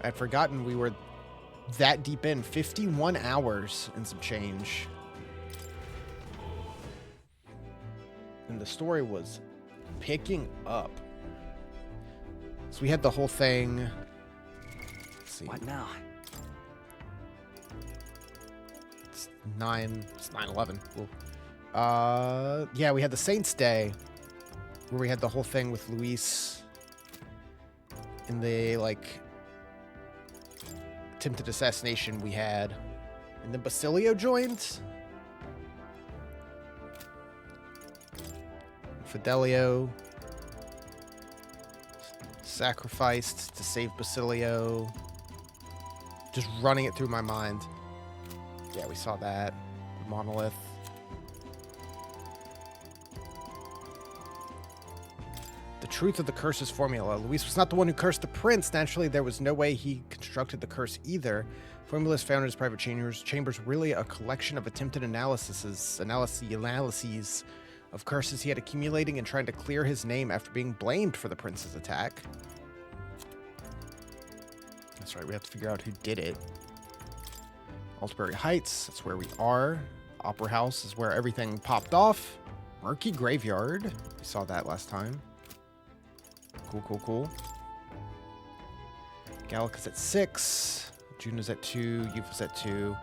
I'd forgotten we were that deep in. 51 hours and some change. And the story was picking up. So we had the whole thing. Let's see. What now? It's 9/11. Cool. Yeah, we had the Saints Day, where we had the whole thing with Luis in the, like, attempted assassination we had. And then Basilio joined. Fidelio sacrificed to save Basilio. Just running it through my mind. Yeah, we saw that. Monolith. The truth of the curse's formula. Luis was not the one who cursed the prince. Naturally, there was no way he constructed the curse either. Formulas found in his private chambers really a collection of attempted analyses of curses he had accumulating and trying to clear his name after being blamed for the prince's attack. That's right, we have to figure out who did it. Altsbury Heights, that's where we are. Opera House is where everything popped off. Murky Graveyard, we saw that last time. Cool. Gallic is at 6. June is at 2. Youth is at 2.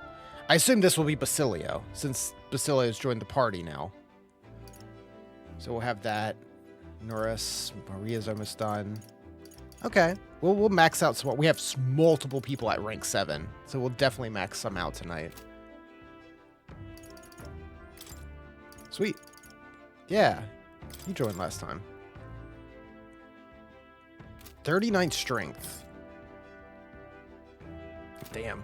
I assume this will be Basilio, since Basilio's joined the party now. So we'll have that. Norris, Maria's almost done. Okay, we'll max out some. We have multiple people at rank 7, so we'll definitely max some out tonight. Sweet. Yeah, you joined last time. 39 strength. Damn.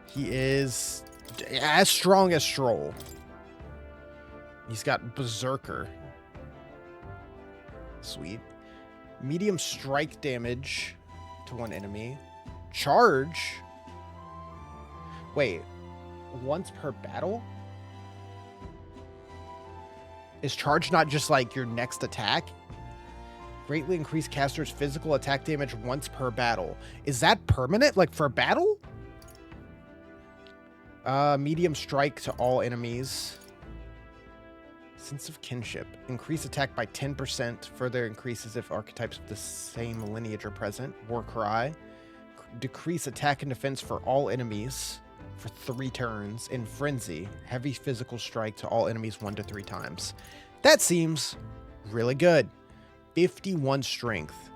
He is as strong as Stroll. He's got Berserker. Sweet. Medium strike damage to one enemy. Charge. Wait. Once per battle? Is charge not just like your next attack? Greatly increase caster's physical attack damage once per battle. Is that permanent? Like for battle? Medium strike to all enemies. Sense of kinship. Increase attack by 10%. Further increases if archetypes of the same lineage are present. War cry. Decrease attack and defense for all enemies for 3 turns. In frenzy. Heavy physical strike to all enemies 1 to 3 times. That seems really good. 51 strength.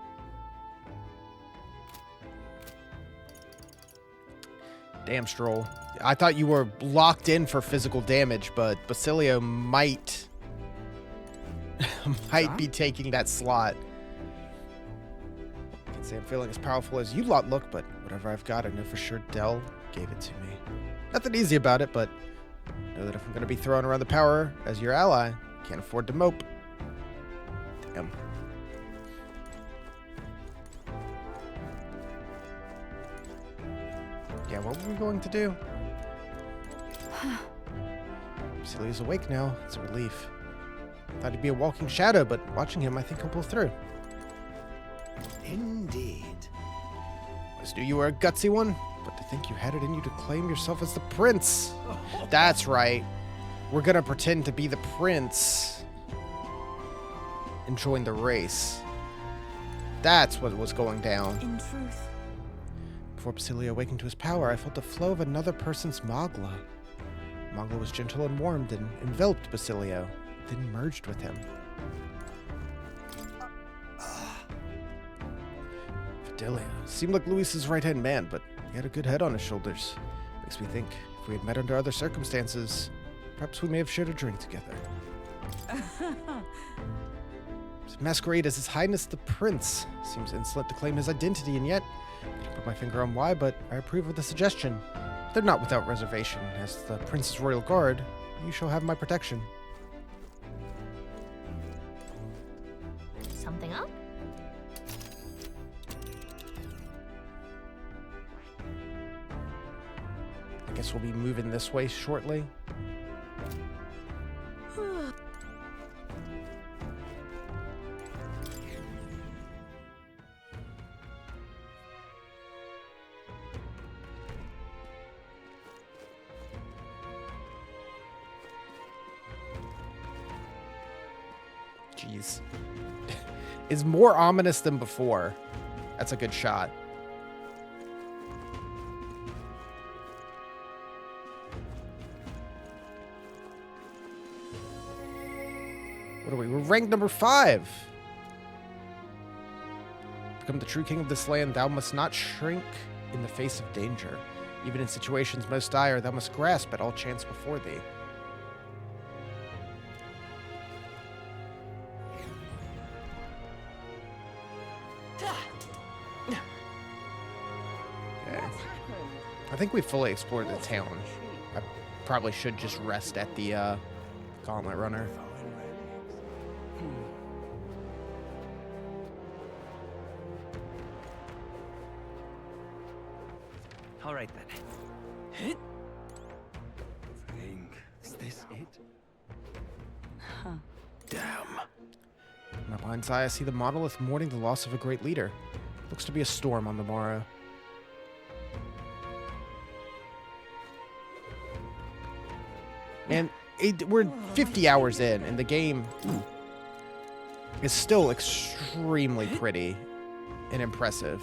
Damn, Stroll. I thought you were locked in for physical damage, but Basilio might be taking that slot. Can't say I'm feeling as powerful as you lot look, but whatever I've got, I know for sure Dell gave it to me. Nothing easy about it, but know that if I'm going to be throwing around the power as your ally, can't afford to mope. Damn. Yeah, what were we going to do? Basilio's awake now. It's a relief. Thought he'd be a walking shadow, but watching him, I think he'll pull through. Indeed. Always knew you were a gutsy one, but to think you had it in you to claim yourself as the prince. That's right. We're gonna pretend to be the prince and join the race. That's what was going down. In truth. Before Basilio awakened to his power, I felt the flow of another person's magla. Magla was gentle and warmed and enveloped Basilio, then merged with him. Fidelio seemed like Luis's right-hand man, but he had a good head on his shoulders. Makes me think, if we had met under other circumstances, perhaps we may have shared a drink together. Masquerade as His Highness the Prince. Seems insolent to claim his identity, and yet, I can't put my finger on why, but I approve of the suggestion. They're not without reservation. As the Prince's royal guard, you shall have my protection. Something up? I guess we'll be moving this way shortly. Jeez. Is more ominous than before. That's a good shot. What are we? We're ranked number 5. Become the true king of this land, thou must not shrink in the face of danger. Even in situations most dire, thou must grasp at all chance before thee. Okay. I think we fully explored the town. I probably should just rest at the Gauntlet Runner. All right then. Is this it? Huh. Damn. In my mind's eye, I see the monolith mourning the loss of a great leader. Looks to be a storm on the morrow. And we're 50 hours in, and the game is still extremely pretty and impressive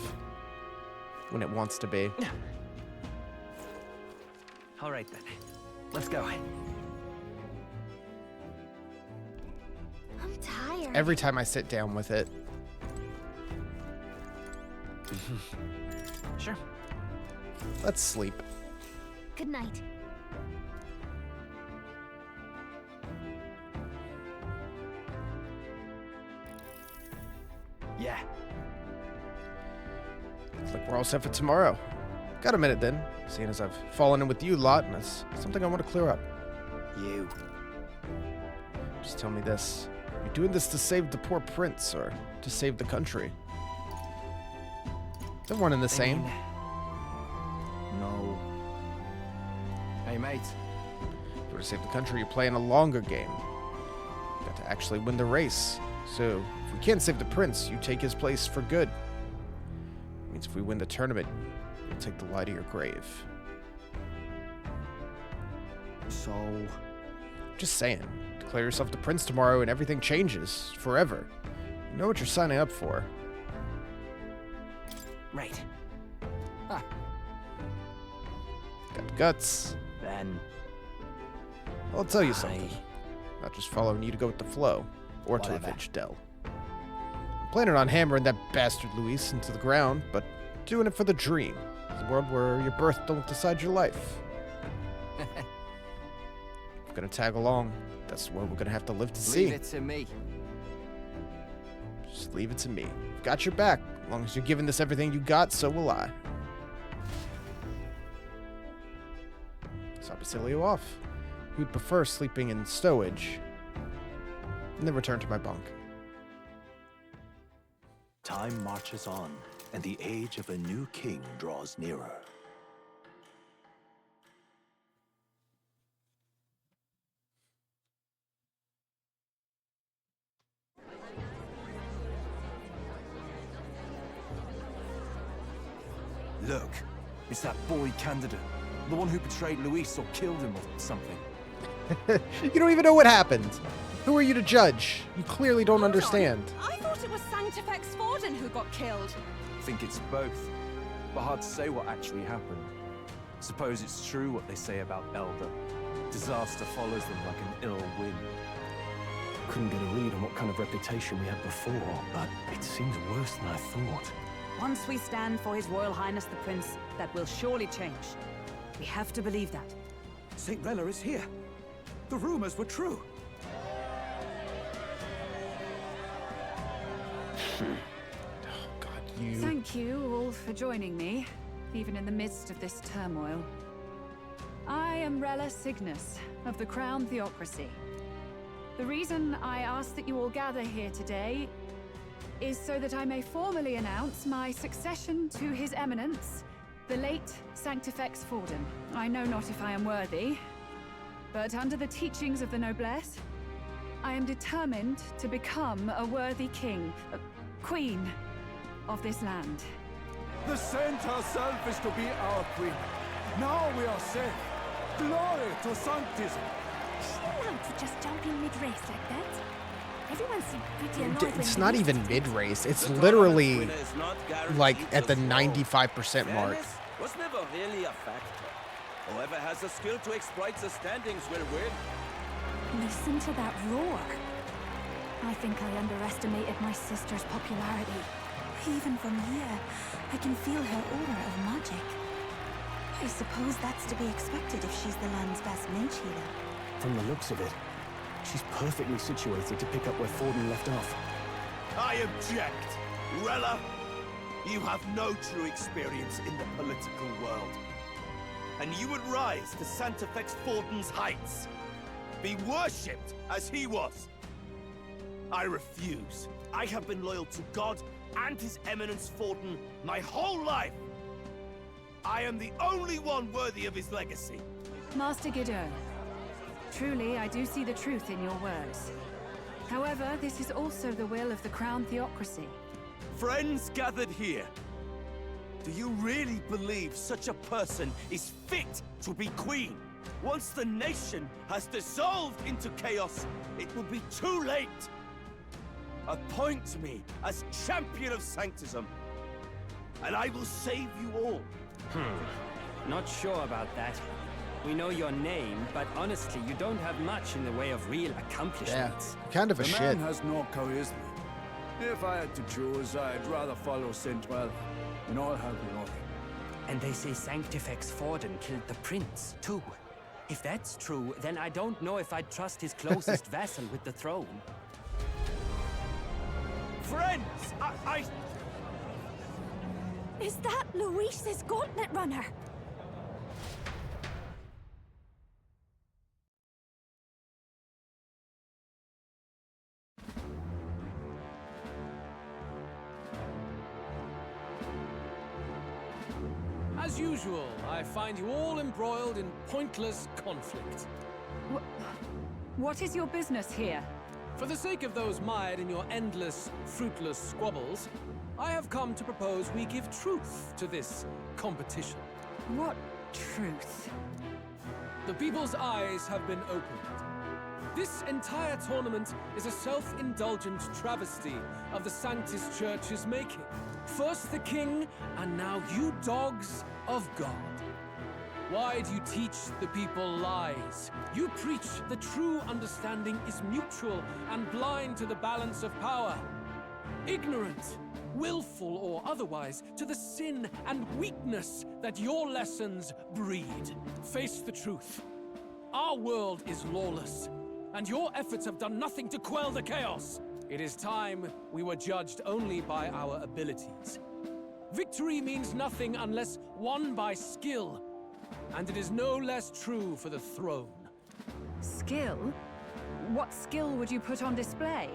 when it wants to be. All right then. Let's go. I'm tired. Every time I sit down with it. Sure. Let's sleep. Good night. Yeah. Looks like we're all set for tomorrow. Got a minute then, seeing as I've fallen in with you lot, and it's something I want to clear up. You. Just tell me this. You doing this to save the poor prince, or to save the country? They're one and the same. No. Hey, mate. If you want to save the country, you're playing a longer game. You got to actually win the race. So, if we can't save the prince, you take his place for good. It means if we win the tournament, you'll take the light of your grave. So... Just saying. Declare yourself the prince tomorrow and everything changes. Forever. You know what you're signing up for. Right. Got guts. Then... I'll tell you something. Not just following you to go with the flow. Or to Whatever. avenge Del. I'm planning on hammering that bastard Luis into the ground, but doing it for the dream. The world where your birth don't decide your life. We're gonna tag along. That's what we're gonna have to live to see. Leave it to me. Just leave it to me. Got your back. As long as you're giving this everything you got, so will I. Stop Basilio off. Who'd prefer sleeping in stowage? And then return to my bunk. Time marches on, and the age of a new king draws nearer. Look, it's that boy candidate. The one who betrayed Luis or killed him or something. You don't even know what happened. Who are you to judge? You clearly don't Hold on. understand. I thought it was Sanctifex Forden who got killed. I think it's both, but hard to say what actually happened. Suppose it's true what they say about Elder. Disaster follows them like an ill wind. Couldn't get a read on what kind of reputation we had before, but it seems worse than I thought. Once we stand for His Royal Highness the Prince, that will surely change. We have to believe that. St. Rella is here. The rumors were true. Oh, God, you... Thank you all for joining me, even in the midst of this turmoil. I am Rella Cygnus of the Crown Theocracy. The reason I ask that you all gather here today is so that I may formally announce my succession to His Eminence, the late Sanctifex Forden. I know not if I am worthy, but under the teachings of the noblesse, I am determined to become a worthy king, queen of this land. The saint herself is to be our queen. Now we are safe. Glory to Sanctism. Is she allowed to just jump in mid-race like that? Everyone seemed pretty annoyed when It's they not used even to. mid-race. It's literally like at the 95% mark. Was never really a factor. Whoever has the skill to exploit the standings will win. Listen to that roar. I think I underestimated my sister's popularity. Even from here, I can feel her aura of magic. I suppose that's to be expected if she's the land's best mage healer. From the looks of it, she's perfectly situated to pick up where Forden left off. I object! Rella, you have no true experience in the political world. And you would rise to Santefex Forden's heights. Be worshipped as he was. I refuse. I have been loyal to God and His Eminence Forden my whole life. I am the only one worthy of his legacy. Master Gideon, truly I do see the truth in your words. However, this is also the will of the Crown Theocracy. Friends gathered here, do you really believe such a person is fit to be queen? Once the nation has dissolved into chaos, it will be too late. Appoint me as champion of sanctism, and I will save you all. Not sure about that. We know your name, but honestly, you don't have much in the way of real Yeah, accomplishments. kind of a The shit. man has no charisma. If I had to choose, I'd rather follow Sintwell in all her glory. And they say Sanctifex Forden killed the prince, too. If that's true, then I don't know if I'd trust his closest vassal with the throne. Friends, I... Is that Luis's gauntlet runner? As usual, I find you all embroiled in pointless conflict. What is your business here? For the sake of those mired in your endless, fruitless squabbles, I have come to propose we give truth to this competition. What truth? The people's eyes have been opened. This entire tournament is a self-indulgent travesty of the Sanctus Church's making. First the king, and now you dogs of God. Why do you teach the people lies? You preach the true understanding is mutual and blind to the balance of power. Ignorant, willful or otherwise, to the sin and weakness that your lessons breed. Face the truth. Our world is lawless, and your efforts have done nothing to quell the chaos. It is time we were judged only by our abilities. Victory means nothing unless won by skill, and it is no less true for the throne. Skill? What skill would you put on display?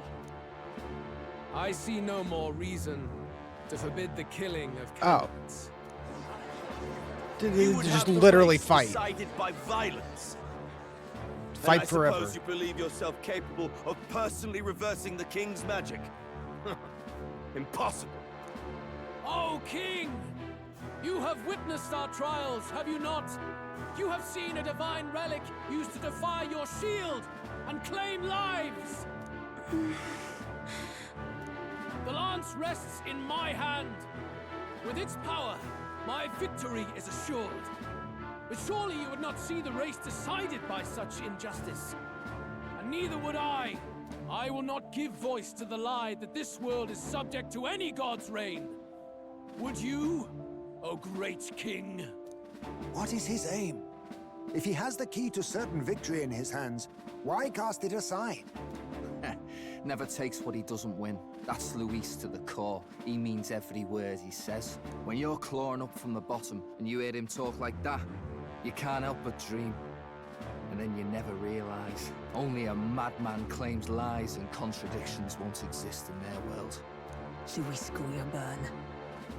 I see no more reason to forbid the killing of Oh. candidates. You would Just have the literally race fight. decided by violence. Fight And forever. I suppose you believe yourself capable of personally reversing the king's magic. Impossible. Oh, King! You have witnessed our trials, have you not? You have seen a divine relic used to defy your shield and claim lives! The lance rests in my hand. With its power, my victory is assured. But surely you would not see the race decided by such injustice. And neither would I. I will not give voice to the lie that this world is subject to any god's reign. Would you, O great king? What is his aim? If he has the key to certain victory in his hands, why cast it aside? Never takes what he doesn't win. That's Luis to the core. He means every word he says. When you're clawing up from the bottom and you hear him talk like that, you can't help but dream. And then you never realize. Only a madman claims lies and contradictions won't exist in their world. Luis Guyurburn.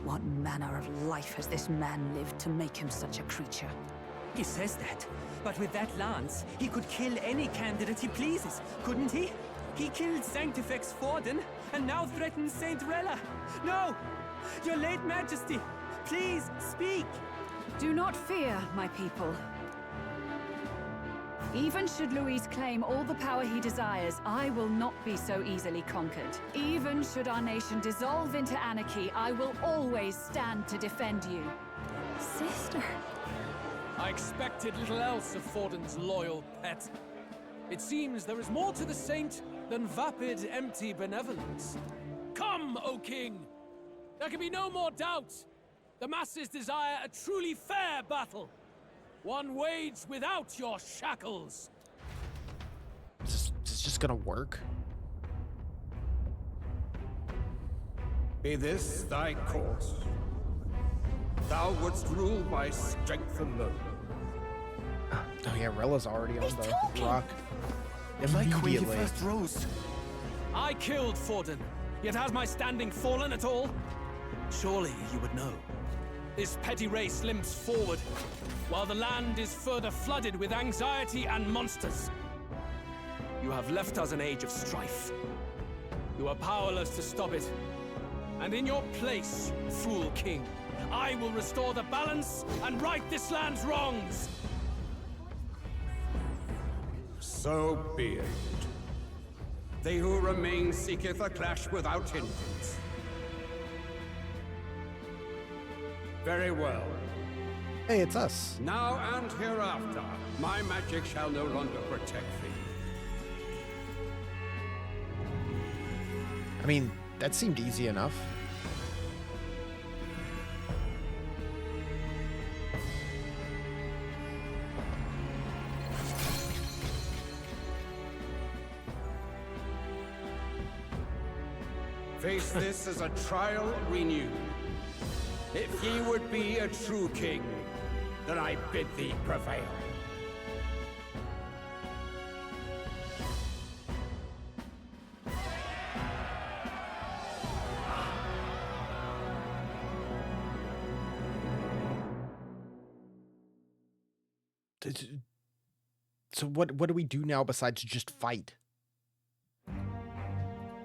What manner of life has this man lived to make him such a creature? He says that, but with that lance, he could kill any candidate he pleases, couldn't he? He killed Sanctifex Forden, and now threatens Saint Rella. No! Your late Majesty, please, speak! Do not fear, my people. Even should Luis claim all the power he desires, I will not be so easily conquered. Even should our nation dissolve into anarchy, I will always stand to defend you. Sister. I expected little else of Forden's loyal pet. It seems there is more to the saint than vapid, empty benevolence. Come, O King! There can be no more doubt. The masses desire a truly fair battle. One waged without your shackles. Is this just gonna work? Be this thy course. Thou wouldst rule by strength alone. Oh yeah, Rella's already on the rock. Like when you Immediately. first rose. I killed Forden, yet has my standing fallen at all? Surely you would know. This petty race limps forward, while the land is further flooded with anxiety and monsters. You have left us an age of strife. You are powerless to stop it. And in your place, fool king, I will restore the balance and right this land's wrongs. So be it. They who remain seeketh a clash without hindrance. Very well. Hey, it's us. Now and hereafter, my magic shall no longer protect thee. I mean, that seemed easy enough. Face this as a trial renewed. If ye would be a true king, then I bid thee prevail. So what do we do now besides just fight?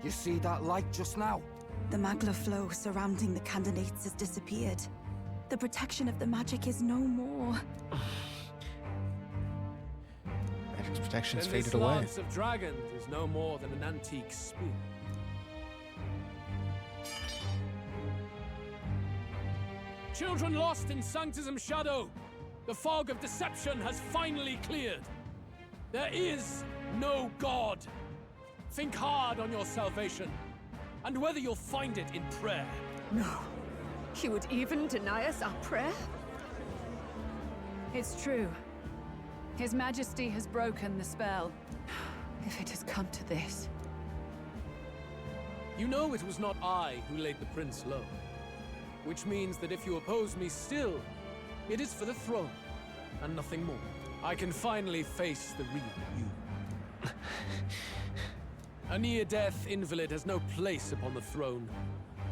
You see that light just now? The magla flow surrounding the candidates has disappeared. The protection of the magic is no more. Magic's protection's Then faded this away. lance of dragons is no more than an antique spear. Children lost in Sanctism's shadow, the fog of deception has finally cleared. There is no God. Think hard on your salvation, and whether you'll find it in prayer. No. He would even deny us our prayer? It's true. His Majesty has broken the spell. If it has come to this. You know it was not I who laid the prince low. Which means that if you oppose me still, it is for the throne, and nothing more. I can finally face the real you. A near-death invalid has no place upon the throne.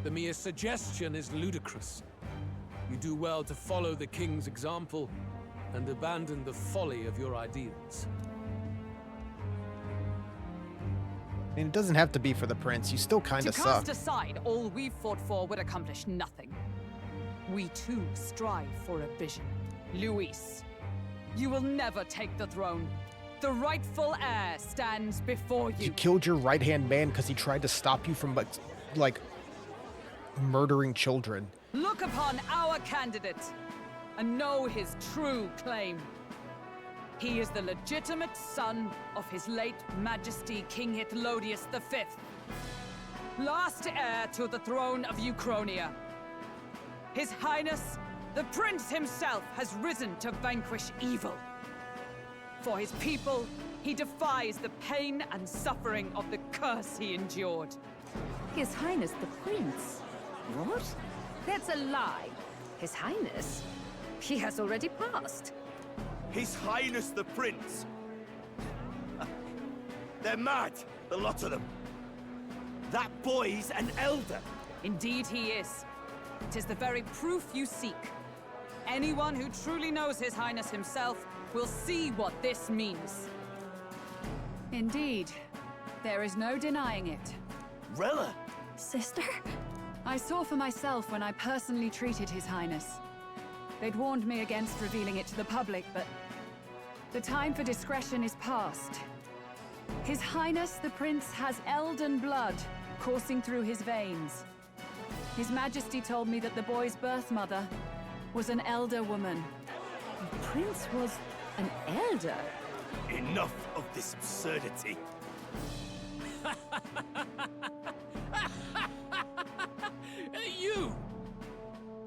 The mere suggestion is ludicrous. You do well to follow the king's example and abandon the folly of your ideals. I mean, it doesn't have to be for the prince. You still kind of To suck. cast aside all we've fought for would accomplish nothing. We too strive for a vision. Luis, you will never take the throne. The rightful heir stands before you. You killed your right-hand man because he tried to stop you from, like murdering children. Look upon our candidate and know his true claim. He is the legitimate son of his late Majesty King Hithlodius V, last heir to the throne of Uchronia. His Highness, the Prince himself, has risen to vanquish evil. For his people, he defies the pain and suffering of the curse he endured. His Highness the Prince? What? That's a lie. His Highness? He has already passed. His Highness the Prince. They're mad, the lot of them. That boy's an elder. Indeed he is. It is the very proof you seek. Anyone who truly knows His Highness himself will see what this means. Indeed. There is no denying it. Rella! Sister? I saw for myself when I personally treated His Highness. They'd warned me against revealing it to the public, but The time for discretion is past. His Highness the Prince has elden blood coursing through his veins. His Majesty told me that the boy's birth mother was an elder woman. The prince was an elder? Enough of this absurdity. You!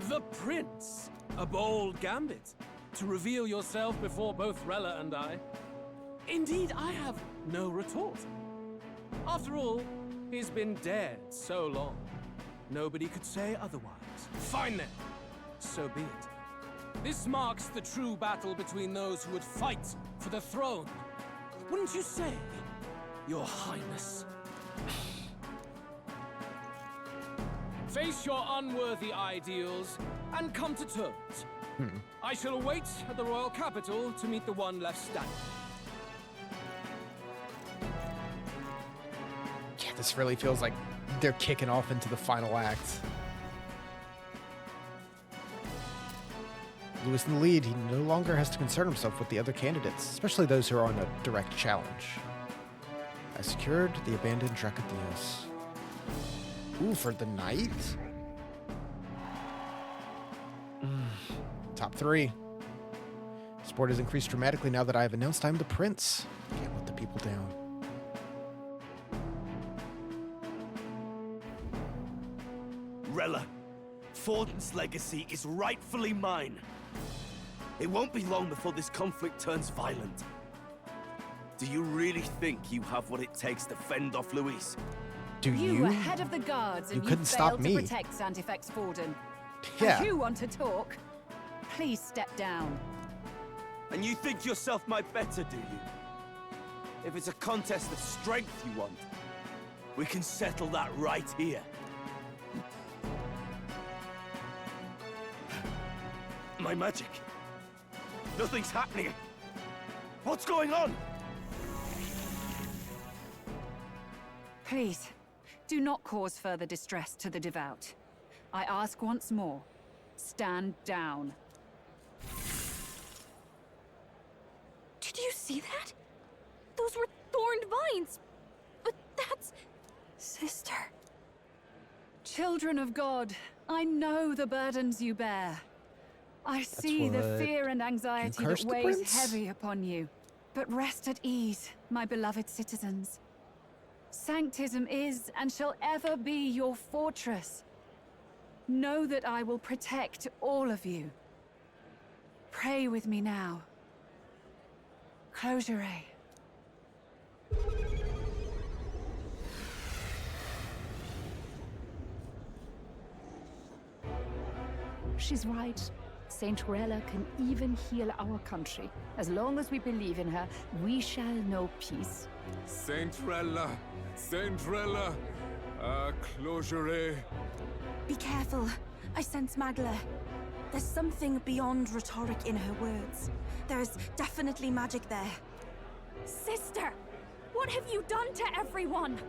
The prince! A bold gambit. To reveal yourself before both Rella and I. Indeed, I have no retort. After all, he's been dead so long. Nobody could say otherwise. Fine then. So be it. This marks the true battle between those who would fight for the throne. Wouldn't you say, Your Highness? Face your unworthy ideals and come to terms. I shall await at the royal capital to meet the one left standing. Yeah, this really feels like they're kicking off into the final act. Louis in the lead, he no longer has to concern himself with the other candidates, especially those who are on a direct challenge. I secured the abandoned Dracatheos. Ooh, for the night? Top 3. Support has increased dramatically now that I have announced I'm the prince. Can't let the people down. Rella, Forden's legacy is rightfully mine. It won't be long before this conflict turns violent. Do you really think you have what it takes to fend off Louis? Do You were head of the guards and you couldn't stop failed me. to protect Santifex Forden. Yeah. If you want to talk, please step down. And you think yourself my better, do you? If it's a contest of strength you want, we can settle that right here. My magic. Nothing's happening. What's going on? Please, do not cause further distress to the devout. I ask once more, stand down. Did you see that? Those were thorned vines. But that's... Sister. Children of God, I know the burdens you bear. I see the what fear and anxiety that cursed the weighs prince? heavy upon you. But rest at ease, my beloved citizens. Sanctism is and shall ever be your fortress. Know that I will protect all of you. Pray with me now. Close your eye. She's right. Saint Rella can even heal our country. As long as we believe in her, we shall know peace. Saint Rella! Saint Rella! Closure. Be careful. I sense Magla. There's something beyond rhetoric in her words. There's definitely magic there. Sister! What have you done to everyone?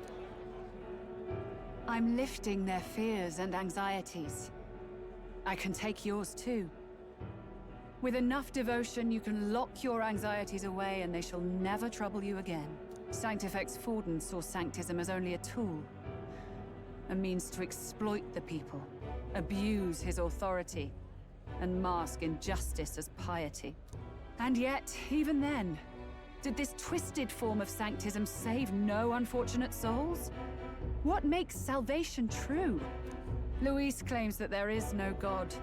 I'm lifting their fears and anxieties. I can take yours too. With enough devotion, you can lock your anxieties away and they shall never trouble you again. Sanctifex Forden saw Sanctism as only a tool. A means to exploit the people, abuse his authority, and mask injustice as piety. And yet, even then, did this twisted form of Sanctism save no unfortunate souls? What makes salvation true? Luis claims that there is no God.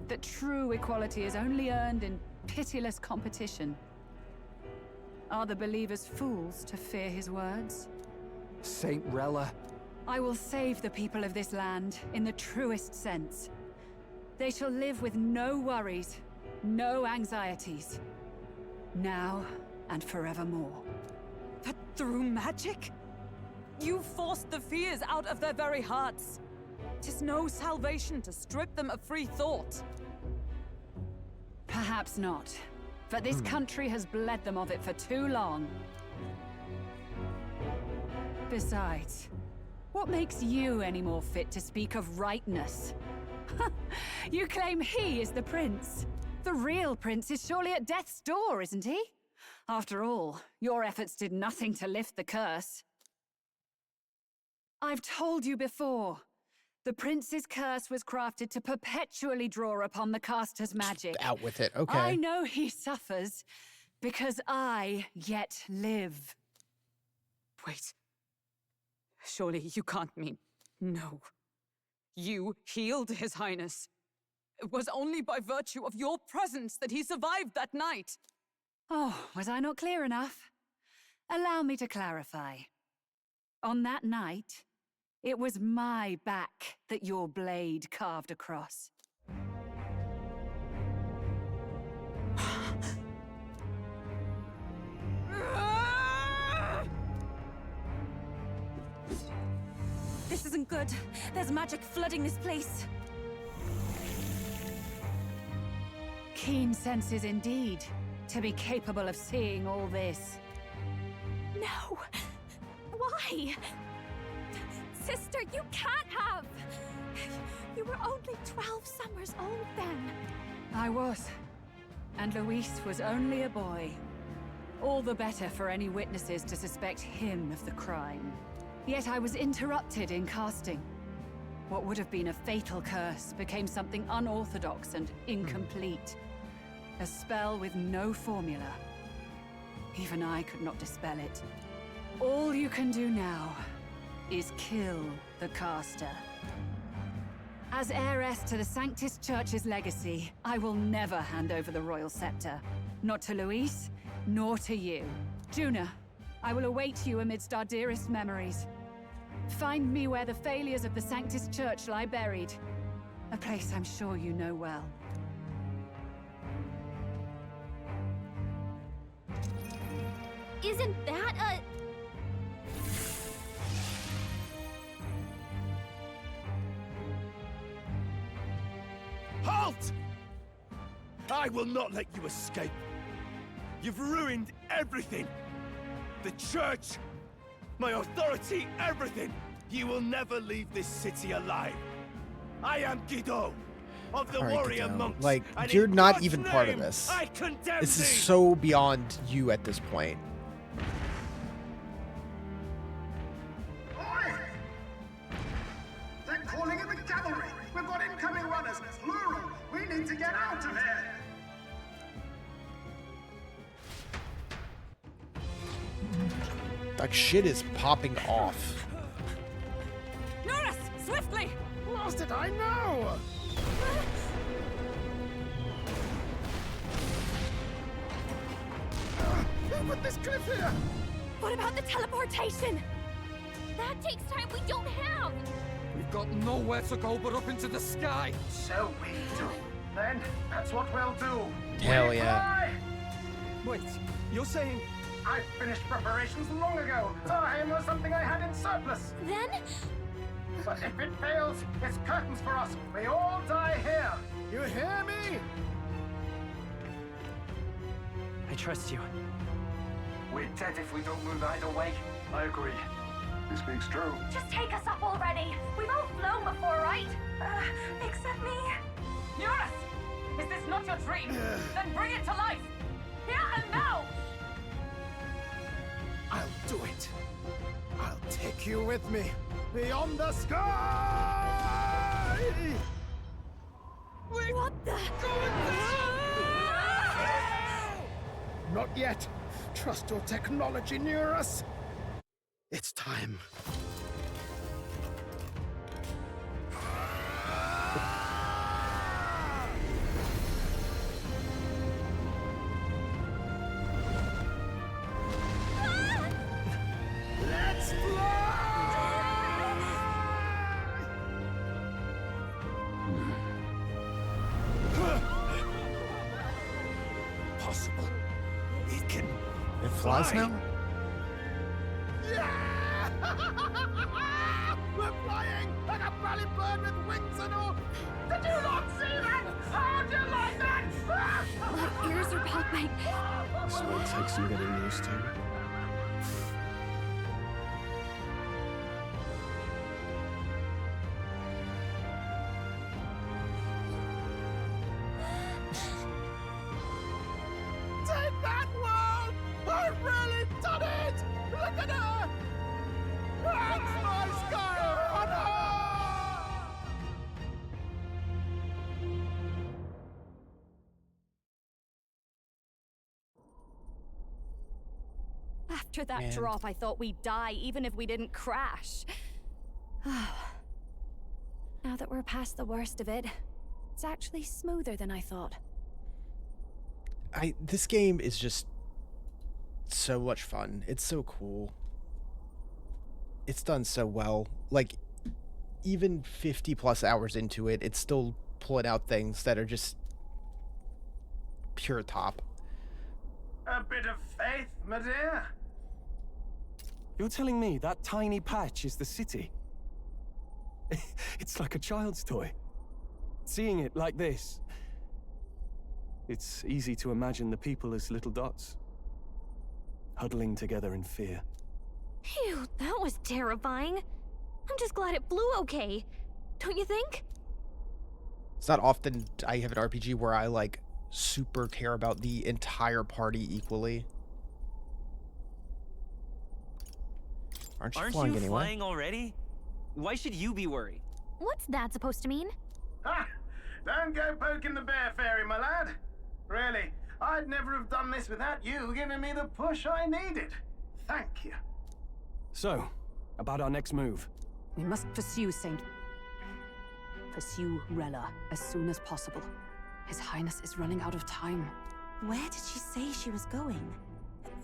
That true equality is only earned in pitiless competition. Are the believers fools to fear his words? Saint Rella. I will save the people of this land in the truest sense. They shall live with no worries, no anxieties. Now and forevermore. But through magic? You forced the fears out of their very hearts. 'Tis no salvation to strip them of free thought. Perhaps not. But this country has bled them of it for too long. Besides, what makes you any more fit to speak of rightness? You claim he is the prince. The real prince is surely at death's door, isn't he? After all, your efforts did nothing to lift the curse. I've told you before. The prince's curse was crafted to perpetually draw upon the caster's magic. Out with it, okay. I know he suffers because I yet live. Wait. Surely you can't mean... No. You healed His Highness. It was only by virtue of your presence that he survived that night. Oh, was I not clear enough? Allow me to clarify. On that night, it was my back that your blade carved across. This isn't good. There's magic flooding this place. Keen senses indeed, to be capable of seeing all this. No! Why? Sister, you can't have! You were only 12 summers old then. I was. And Luis was only a boy. All the better for any witnesses to suspect him of the crime. Yet I was interrupted in casting. What would have been a fatal curse became something unorthodox and incomplete. A spell with no formula. Even I could not dispel it. All you can do now is kill the caster. As heiress to the Sanctus Church's legacy, I will never hand over the royal scepter. Not to Luis, nor to you. Juna, I will await you amidst our dearest memories. Find me where the failures of the Sanctus Church lie buried. A place I'm sure you know well. Isn't that a... Halt! I will not let you escape. You've ruined everything. The church, my authority, everything. You will never leave this city alive. I am Guido of the warrior monks. Like, and you're in not God's even part of name, this. I condemn This is thee. so beyond you at this point. They're calling in the cavalry! We've got incoming runners! Plural! We need to get out of here! Like, shit is popping off. Norris, swiftly! Lost it, I know! Who put this cliff here? What about the teleportation? That takes time we don't have! We've got nowhere to go but up into the sky. So we do. Then, that's what we'll do. Hell We yeah. fly! Wait, you're saying... I finished preparations long ago. Time was something I had in surplus. Then? But if it fails, it's curtains for us. We all die here. You hear me? I trust you. We're dead if we don't move either way. I agree. This speaks true. Just take us up already. We've all flown before, right? Except me. Eurus! Is this not your dream? Then bring it to life! Here and now! I'll do it. I'll take you with me. Beyond the sky! What the? Not yet. Trust your technology near us. It's time. Let's Possible. It can. It flies fly. now? Yeah! We're flying like a bally bird with wings and all. Did you not see that? How'd you like that? My ears are popping. This will take some getting used to. After that Man. drop, I thought we'd die even if we didn't crash. Now that we're past the worst of it, it's actually smoother than I thought. This game is just so much fun. It's so cool. It's done so well. Like, even 50 plus hours into it, it's still pulling out things that are just pure top. A bit of faith, my dear. You're telling me that tiny patch is the city? It's like a child's toy. Seeing it like this, it's easy to imagine the people as little dots, huddling together in fear. Phew, that was terrifying. I'm just glad it flew okay. Don't you think? It's not often I have an RPG where I, like, super care about the entire party equally. Aren't you flying anyway? Flying already? Why should you be worried? What's that supposed to mean? Ha! Don't go poking the bear fairy, my lad. Really, I'd never have done this without you giving me the push I needed. Thank you. So, about our next move. We must pursue Rella as soon as possible. His Highness is running out of time. Where did she say she was going?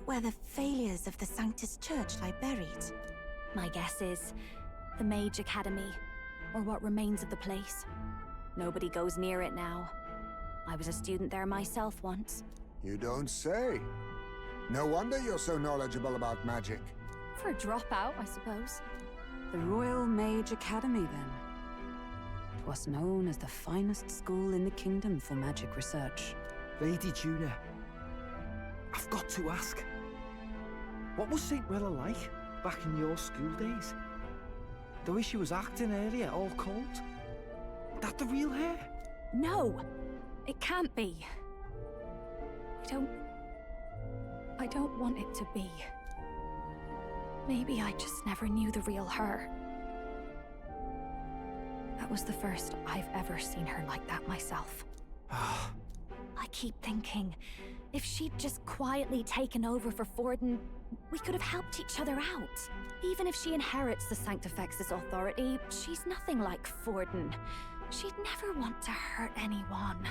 Where the failures of the Sanctus Church lie buried? My guess is the Mage Academy, or what remains of the place. Nobody goes near it now. I was a student there myself once. You don't say. No wonder you're so knowledgeable about magic. For a dropout, I suppose. The Royal Mage Academy, then. 'Twas known as the finest school in the kingdom for magic research. Lady Juna, I've got to ask. What was St. Rella like back in your school days? The way she was acting earlier, all cold? That the real hair? No! It can't be. I don't want it to be. Maybe I just never knew the real her. That was the first I've ever seen her like that myself. I keep thinking, if she'd just quietly taken over for Forden, we could have helped each other out. Even if she inherits the Sanctifex's authority, she's nothing like Forden. She'd never want to hurt anyone.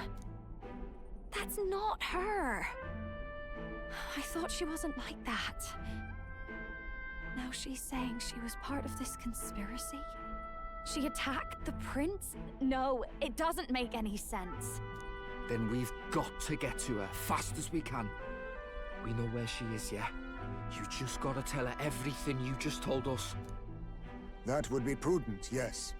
That's not her. I thought she wasn't like that. Now she's saying she was part of this conspiracy? She attacked the prince? No, it doesn't make any sense. Then we've got to get to her fast as we can. We know where she is, yeah? You just gotta tell her everything you just told us. That would be prudent, yes.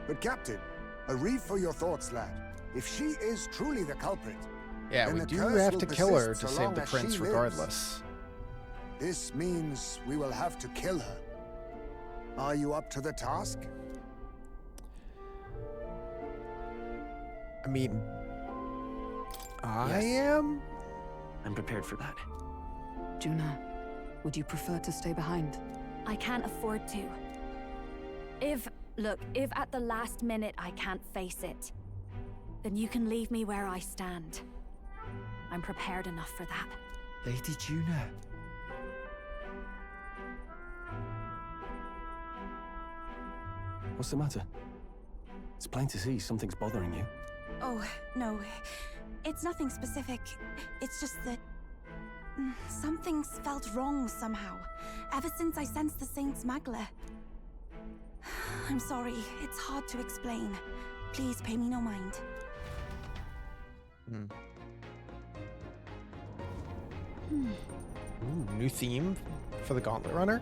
But Captain, a reef for your thoughts, lad. If she is truly the culprit, yeah, then we the do curse have will to kill her persist to so save long the as prince she lives. regardless. This means we will have to kill her. Are you up to the task? I mean, I am? I'm prepared for that. Juna, would you prefer to stay behind? I can't afford to. If at the last minute I can't face it, then you can leave me where I stand. I'm prepared enough for that. Lady Juna. What's the matter? It's plain to see something's bothering you. Oh, no. It's nothing specific. It's just that... something's felt wrong somehow. Ever since I sensed the Saint Smuggler. I'm sorry. It's hard to explain. Please pay me no mind. Ooh, new theme for the Gauntlet Runner.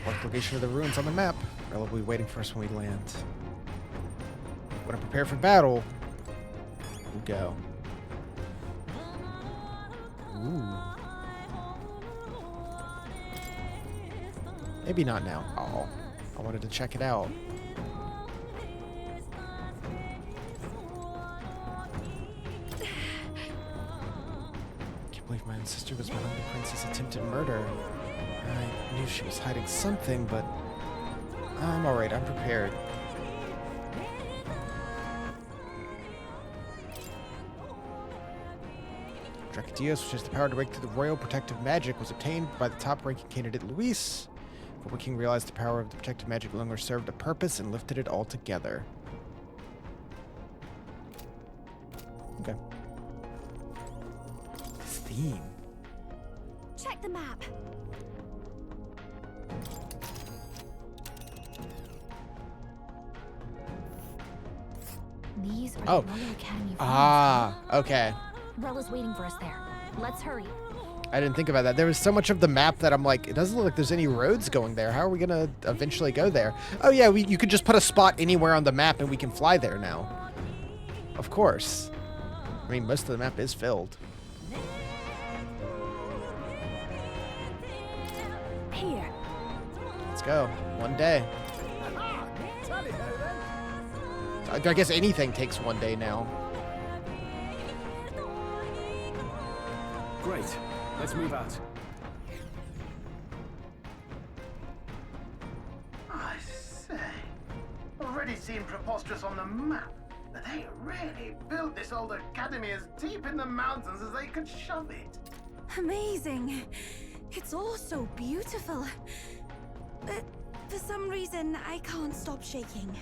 Mark location of the ruins on the map. Rella will be waiting for us when we land. When I prepare for battle, we go. Ooh. Maybe not now. Oh, I wanted to check it out. Can't believe my own sister was behind the prince's attempted murder. I knew she was hiding something, but I'm alright. I'm prepared. Dracodeus, which has the power to break through the royal protective magic, was obtained by the top-ranking candidate Luis. Former king realized the power of the protective magic no longer served a purpose and lifted it altogether. Okay. This theme. Check the map. These are Oh. the Royal Academy. Okay. Rella's waiting for us there. Let's hurry. I didn't think about that. There was so much of the map that I'm like, it doesn't look like there's any roads going there. How are we gonna eventually go there? Oh yeah, you could just put a spot anywhere on the map and we can fly there now. Of course. I mean, most of the map is filled. Here. Let's go. One day. I guess anything takes one day now. Great. Let's move out. I say, already seemed preposterous on the map. But they really built this old academy as deep in the mountains as they could shove it. Amazing. It's all so beautiful. But for some reason, I can't stop shaking.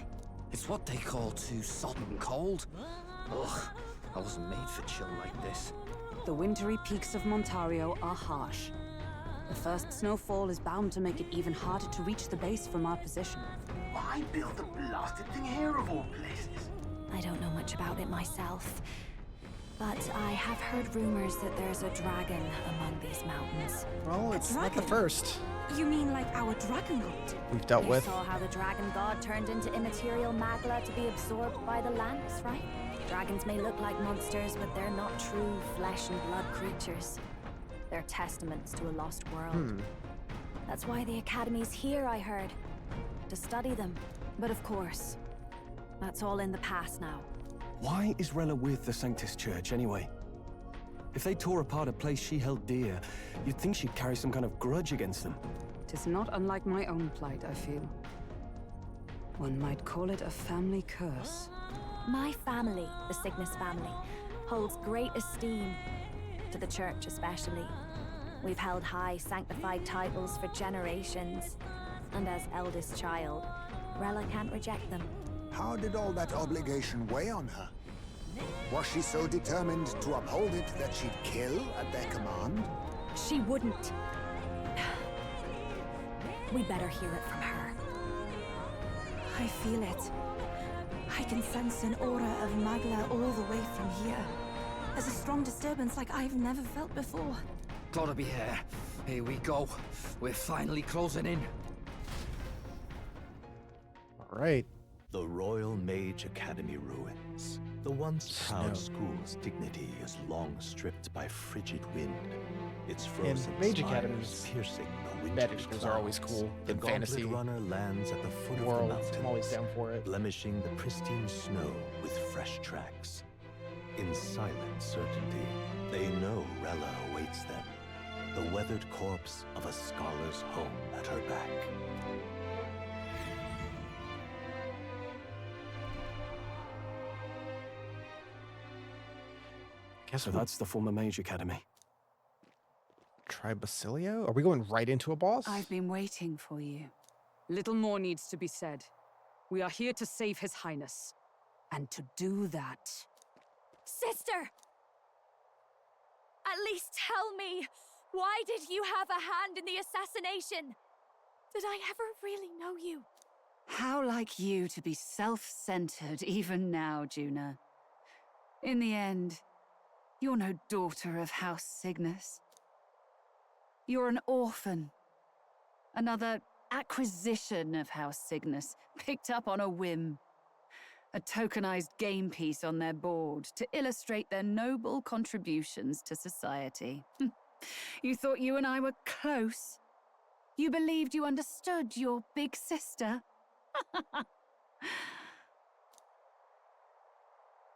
It's what they call too sodden cold. Ugh, I wasn't made for chill like this. The wintry peaks of Montario are harsh. The first snowfall is bound to make it even harder to reach the base from our position. Why build the blasted thing here of all places? I don't know much about it myself, but I have heard rumors that there's a dragon among these mountains. Well, it's not the dragon? first You mean like our dragon god? we've dealt You with. saw how the dragon god turned into immaterial magla to be absorbed by the lands, right? Dragons may look like monsters, but they're not true flesh and blood creatures. They're testaments to a lost world. That's why the Academy's here, I heard. To study them. But of course, that's all in the past now. Why is Rella with the Sanctus Church, anyway? If they tore apart a place she held dear, you'd think she'd carry some kind of grudge against them. Tis not unlike my own plight, I feel. One might call it a family curse. My family, the Cygnus family, holds great esteem, to the church especially. We've held high sanctified titles for generations, and as eldest child, Rella can't reject them. How did all that obligation weigh on her? Was she so determined to uphold it that she'd kill at their command? She wouldn't. We better hear it from her. I feel it. I can sense an aura of Magla all the way from here. There's a strong disturbance like I've never felt before. Gotta be here. Here we go. We're finally closing in. All right. The Royal Mage Academy ruins. The once proud school's dignity is long stripped by frigid wind. Its frozen Mage spires Academies, piercing the magic wintry schools are always clouds. cool The in Gauntlet fantasy Runner lands at the foot world. of the mountains, I'm always down for it. blemishing the pristine snow with fresh tracks. In silent certainty, they know Rella awaits them, the weathered corpse of a scholar's home at her back. So that's the former Mage Academy. Try Basilio? Are we going right into a boss? I've been waiting for you. Little more needs to be said. We are here to save His Highness. And to do that... Sister! At least tell me, why did you have a hand in the assassination? Did I ever really know you? How like you to be self-centered even now, Juna. In the end, you're no daughter of House Cygnus. You're an orphan. Another acquisition of House Cygnus, picked up on a whim. A tokenized game piece on their board to illustrate their noble contributions to society. You thought you and I were close? You believed you understood your big sister?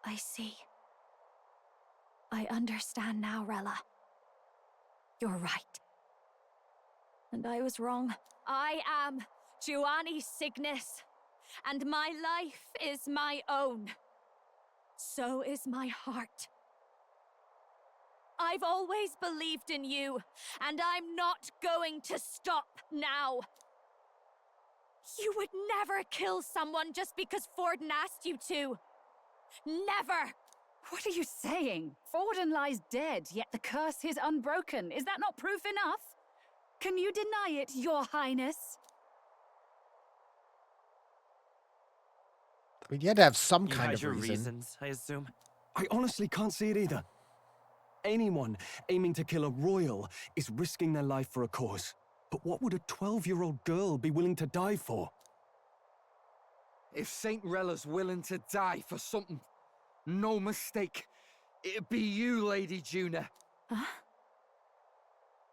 I see. I understand now, Rella. You're right. And I was wrong. I am Giovanni Cygnus, and my life is my own. So is my heart. I've always believed in you, and I'm not going to stop now. You would never kill someone just because Forden asked you to. Never! What are you saying? Forden lies dead, yet the curse is unbroken. Is that not proof enough? Can you deny it, Your Highness? I mean, you had to have some You kind had of your reason. reasons, I assume. I honestly can't see it either. Anyone aiming to kill a royal is risking their life for a cause. But what would a 12-year-old girl be willing to die for? If Saint Rella's willing to die for something, no mistake, it'd be you, Lady Juna. Huh?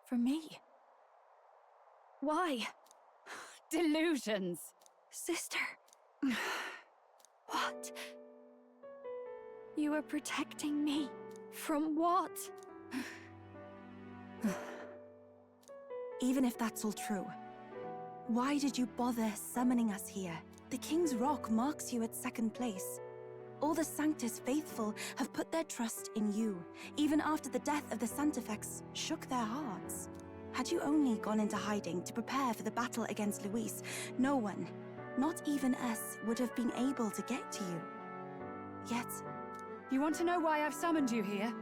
For me? Why? Delusions. Sister. What? You are protecting me. From what? Even if that's all true, why did you bother summoning us here? The King's Rock marks you at second place. All the Sanctus faithful have put their trust in you, even after the death of the Santafex shook their hearts. Had you only gone into hiding to prepare for the battle against Luis, no one, not even us, would have been able to get to you. Yet... You want to know why I've summoned you here?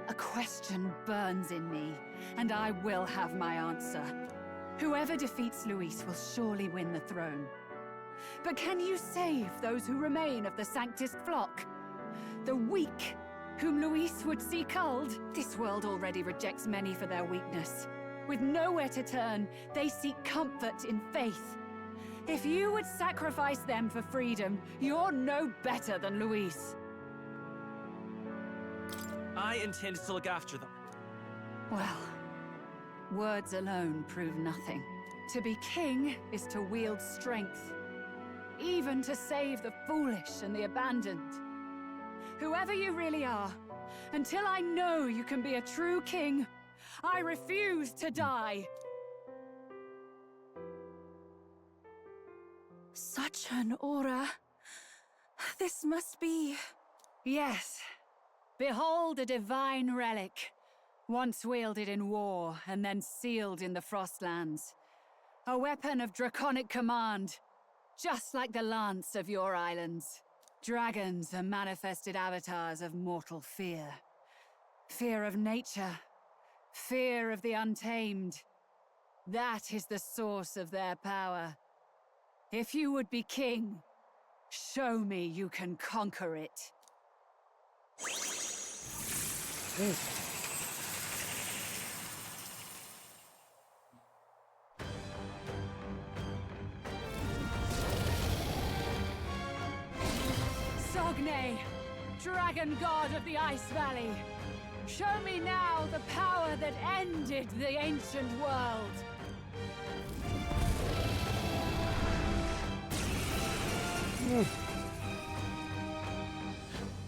A question burns in me, and I will have my answer. Whoever defeats Luis will surely win the throne. But can you save those who remain of the Sanctus flock? The weak, whom Luis would see culled? This world already rejects many for their weakness. With nowhere to turn, they seek comfort in faith. If you would sacrifice them for freedom, you're no better than Luis. I intend to look after them. Well, words alone prove nothing. To be king is to wield strength, even to save the foolish and the abandoned. Whoever you really are, until I know you can be a true king, I refuse to die. Such an aura. This must be... Yes. Behold a divine relic, once wielded in war and then sealed in the Frostlands. A weapon of draconic command, just like the lance of your islands. Dragons are manifested avatars of mortal fear. Fear of nature, fear of the untamed. That is the source of their power. If you would be king, show me you can conquer it. Sogne, dragon god of the Ice Valley, show me now the power that ended the ancient world.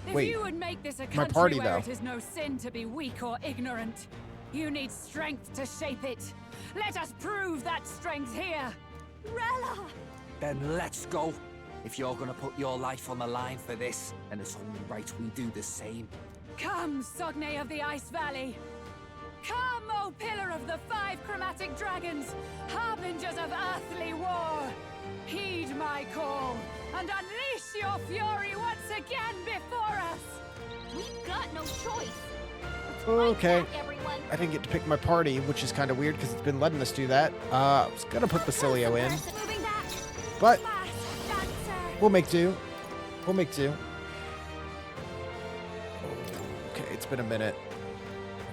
If you would make this a country where it is no sin to be weak or ignorant, you need strength to shape it. Let us prove that strength here. Rella! Then let's go. If you're gonna put your life on the line for this, then it's only right we do the same. Come, Sogne of the Ice Valley. Come, O Pillar of the 5 chromatic dragons, harbingers of earthly war. Heed my call, and unleash your fury once again before us! We've got no choice. Okay. Back, everyone. I didn't get to pick my party, which is kind of weird because it's been letting us do that. I was going to put Basilio in. But we'll make do. We'll make do. Okay, it's been a minute.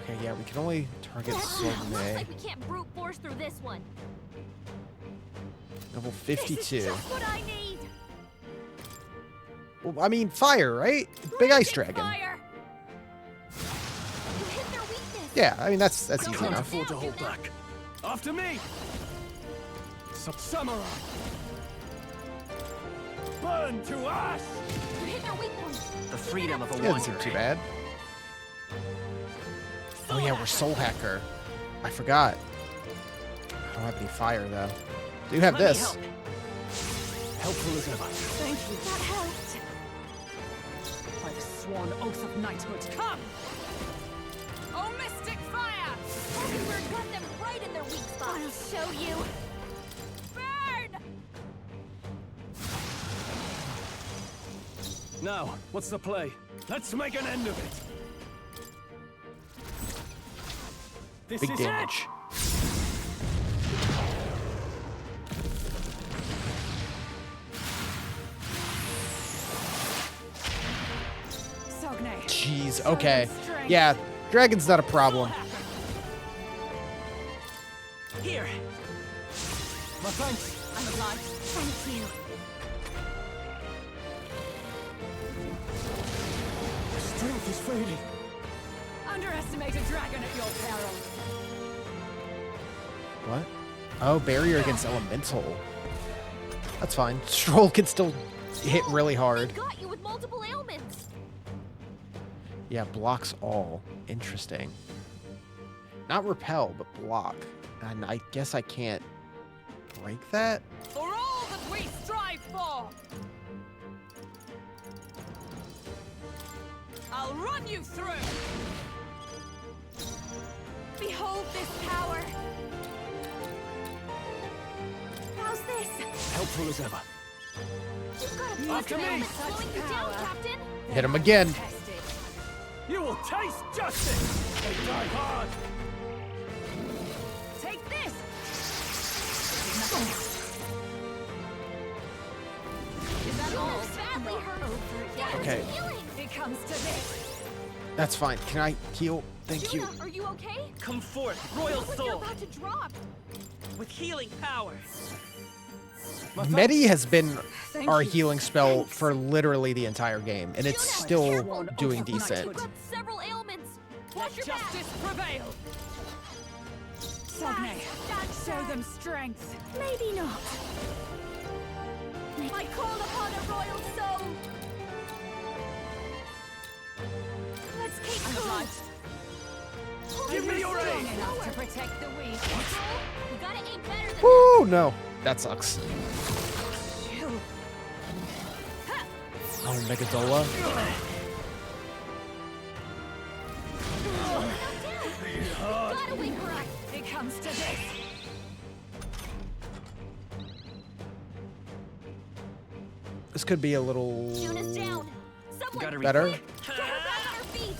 Okay, yeah, we can only target Looks Sogne. like we can't brute force through this one. Level 52. This is just what I need. Well, I mean, fire, right? Big ice dragon. Fire. You hit their weakness. Yeah, I mean, that's easy Can't enough. afford to hold back. After me! Samurai! Burn to ash! You hit their weak point. The freedom of a It doesn't seem wanderer. too bad. Oh yeah, we're Soul Hacker. I forgot. I don't have any fire though. Do have Let me this. help. Helpful as ever. Thank you. That helped. By the sworn oath of knighthood, come! Your mystic fire! Hulkenberg got them right in their weak spot. I'll show you. Burn! Now, what's the play? Let's make an end of it. This Big is damage. Sogne. Jeez, okay. Yeah, dragon's not a problem. Here. My thanks. I'm obliged. Thank you. Strength is fading. Underestimate a dragon at your peril. What? Oh, barrier against elemental. That's fine. Stroll can still hit really hard. Got you with multiple ailments. Yeah, blocks all. Interesting. Not repel, but block. And I guess I can't break that? For all that we strive for! I'll run you through! Behold this power. How's this? Helpful as ever. You've got a After me! slowing you down, Captain. Hit him again. You will taste justice! They die hard! Take this! Is that all? Badly hurt. Okay. It comes to this. That's fine. Can I heal? Thank you. Juna, are you okay? Come forth, royal Look like you're soul, about to drop. with healing power. Medi has been Thank our you. healing spell for literally the entire game, and it's still doing Careful. decent. You've got several ailments. Watch Let your back. justice prevail. Sogne, show them strength. Maybe not. I call upon a royal soul. Let's keep I'm cool. obliged. Give me your Strong aid! enough to protect the weak. We gotta aim better than Woo, no. That sucks. Chill. Oh, Megadola. Gotta wake her up. It comes to this. This could be a little Juna's down. Someone better. get her back on her feet.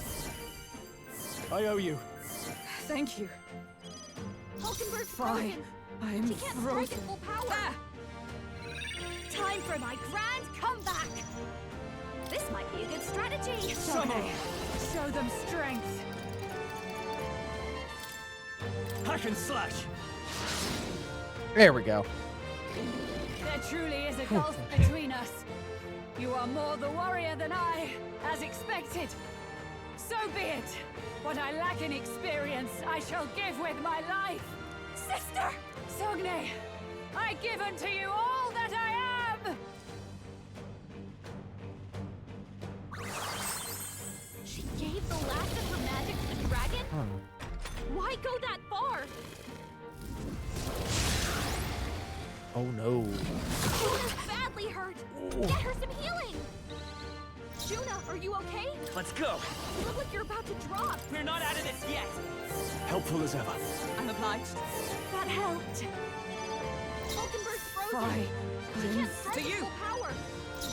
I owe you. Thank you. Hulkenberg's Fine. frozen. I'm She can't strike frozen. at full power. Time for my grand comeback. This might be a good strategy. Sogne, show them strength. Hack and slash. There we go. There truly is a gulf between us. You are more the warrior than I, as expected. So be it. What I lack in experience, I shall give with my life. Sister! Sogne, I give unto you all that I am! She gave the last of her magic to the dragon? Why go that far? Oh no. Juna's badly hurt. Get her some healing. Juna, are you okay? Let's go. You look like you're about to drop. We're not out of this yet. Helpful as ever. I'm obliged. That helped. Hulkenberg's frozen. Fine. She can't strike To at you. full power.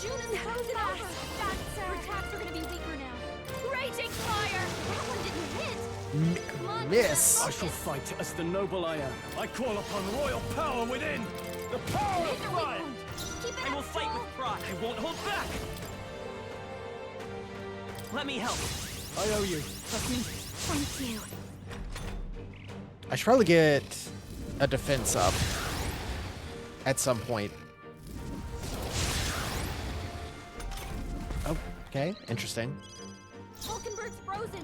Juna's frozen over. Her attacks are gonna be weaker now. Raging fire! That one didn't hit. Come on, Miss. I shall fight as the noble I am. I call upon royal power within. The power of Hit her weak fire. wound. Keep it I will up, fight Stroll. with pride. I won't hold back. Let me help. I owe you. Trust me. Thank you. I should probably get a defense up at some point. Oh, okay. Interesting. Hulkenberg's frozen.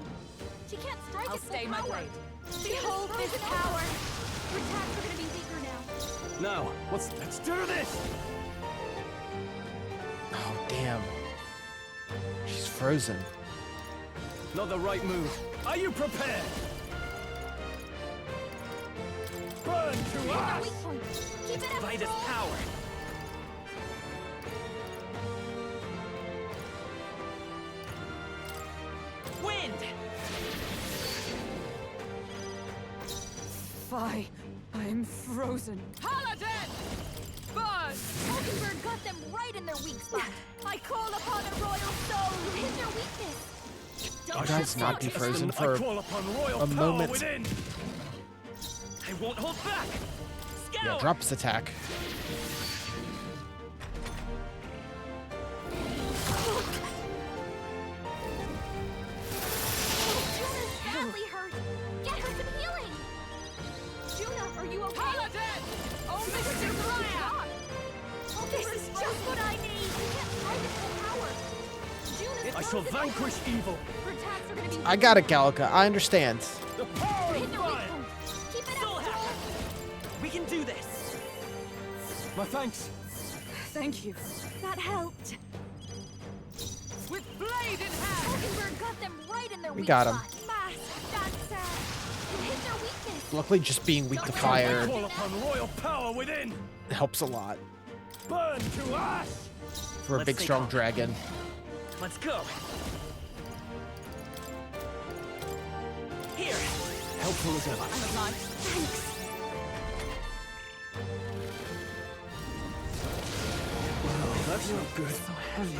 She can't strike I'll at full stay my power. blade. Behold this power. Her attacks are gonna be weaker now. Now, let's do this. Oh, damn. She's frozen. Not the right move. Are you prepared? Burn to Hit that us. weak point. Keep it up, By this Stroll. power. Wind. defy. I'm frozen. Paladin! Burn! Hulkenberg got them right in their weak spot. I call upon a royal soul. Hit their weakness. You guys not be frozen for I call upon royal a power moment. within. I won't hold back. Yeah, Scour! drops attack. Juna's badly hurt. Get her some healing. Juna, are you okay? Paladin! Only This with is your fire! This is just what I need. You can't fight it full power. Juna's I shall frozen vanquish over. evil. Her attacks are gonna be I got it, Gallica. I understand. The power Hit of their weak fire. point. Keep it Soul up, hack. Soul. We can do this. My thanks. Thank you. That helped. With blade in hand! Hulkenberg got them right in their We weak got 'em. spot. Fast. That's you hit their weakness. Luckily, just being weak to I fire call upon royal power within. helps a lot Burn to ash. for a Let's big, stay strong calm. dragon. Let's go. Here. Helpful as ever. I'm alive. Thanks. Well, that's not good. So heavy.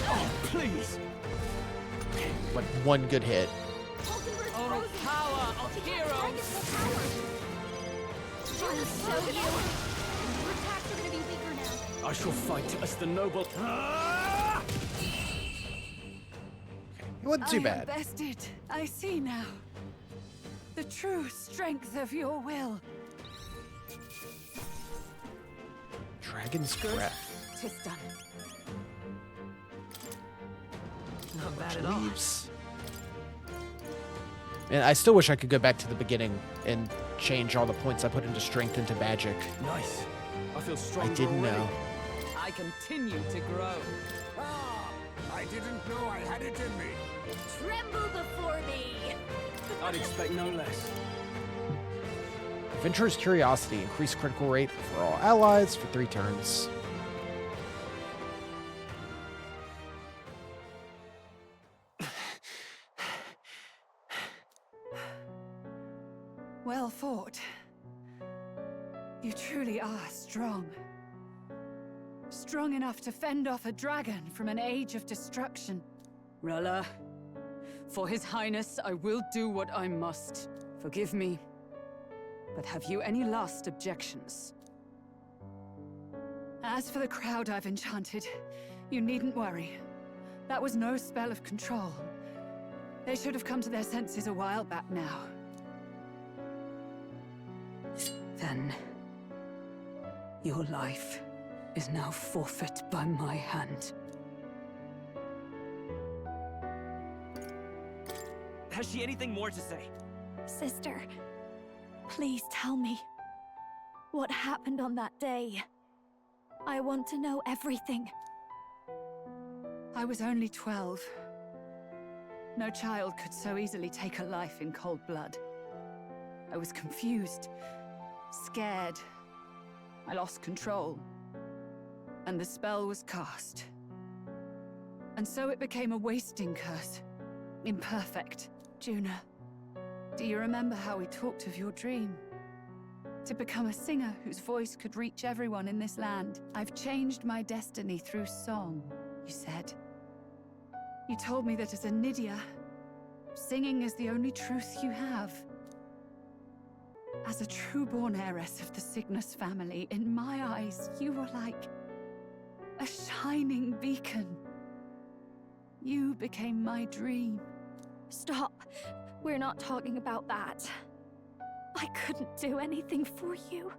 Oh, please. Like one good hit. Hulkenberg's Oh, frozen. power of She can't heroes! target full power. Juna's so you. Her attacks are gonna be weaker now. I shall fight as the noble. Ah! It wasn't too I am bad. bested. I see now. The true strength of your will. Dragon's breath. Tis done. Not bad at all. Leaves. And I still wish I could go back to the beginning and change all the points I put into strength into magic. Nice. I feel I stronger didn't already. know. I continue to grow. Ah, I didn't know I had it in me. Tremble before me. I'd expect no less. Adventurer's Curiosity. Increase critical rate for all allies for 3 turns. Well fought. You truly are strong. Strong enough to fend off a dragon from an age of destruction. Rella, for His Highness, I will do what I must. Forgive me, but have you any last objections? As for the crowd I've enchanted, you needn't worry. That was no spell of control. They should have come to their senses a while back now. Then, your life is now forfeit by my hand. Has she anything more to say? Sister, please tell me. What happened on that day? I want to know everything. I was only 12. No child could so easily take a life in cold blood. I was confused, scared. I lost control. And the spell was cast. And so it became a wasting curse. Imperfect. Juna, do you remember how we talked of your dream? To become a singer whose voice could reach everyone in this land. I've changed my destiny through song, you said. You told me that as a Nydia, singing is the only truth you have. As a true-born heiress of the Cygnus family, in my eyes, you were like a shining beacon. You became my dream. Stop. We're not talking about that. I couldn't do anything for you.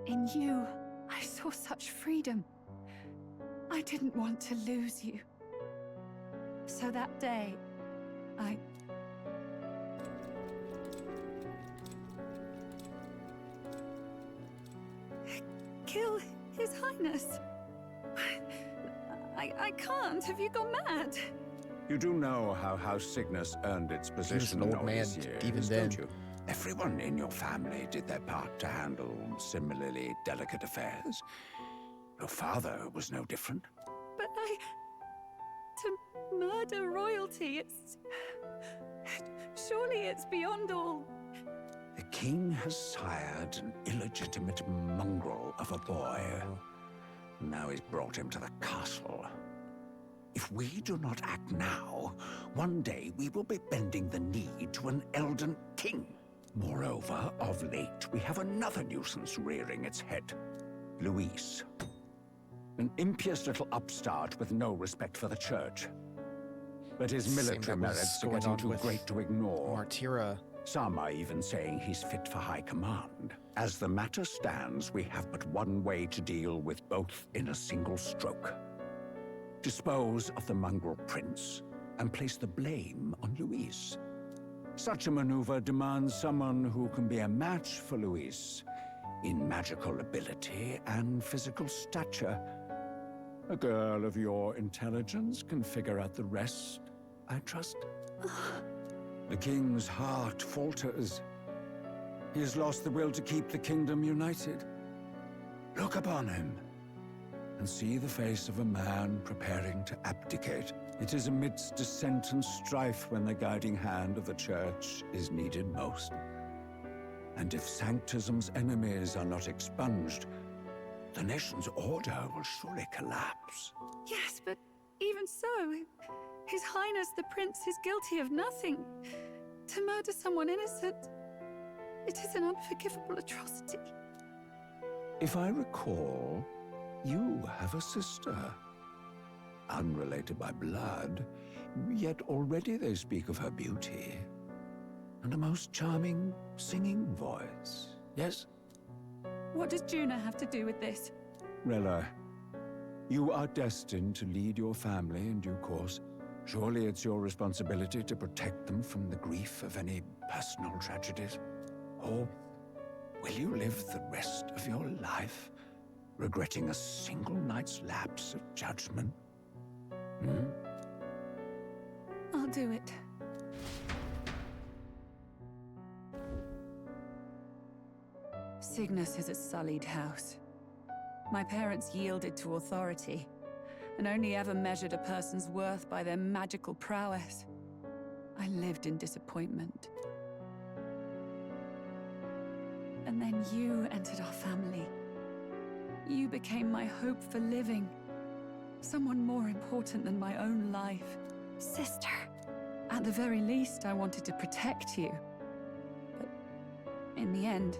In you, I saw such freedom. I didn't want to lose you. So that day, I... kill His Highness. I can't. Have you gone mad? You do know how House Cygnus earned its position an in old all man these years, even don't then. you? Everyone in your family did their part to handle similarly delicate affairs. Your father was no different. But to murder royalty, surely it's beyond all king has sired an illegitimate mongrel of a boy. Now he's brought him to the castle. If we do not act now, one day we will be bending the knee to an Elden king. Moreover, of late, we have another nuisance rearing its head. Luis. An impious little upstart with no respect for the church. But his military merits are getting too great to ignore. Martira. Some are even saying he's fit for high command. As the matter stands, we have but one way to deal with both in a single stroke. Dispose of the mongrel prince and place the blame on Luis. Such a maneuver demands someone who can be a match for Luis in magical ability and physical stature. A girl of your intelligence can figure out the rest, I trust. The king's heart falters. He has lost the will to keep the kingdom united. Look upon him and see the face of a man preparing to abdicate. It is amidst dissent and strife when the guiding hand of the church is needed most. And if Sanctism's enemies are not expunged, the nation's order will surely collapse. Yes, but even so, His Highness the Prince is guilty of nothing. To murder someone innocent, it is an unforgivable atrocity. If I recall, you have a sister. Unrelated by blood, yet already they speak of her beauty. And a most charming singing voice, yes? What does Juna have to do with this? Rella, you are destined to lead your family in due course. Surely it's your responsibility to protect them from the grief of any personal tragedies. Or will you live the rest of your life regretting a single night's lapse of judgment? I'll do it. Cygnus is a sullied house. My parents yielded to authority, and only ever measured a person's worth by their magical prowess. I lived in disappointment. And then you entered our family. You became my hope for living. Someone more important than my own life. Sister. At the very least, I wanted to protect you. But in the end,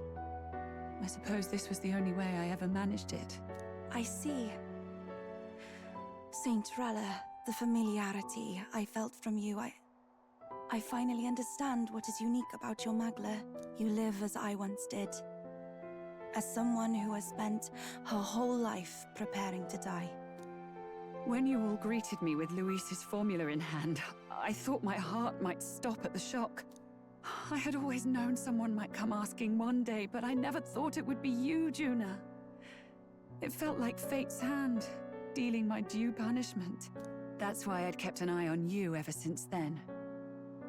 I suppose this was the only way I ever managed it. I see. Saint Rella, the familiarity I felt from you, I finally understand what is unique about your Magla. You live as I once did. As someone who has spent her whole life preparing to die. When you all greeted me with Luis's formula in hand, I thought my heart might stop at the shock. I had always known someone might come asking one day, but I never thought it would be you, Juna. It felt like fate's hand, dealing my due punishment. That's why I'd kept an eye on you ever since then.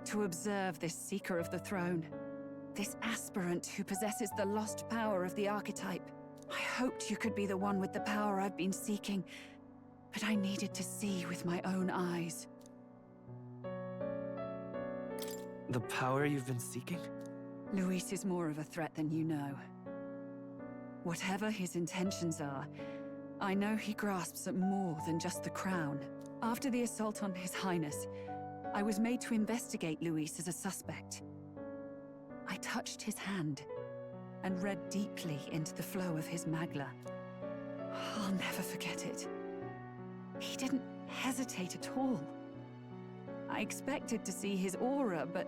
To observe this seeker of the throne. This aspirant who possesses the lost power of the archetype. I hoped you could be the one with the power I've been seeking, but I needed to see with my own eyes. The power you've been seeking? Luis is more of a threat than you know. Whatever his intentions are, I know he grasps at more than just the crown. After the assault on His Highness, I was made to investigate Luis as a suspect. I touched his hand and read deeply into the flow of his Magla. I'll never forget it. He didn't hesitate at all. I expected to see his aura, but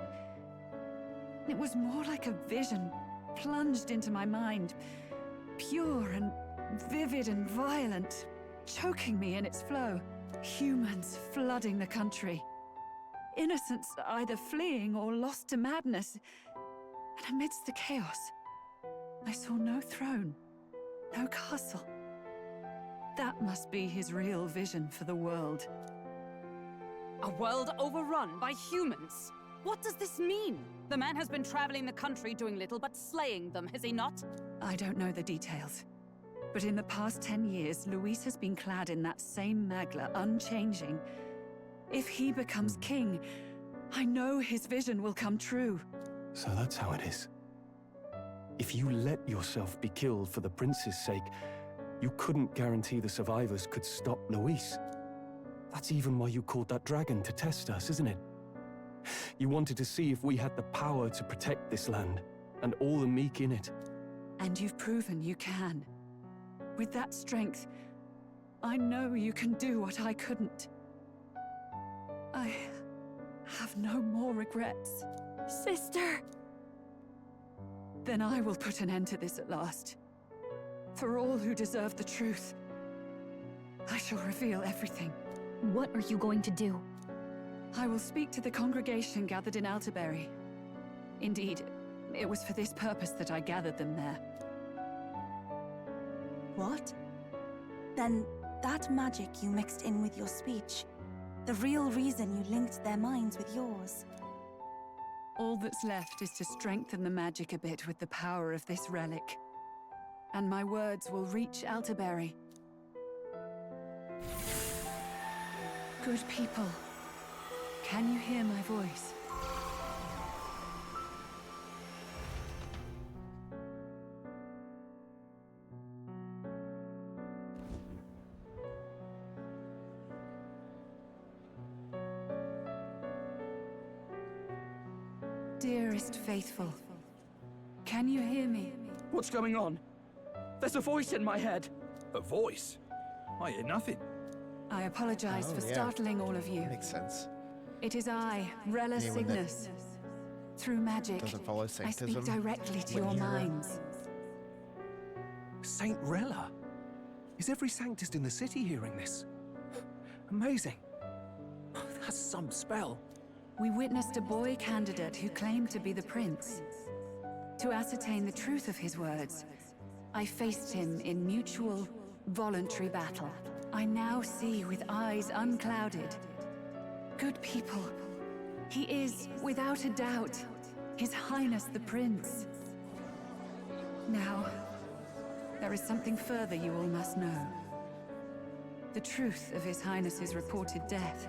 it was more like a vision plunged into my mind, pure and vivid and violent, choking me in its flow. Humans flooding the country. Innocents either fleeing or lost to madness. And amidst the chaos, I saw no throne, no castle. That must be his real vision for the world. A world overrun by humans? What does this mean? The man has been traveling the country doing little but slaying them, has he not? I don't know the details. But in the past 10 years, Luis has been clad in that same Magla, unchanging. If he becomes king, I know his vision will come true. So that's how it is. If you let yourself be killed for the prince's sake, you couldn't guarantee the survivors could stop Luis. That's even why you called that dragon to test us, isn't it? You wanted to see if we had the power to protect this land, and all the meek in it. And you've proven you can. With that strength, I know you can do what I couldn't. I have no more regrets. Sister! Then I will put an end to this at last. For all who deserve the truth, I shall reveal everything. What are you going to do? I will speak to the congregation gathered in Altaberry. Indeed, it was for this purpose that I gathered them there. What? Then that magic you mixed in with your speech, the real reason you linked their minds with yours. All that's left is to strengthen the magic a bit with the power of this relic. And my words will reach Altaberry. Good people, can you hear my voice? Dearest faithful, can you hear me? What's going on? There's a voice in my head. A voice? I hear nothing. I apologize for startling all of you. Makes sense. It is I, Rella Anyone that Cygnus. Through magic, doesn't follow I sanctism speak directly to your would hear- minds. Saint Rella? Is every Sanctist in the city hearing this? Amazing. That's some spell. We witnessed a boy candidate who claimed to be the prince. To ascertain the truth of his words, I faced him in mutual, voluntary battle. I now see with eyes unclouded. Good people, he is, without a doubt, His Highness the Prince. Now, there is something further you all must know. The truth of His Highness's reported death,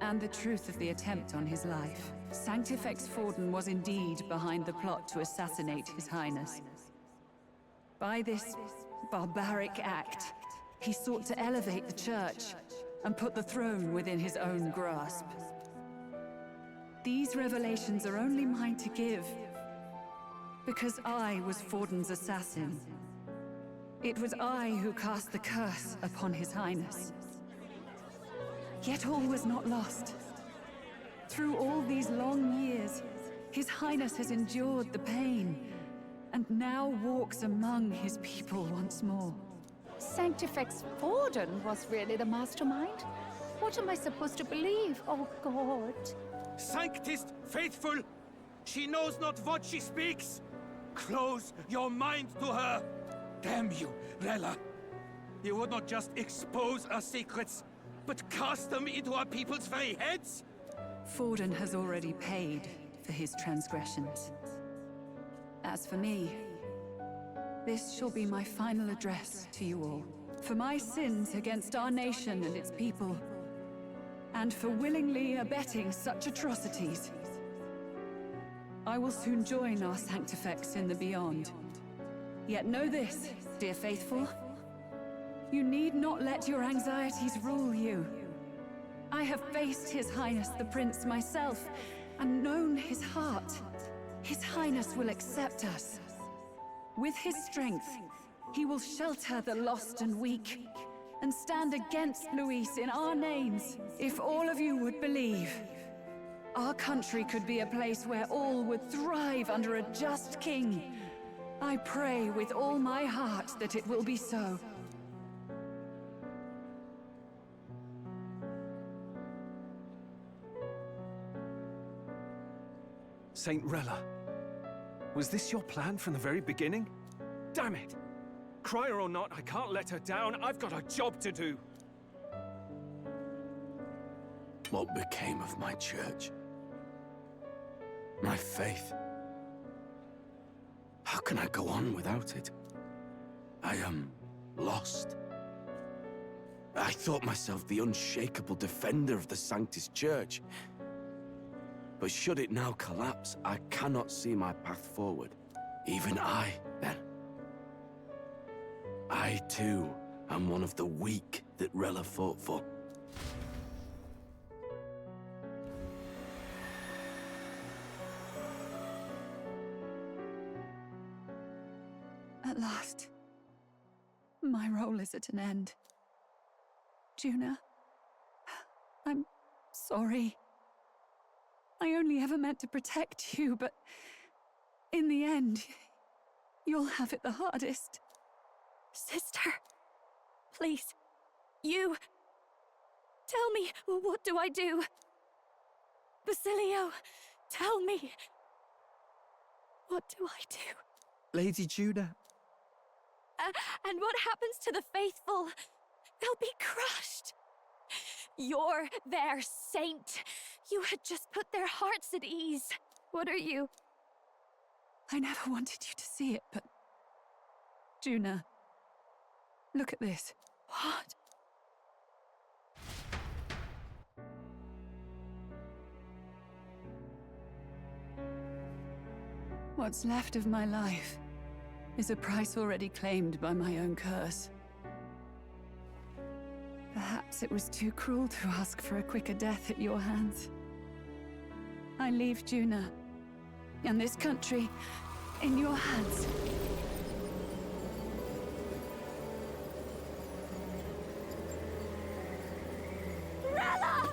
and the truth of the attempt on his life. Sanctifex Forden was indeed behind the plot to assassinate His Highness. By this barbaric act, he sought to elevate the Church and put the throne within his own grasp. These revelations are only mine to give, because I was Forden's assassin. It was I who cast the curse upon His Highness. Yet all was not lost. Through all these long years, His Highness has endured the pain, and now walks among his people once more. Sanctifex Forden was really the mastermind? What am I supposed to believe? Oh, God. Sanctist faithful! She knows not what she speaks! Close your mind to her! Damn you, Rella! You would not just expose our secrets, but cast them into our people's very heads? Forden has already paid for his transgressions. As for me, this shall be my final address to you all. For my sins against our nation and its people, and for willingly abetting such atrocities. I will soon join our Sanctifex in the Beyond. Yet know this, dear faithful. You need not let your anxieties rule you. I have faced His Highness the Prince myself, and known his heart. His Highness will accept us. With his strength, he will shelter the lost and weak, and stand against Luis in our names. If all of you would believe, our country could be a place where all would thrive under a just king. I pray with all my heart that it will be so. Saint Rella, was this your plan from the very beginning? Damn it! Crier or not, I can't let her down. I've got a job to do. What became of my church? My faith? How can I go on without it? I am lost. I thought myself the unshakable defender of the Sanctist Church. But should it now collapse, I cannot see my path forward. Even I, then. I, too, am one of the weak that Rella fought for. At last, my role is at an end. Juna, I'm sorry. I only ever meant to protect you, but in the end, you'll have it the hardest. Sister, please, you... Tell me, what do I do? Basilio, tell me. What do I do? Lady Juna. And what happens to the faithful? They'll be crushed. You're their saint. You had just put their hearts at ease. What are you? I never wanted you to see it, but... Juna, look at this. What? What's left of my life is a price already claimed by my own curse. Perhaps it was too cruel to ask for a quicker death at your hands. I leave Juna and this country in your hands. Rella!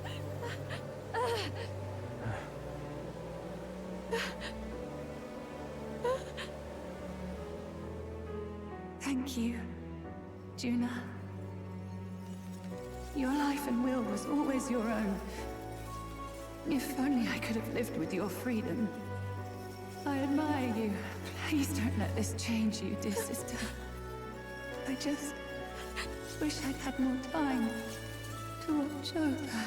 Thank you, Juna. Your life and will was always your own. If only I could have lived with your freedom. I admire you. Please don't let this change you, dear sister. I just wish I'd had more time to watch over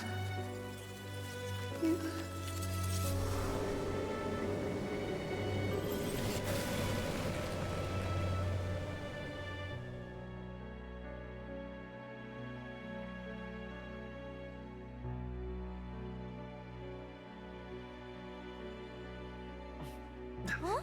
you. Huh?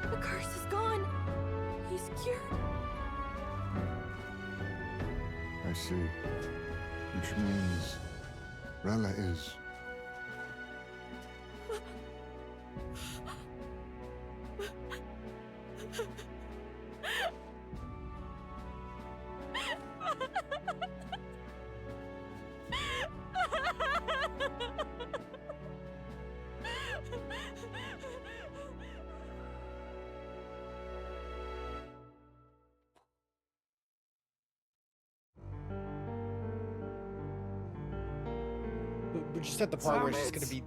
The curse is gone. He's cured. I see. Which means Rella is... We're just at the part where she's gonna be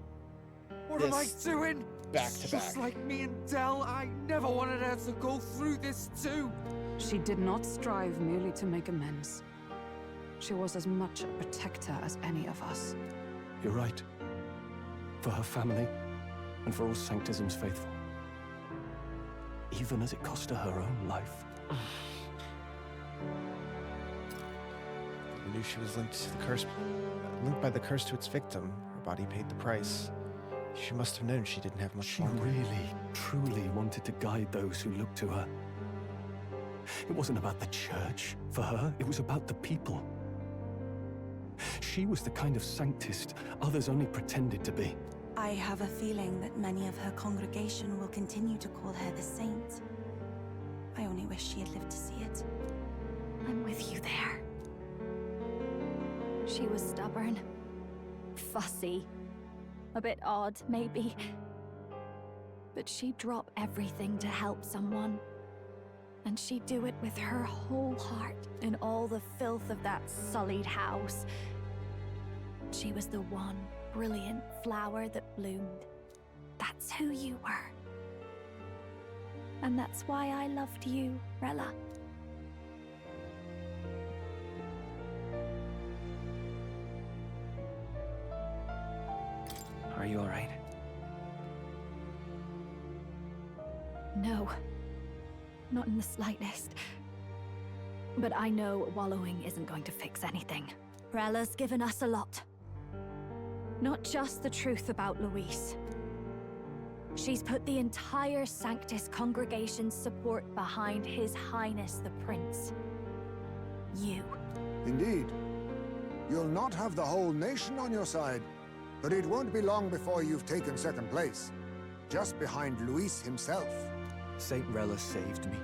What am I doing? back to Just back. like me and Del, I never wanted her to go through this too. She did not strive merely to make amends. She was as much a protector as any of us. You're right. For her family, and for all Sanctism's faithful. Even as it cost her her own life. We knew she was linked to the curse, linked by the curse to its victim. Her body paid the price. She must have known she didn't have much She longer. really, truly wanted to guide those who looked to her. It wasn't about the church. For her, it was about the people. She was the kind of sanctist others only pretended to be. I have a feeling that many of her congregation will continue to call her the saint. I only wish she had lived to see it. I'm with you there. She was stubborn, fussy, a bit odd, maybe. But she'd drop everything to help someone. And she'd do it with her whole heart in all the filth of that sullied house. She was the one brilliant flower that bloomed. That's who you were. And that's why I loved you, Rella. you alright? No. Not in the slightest. But I know wallowing isn't going to fix anything. Rella's given us a lot. Not just the truth about Luis. She's put the entire Sanctus congregation's support behind His Highness the Prince. You. Indeed. You'll not have the whole nation on your side, but it won't be long before you've taken second place, just behind Luis himself. Saint Rella saved me.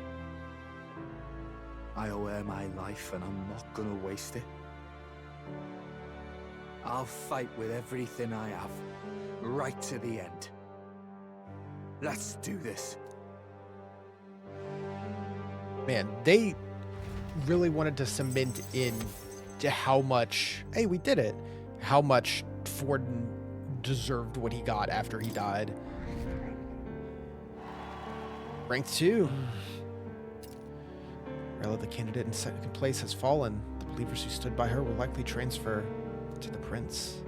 I owe her my life, and I'm not gonna waste it. I'll fight with everything I have, right to the end. Let's do this. Man, they really wanted to cement in to how much, hey, we did it, how much Forden deserved what he got after he died. Rank 2. Rella, the candidate in second place, has fallen. The believers who stood by her will likely transfer to the prince.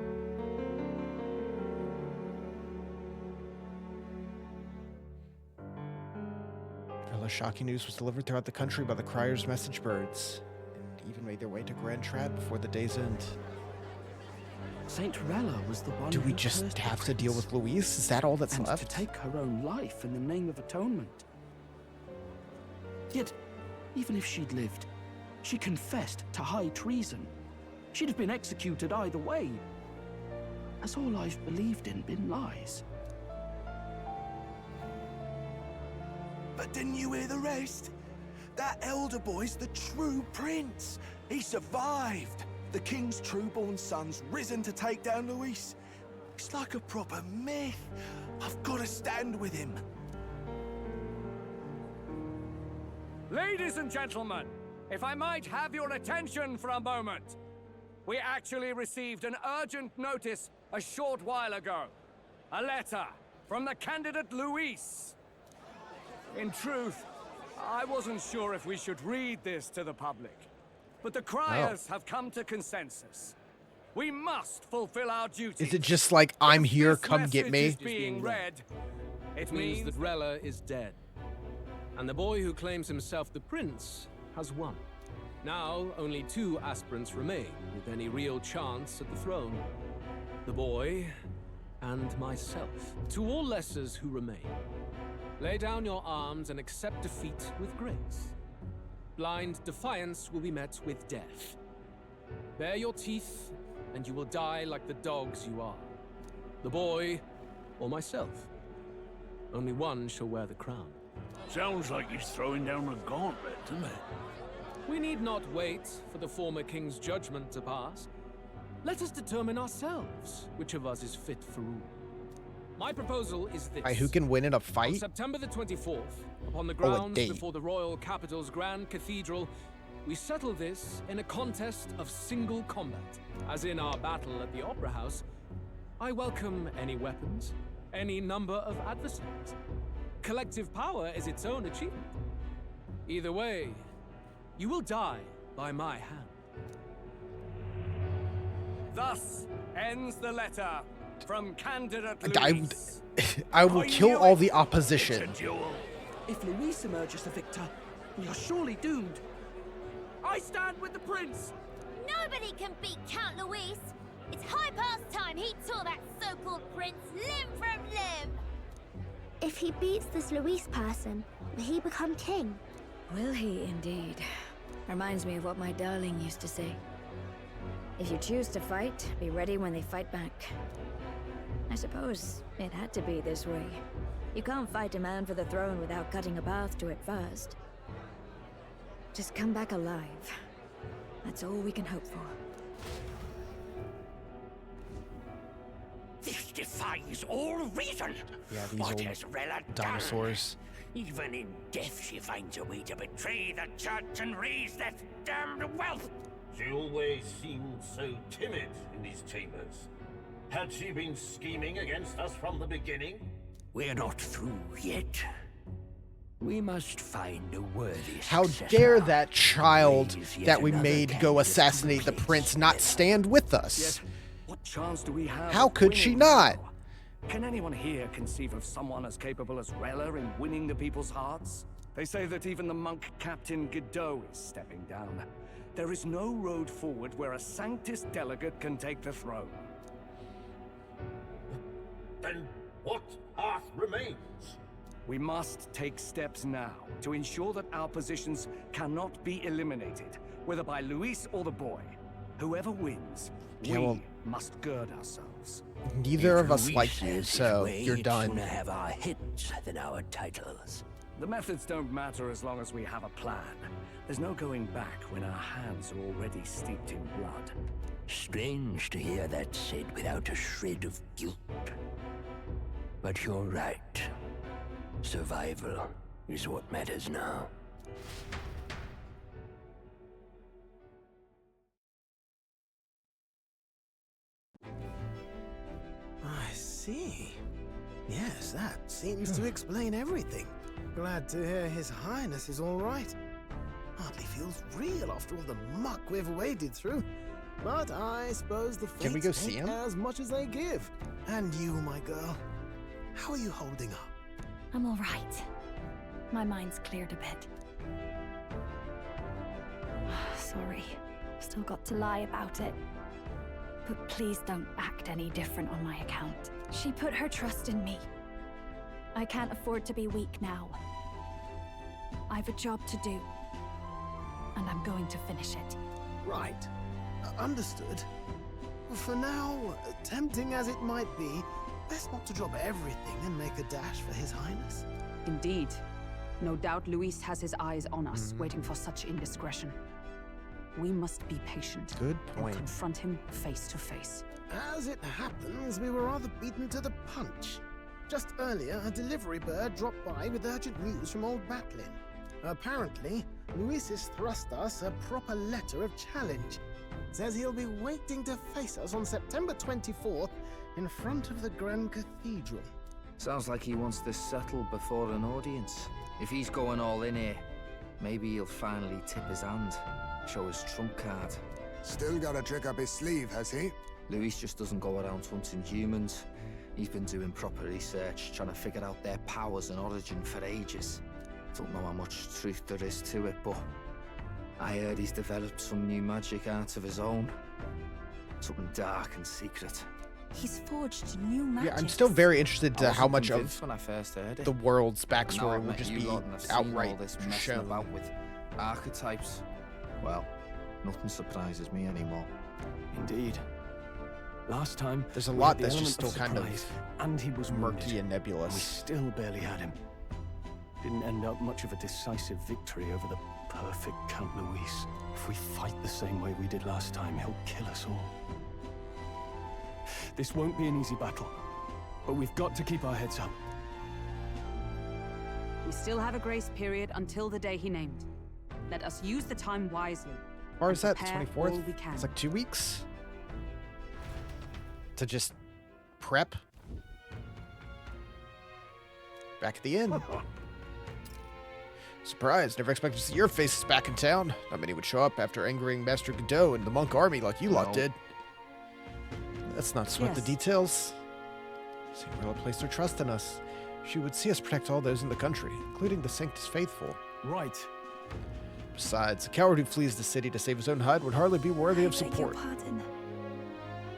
Rella's shocking news was delivered throughout the country by the Crier's message birds, and even made their way to Grand Trad before the day's end. Saint Rella was the one. Do we just have to deal with Luis? Is that all that's and left? to take her own life in the name of atonement. Yet, even if she'd lived, she confessed to high treason. She'd have been executed either way. Has all I've believed in been lies? But didn't you hear the rest? That elder boy's the true prince. He survived. The king's true-born son's risen to take down Luis. It's like a proper myth. I've got to stand with him. Ladies and gentlemen, if I might have your attention for a moment. We actually received an urgent notice a short while ago. A letter from the candidate Luis. In truth, I wasn't sure if we should read this to the public. But the criers have come to consensus. We must fulfill our duty. Is it just like, I'm here, come get me? Is being read, It means that Rella is dead. And the boy who claims himself the prince has won. Now, only 2 aspirants remain with any real chance at the throne. The boy and myself. To all lessers who remain, lay down your arms and accept defeat with grace. Blind defiance will be met with death. Bare your teeth, and you will die like the dogs you are. The boy, or myself. Only one shall wear the crown. Sounds like he's throwing down a gauntlet, doesn't it? We need not wait for the former king's judgment to pass. Let us determine ourselves which of us is fit for rule. My proposal is this. Who can win in a On fight? September the 24th, upon the Oh, a grounds date. before the royal capital's grand cathedral, we settle this in a contest of single combat. As in our battle at the Opera House, I welcome any weapons, any number of adversaries. Collective power is its own achievement. Either way, you will die by my hand. Thus ends the letter from candidate I Luis. will kill all the opposition. If Luis emerges the victor, we are surely doomed. I stand with the prince. Nobody can beat Count Luis. It's high past time he tore that so-called prince limb from limb. If he beats this Luis person, will he become king? Will he indeed? Reminds me of what my darling used to say. If you choose to fight, be ready when they fight back. I suppose it had to be this way. You can't fight a man for the throne without cutting a path to it first. Just come back alive. That's all we can hope for. This defies all reason. Yeah, these What old has Rella dinosaurs. done? Even in death, she finds a way to betray the church and raise that damned wealth. She always seemed so timid in these chambers. Had she been scheming against us from the beginning? We're not through yet. We must find a worthy How successor. dare that child Raise yet that we another made go candidate assassinate the prince not stand with us? What chance do we have? How of could she winning not? now? Can anyone here conceive of someone as capable as Rella in winning the people's hearts? They say that even the monk Captain Godot is stepping down. There is no road forward where a Sanctus delegate can take the throne. Then what path remains? We must take steps now to ensure that our positions cannot be eliminated, whether by Luis or the boy. Whoever wins, we must gird ourselves. Neither of us like you, so you're done. Sooner have our hits than our titles. The methods don't matter as long as we have a plan. There's no going back when our hands are already steeped in blood. Strange to hear that said without a shred of guilt. But you're right. Survival is what matters now. I see. Yes, that seems to explain everything. Glad to hear His Highness is all right. Hardly feels real after all the muck we've waded through. But I suppose the Can we go fates see take him? as much as they give. And you, my girl, how are you holding up? I'm all right. My mind's cleared a bit. Sorry. Still got to lie about it. But please don't act any different on my account. She put her trust in me. I can't afford to be weak now. I've a job to do. And I'm going to finish it. Right. Understood. For now, tempting as it might be, best not to drop everything and make a dash for His Highness. Indeed. No doubt Luis has his eyes on us, waiting for such indiscretion. We must be patient. Good And point. confront him face to face. As it happens, we were rather beaten to the punch. Just earlier, a delivery bird dropped by with urgent news from old Batlin. Apparently, Luis has thrust us a proper letter of challenge. Says he'll be waiting to face us on September 24th in front of the Grand Cathedral. Sounds like he wants this settled before an audience. If he's going all in here, maybe he'll finally tip his hand, show his trump card. Still got a trick up his sleeve, has he? Luis just doesn't go around hunting humans. He's been doing proper research, trying to figure out their powers and origin for ages. Don't know how much truth there is to it, but I heard he's developed some new magic art of his own. Something dark and secret. He's forged new magic. Yeah, I'm still very interested to I how wasn't much convinced of when I first heard it. the world's Now backstory I've will met just you be lot and I've seen all outright this messing shown. about with archetypes. Well, nothing surprises me anymore. Indeed. Last time, There's a we lot had the that's just element still kind of surprise, and he was murky wounded. and nebulous. We still barely had him. Didn't end up much of a decisive victory over the perfect Count Luis. If we fight the same way we did last time, he'll kill us all. This won't be an easy battle, but we've got to keep our heads up. We still have a grace period until the day he named. Let us use the time wisely. Or is that the prepare 24th? all we can. It's like 2 weeks to just prep. Back at the inn. Surprised. Never expected to see your faces back in town. Not many would show up after angering Master Godot and the monk army like you lot did. Let's not sweat the Yes. details. Cinderella placed her trust in us. She would see us protect all those in the country, including the Sanctus Faithful. Right. Besides, a coward who flees the city to save his own hide would hardly be worthy of support. Pardon.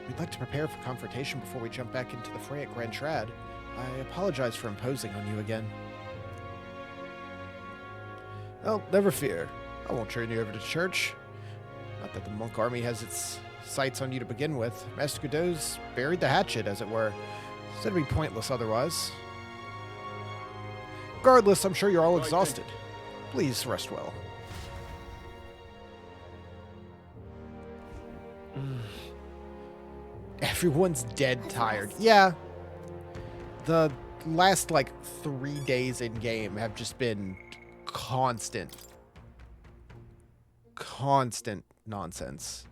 We'd like to prepare for confrontation before we jump back into the fray at Grand Trad. I apologize for imposing on you again. Well, never fear. I won't turn you over to church. Not that the monk army has its sights on you to begin with. Master Godot's buried the hatchet, as it were. So it'd be pointless otherwise. Regardless, I'm sure you're all exhausted. Please rest well. Everyone's dead tired. Yeah. The last, 3 days in game have just been constant nonsense.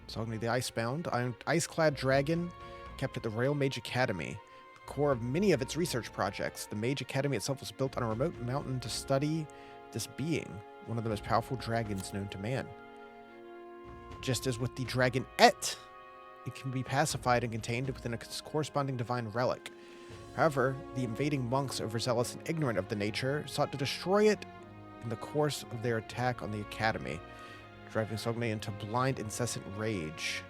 Sogni the Icebound, ice-clad dragon kept at the Royal Mage Academy. Core of many of its research projects, the Mage Academy itself was built on a remote mountain to study this being, one of the most powerful dragons known to man. Just as with the dragonette, it can be pacified and contained within a corresponding divine relic. However, the invading monks, overzealous and ignorant of the nature, sought to destroy it in the course of their attack on the academy, driving Sogne into blind, incessant rage.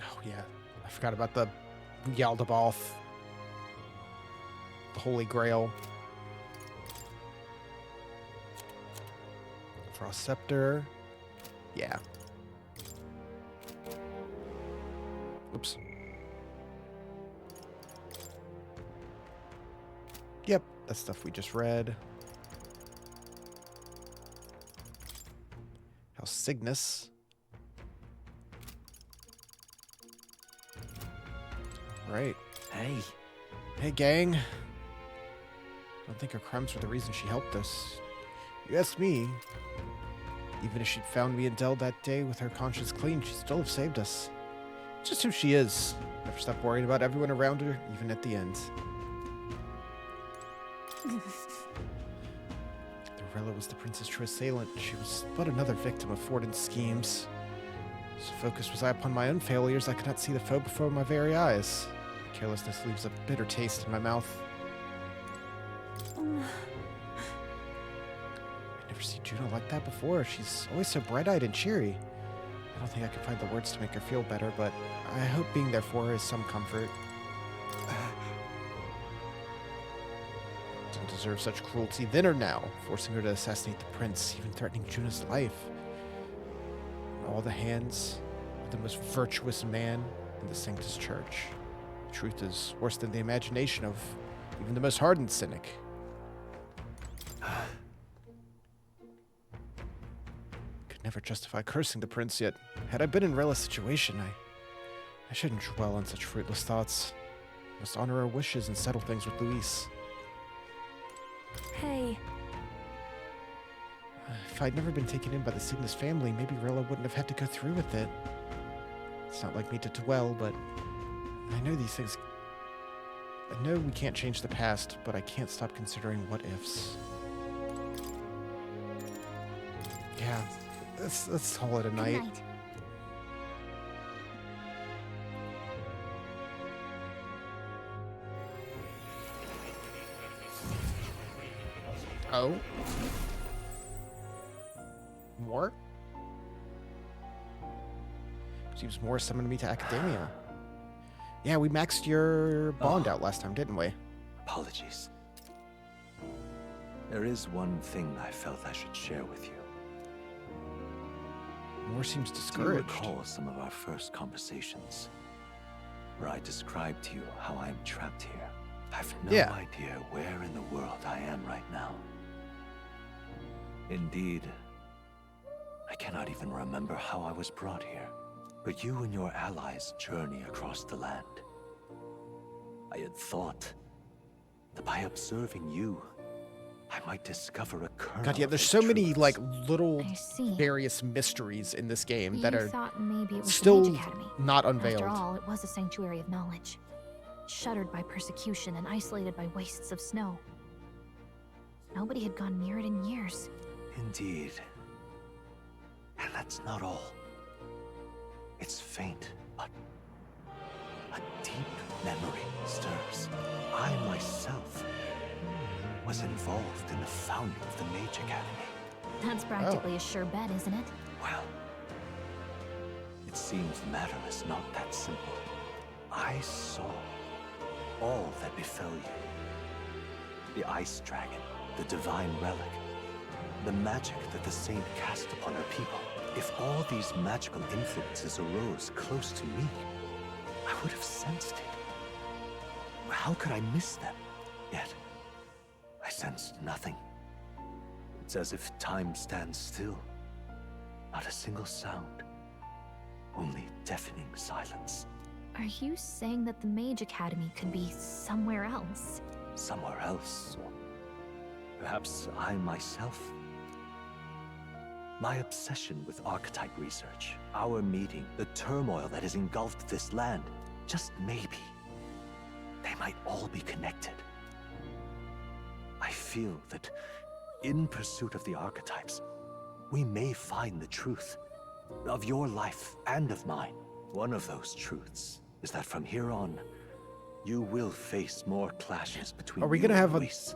Oh yeah, I forgot about the Yaldabaoth, the Holy Grail. Frost Scepter. Yeah. Oops. Yep, that's stuff we just read. House Cygnus. Right. Hey. Hey, gang. Don't think her crimes were the reason she helped us. You ask me, even if she'd found me in Dell that day with her conscience clean, she'd still have saved us. Just who she is. Never stop worrying about everyone around her, even at the end. Dorella was the prince's true assailant. She was but another victim of Fortin's schemes. So focused was I upon my own failures, I could not see the foe before my very eyes. Carelessness leaves a bitter taste in my mouth. I never seen Juno like that before. She's always so bright-eyed and cheery. I don't think I can find the words to make her feel better, but I hope being there for her is some comfort. Didn't deserve such cruelty then or now, forcing her to assassinate the prince, even threatening Juno's life. And all the hands of the most virtuous man in the Sanctus Church. The truth is worse than the imagination of even the most hardened cynic. Could never justify cursing the prince, yet had I been in Rella's situation, I shouldn't dwell on such fruitless thoughts. Must honor her wishes and settle things with Luis. Hey. If I'd never been taken in by the Cygnus family, maybe Rella wouldn't have had to go through with it. It's not like me to dwell, but I know these things. I know we can't change the past, but I can't stop considering what ifs. Yeah, let's call it a night. Oh. More? Seems more summoned me to Academia. Yeah, we maxed your bond out last time, didn't we? Apologies. There is one thing I felt I should share with you. More seems Do you discouraged. recall some of our first conversations, where I described to you how I am trapped here? I've no idea where in the world I am right now. Indeed, I cannot even remember how I was brought here. But you and your allies journey across the land. I had thought that by observing you, I might discover a kernel. God, yeah, there's so many like little various mysteries in this game that are maybe it was still the Mage Academy. not unveiled. After all, it was a sanctuary of knowledge, shuttered by persecution and isolated by wastes of snow. Nobody had gone near it in years. Indeed. And that's not all. It's faint, but a deep memory stirs. I myself was involved in the founding of the Mage Academy. That's practically a sure bet, isn't it? Well, it seems the matter is not that simple. I saw all that befell you. The Ice Dragon, the Divine Relic, the magic that the Saint cast upon her people. If all these magical influences arose close to me, I would have sensed it. How could I miss them? Yet, I sensed nothing. It's as if time stands still. Not a single sound. Only deafening silence. Are you saying that the Mage Academy could be somewhere else? Somewhere else, or perhaps I myself? My obsession with archetype research, our meeting, the turmoil that has engulfed this land, just maybe, they might all be connected. I I feel that in pursuit of the archetypes, we may find the truth of your life and of mine. One of those truths is that from here on, you will face more clashes between Are we gonna have Luis.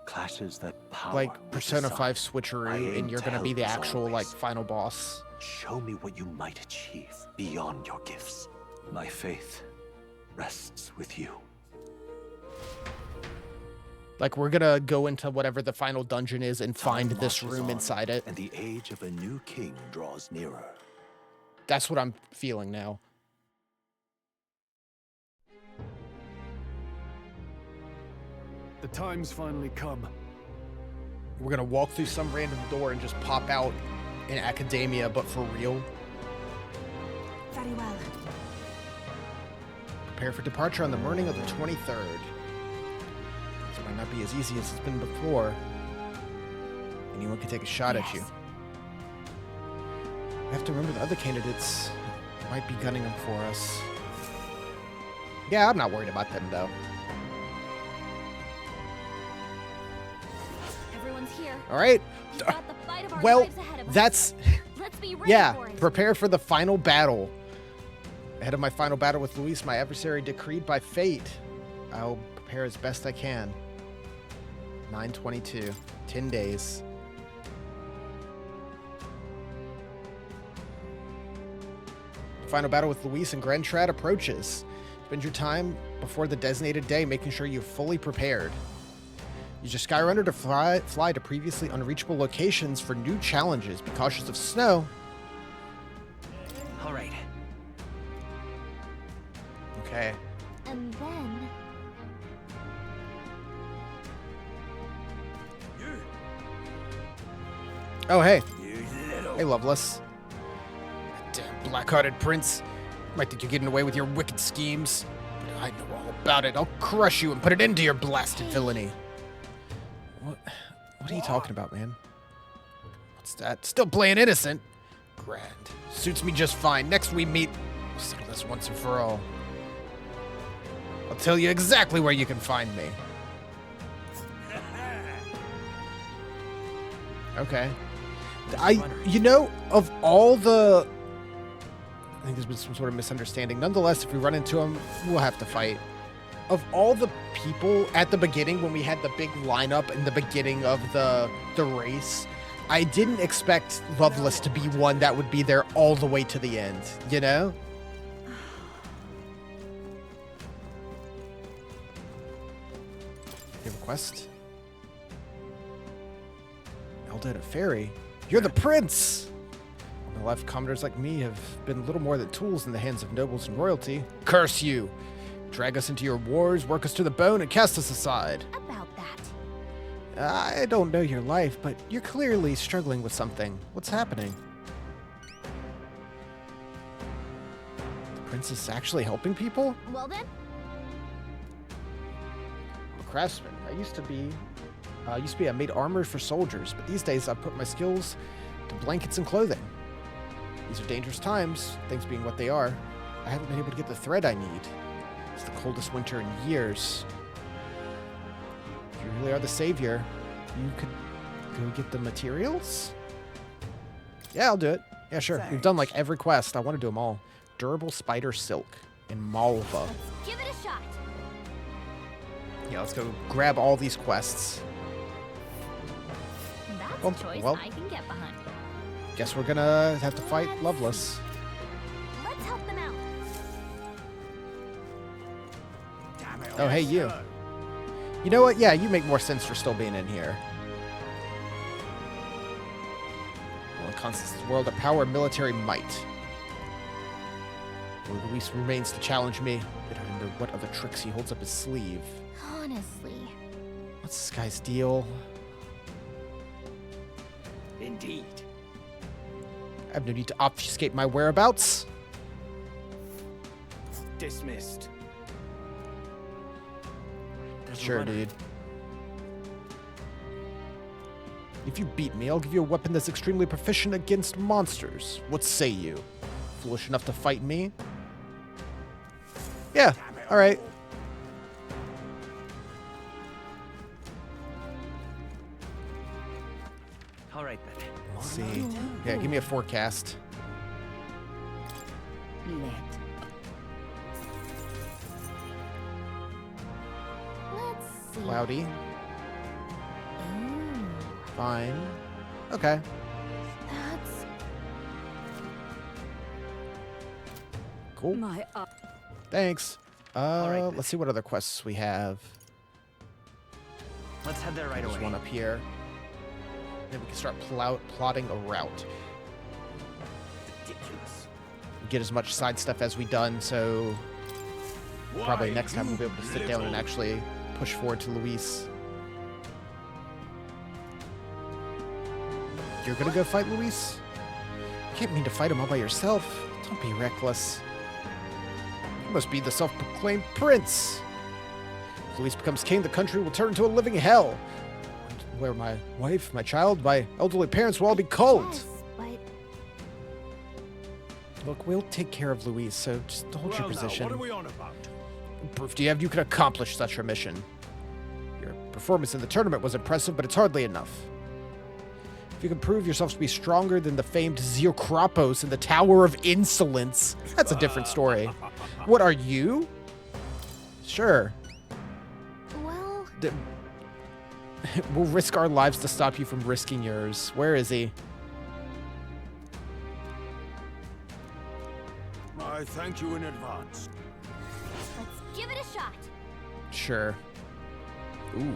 Clashes that power like Persona 5 switcheroo, and you're gonna be the actual like final boss? Show me what you might achieve beyond your gifts. My faith rests with you. Like, we're gonna go into whatever the final dungeon is and find this room inside it. And the age of a new king draws nearer. That's what I'm feeling now. The time's finally come. We're gonna walk through some random door and just pop out in academia, but for real. Very well. Prepare for departure on the morning of the 23rd. This might not be as easy as it's been before. Anyone can take a shot at you. We have to remember the other candidates might be gunning them for us. Yeah, I'm not worried about them, though. Everyone's here. All right. We've got the fight of our Well, lives ahead of us. that's... Let's be ready Yeah, for it. prepare for the final battle. Ahead of my final battle with Luis, my adversary decreed by fate. I'll prepare as best I can. 9/22, 10 days. Final battle with Luis and Grentrad approaches. Spend your time before the designated day making sure you're fully prepared. Use your Skyrunner to fly to previously unreachable locations for new challenges. Be cautious of snow. All right. Okay. And then... Oh, hey. Hey, Loveless. Damn black-hearted prince. Might think you're getting away with your wicked schemes. But I know all about it. I'll crush you and put it into your blasted villainy. What are you talking about, man? What's that? Still playing innocent? Grand. Suits me just fine. Next we meet, we'll settle this once and for all. I'll tell you exactly where you can find me. Okay. You know, of all the... I think there's been some sort of misunderstanding. Nonetheless, if we run into them, we'll have to fight. Of all the people at the beginning, when we had the big lineup in the beginning of the race, I didn't expect Loveless to be one that would be there all the way to the end, you know? You have a quest? Eldad Fairy? You're the prince! My life commoners like me have been little more than tools in the hands of nobles and royalty. Curse you! Drag us into your wars, work us to the bone, and cast us aside. About that. I don't know your life, but you're clearly struggling with something. What's happening? The prince is actually helping people? Well then? I'm a craftsman. I used to be I made armor for soldiers, but these days I've put my skills to blankets and clothing. These are dangerous times, things being what they are. I haven't been able to get the thread I need. It's the coldest winter in years. If you really are the savior, you could go get the materials? Yeah, I'll do it. Yeah, sure. Thanks. We've done like every quest. I want to do them all. Durable spider silk in Malva. Give it a shot. Yeah, let's go grab all these quests. That's a choice I can get behind. Guess we're gonna have to fight Loveless. Let's help them out. Oh, hey, you. You know what? Yeah, you make more sense for still being in here. Well, in Constance's world of power and military might. Well, Luis remains to challenge me. I don't remember what other tricks he holds up his sleeve. Honestly. What's this guy's deal? Indeed. I have no need to obfuscate my whereabouts. Dismissed. Sure, dude. If you beat me, I'll give you a weapon that's extremely proficient against monsters. What say you? Foolish enough to fight me? Yeah, alright. see. Yeah, give me a forecast. Let's see. Cloudy. Fine. Okay. That's Cool. Thanks. Let's see what other quests we have. Let's head there right There's away. one up here. Then we can start plotting a route. Ridiculous. Get as much side stuff as we done, so probably next time we'll be able to sit down and actually push forward to Luis. You're gonna go fight Luis? You can't mean to fight him all by yourself. Don't be reckless. You must be the self-proclaimed prince. If Luis becomes king, the country will turn into a living hell, where my wife, my child, my elderly parents will all be cold. yes, but Look, we'll take care of Luis, so just hold your position. What are we on about? What proof do you have you can accomplish such a mission? Your performance in the tournament was impressive, but it's hardly enough. If you can prove yourself to be stronger than the famed Zeokropos in the Tower of Insolence, that's a different story. What are you? Sure. well, We'll risk our lives to stop you from risking yours. Where is he? I thank you in advance. Let's give it a shot. Sure. Ooh.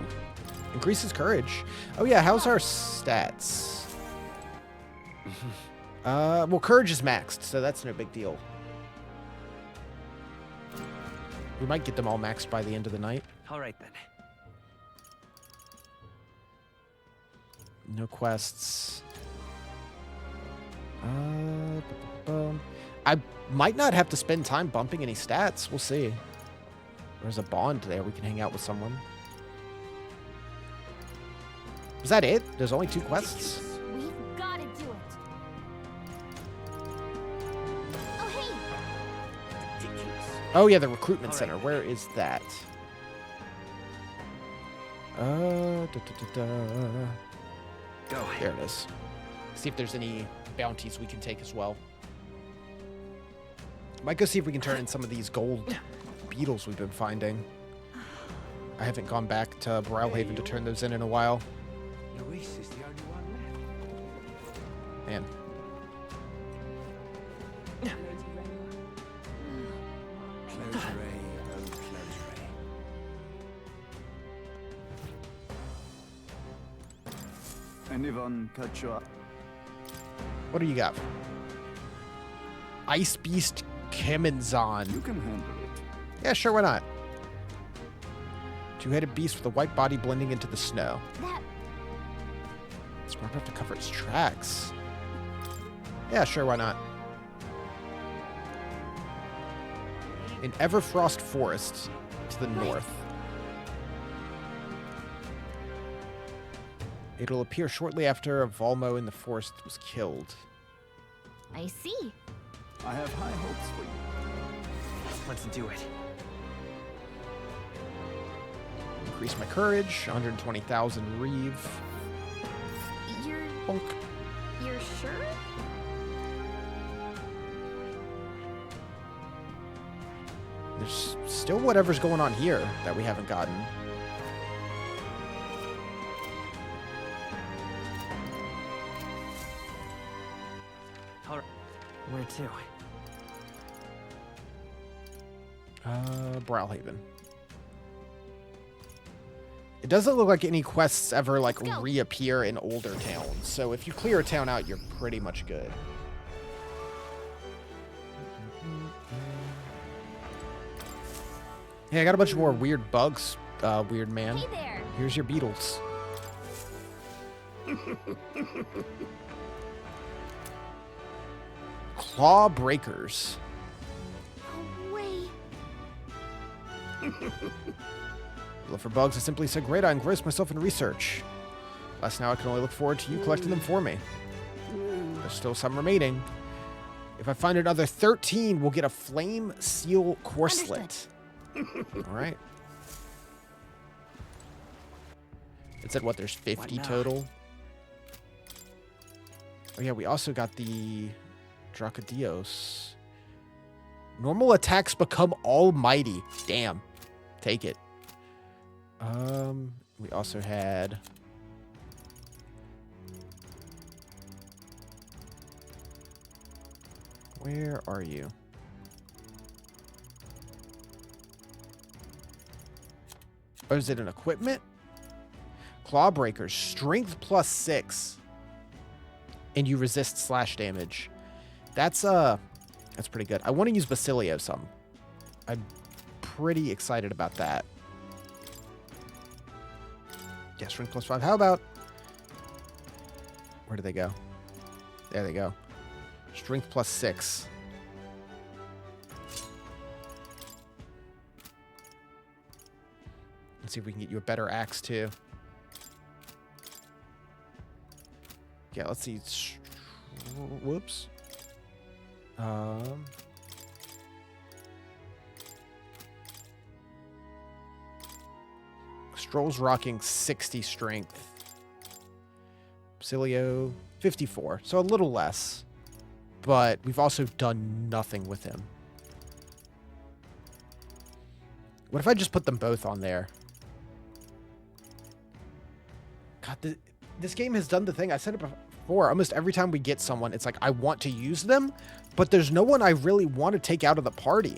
Increases courage. Oh yeah, how's our stats? Well, courage is maxed, so that's no big deal. We might get them all maxed by the end of the night. All right then. No quests. I might not have to spend time bumping any stats. We'll see. There's a bond there. We can hang out with someone. Is that it? There's only 2 quests? We've got to do it. Oh, hey. Ridiculous. Oh yeah, the recruitment center. Where is that? Go. There it is. See if there's any bounties we can take as well. Might go see if we can turn in some of these gold beetles we've been finding. I haven't gone back to Brawlhaven to turn those in a while. Luis is the only one left. Man. Closure, oh closure. Anyone catch you up? What do you got? Ice Beast Kemenzon. You can handle it. Yeah, sure, why not? Two-headed beast with a white body blending into the snow. It's smart enough to cover its tracks. Yeah, sure, why not? In Everfrost Forest to the north. It'll appear shortly after a Volmo in the forest was killed. I see. I have high hopes for you. Let's do it. Increase my courage, 120,000 Reeve. You're Bonk. You're sure? There's still whatever's going on here that we haven't gotten. All right. Where to? Brawlhaven. It doesn't look like any quests ever like reappear in older towns. So if you clear a town out, you're pretty much good. Yeah, I got a bunch more weird bugs, weird man. Hey there. Here's your beetles. Claw breakers. Oh, wait. Look for bugs. I simply said, great, I engrossed myself in research. Thus now I can only look forward to you collecting them for me. There's still some remaining. If I find another 13, we'll get a flame seal corselet. All right. It said what? There's 50 total. Oh yeah, we also got the Dracodios. Normal attacks become almighty. Damn. Take it. We also had... Where are you? Oh, is it an equipment? Clawbreakers. Strength +6. And you resist slash damage. That's pretty good. I want to use Basilio some. I'm pretty excited about that. Yeah, strength +5. How about... Where do they go? There they go. Strength +6. Let's see if we can get you a better axe, too. Yeah, let's see. Whoops. Stroll's rocking 60 strength. Basilio, 54. So a little less. But we've also done nothing with him. What if I just put them both on there? God, this game has done the thing. I said it before. Almost every time we get someone, it's like, I want to use them, but there's no one I really want to take out of the party.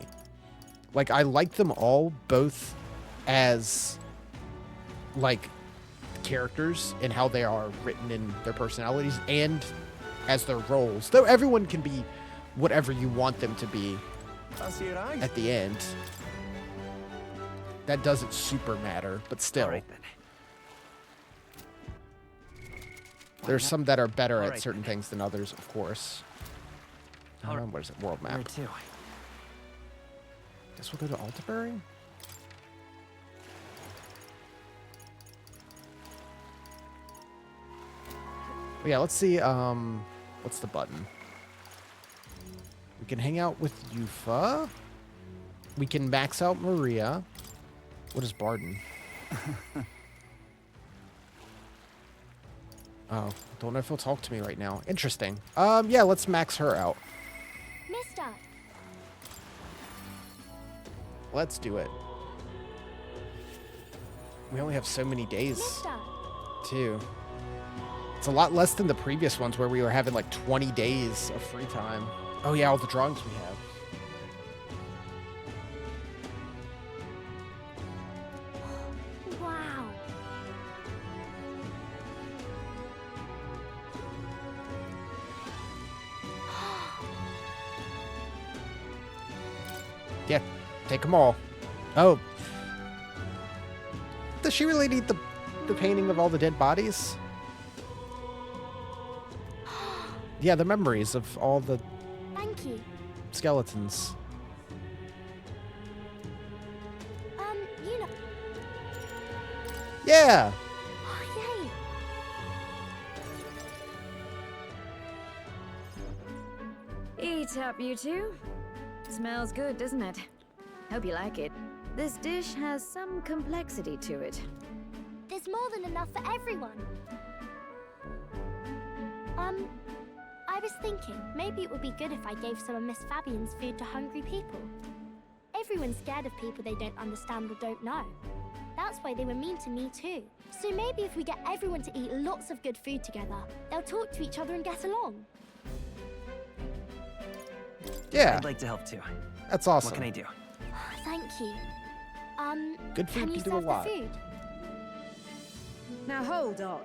Like, I like them all both as, like, characters and how they are written in their personalities and as their roles. Though everyone can be whatever you want them to be at the end. That doesn't super matter, but still. Right, There's some that are better at certain things than others, of course. What is it? World map. Where to? Guess we'll go to Altabury? But yeah, let's see. What's the button? We can hang out with Yufa. We can max out Maria. What is Barden? Oh, don't know if he'll talk to me right now. Interesting. Yeah, let's max her out. Mister. Let's do it. We only have so many days, too. It's a lot less than the previous ones where we were having like 20 days of free time. Oh yeah, all the drawings we have. Wow. Yeah, take them all. Oh. Does she really need the painting of all the dead bodies? Yeah, the memories of all the Thank you. skeletons. You know. Yeah. Oh, yay. Eat up, you two. Smells good, doesn't it? Hope you like it. This dish has some complexity to it. There's more than enough for everyone. I was thinking maybe it would be good if I gave some of Miss Fabian's food to hungry people. Everyone's scared of people they don't understand or don't know. That's why they were mean to me too. So maybe if we get everyone to eat lots of good food together, they'll talk to each other and get along. Yeah. I'd like to help too. That's awesome. What can I do? Thank you. Good food can you can do a serve lot. the food? Now hold on.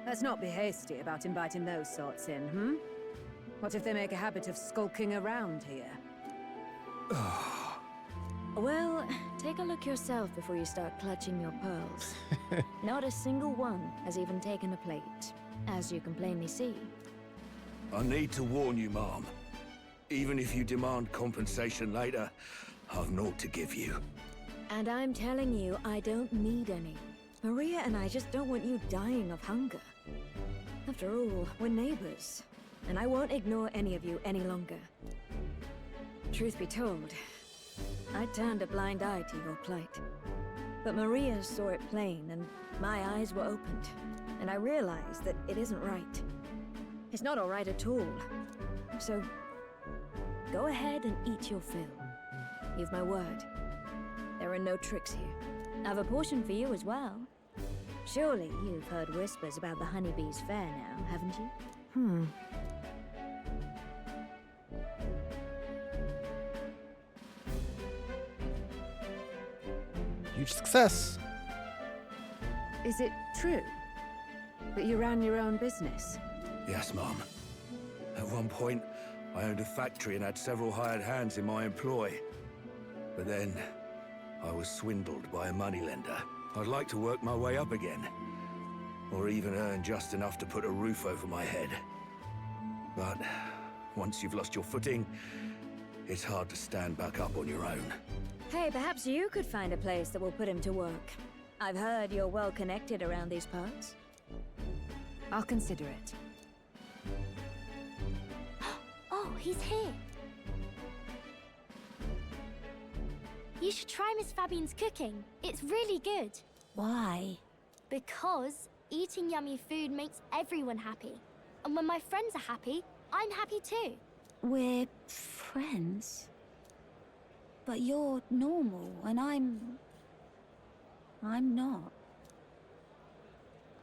Let's not be hasty about inviting those sorts in, hmm? What if they make a habit of skulking around here? Well, take a look yourself before you start clutching your pearls. Not a single one has even taken a plate, as you can plainly see. I need to warn you, Mom. Even if you demand compensation later, I've naught to give you. And I'm telling you, I don't need any. Maria and I just don't want you dying of hunger. After all, we're neighbors, and I won't ignore any of you any longer. Truth be told, I turned a blind eye to your plight. But Maria saw it plain, and my eyes were opened, and I realized that it isn't right. It's not alright at all. So, go ahead and eat your fill. You've my word. There are no tricks here. I've a portion for you as well. Surely you've heard whispers about the honeybees fair now, haven't you? Huge success. Is it true that you ran your own business? Yes, Mom. At one point, I owned a factory and had several hired hands in my employ. But then, I was swindled by a moneylender. I'd like to work my way up again. Or even earn just enough to put a roof over my head. But once you've lost your footing, it's hard to stand back up on your own. Hey, perhaps you could find a place that will put him to work. I've heard you're well connected around these parts. I'll consider it. Oh, he's here. You should try Miss Fabian's cooking. It's really good. Why? Because eating yummy food makes everyone happy. And when my friends are happy, I'm happy too. We're friends. But you're normal, and I'm not.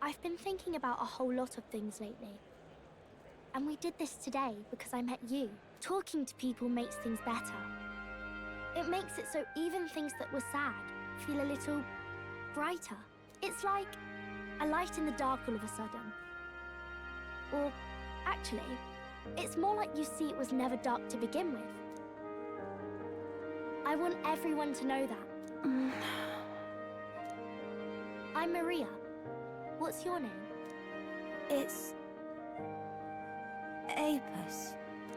I've been thinking about a whole lot of things lately. And we did this today because I met you. Talking to people makes things better. It makes it so even things that were sad feel a little brighter. It's like a light in the dark all of a sudden. Or, actually, it's more like you see it was never dark to begin with. I want everyone to know that. I'm Maria. What's your name? It's... Apis.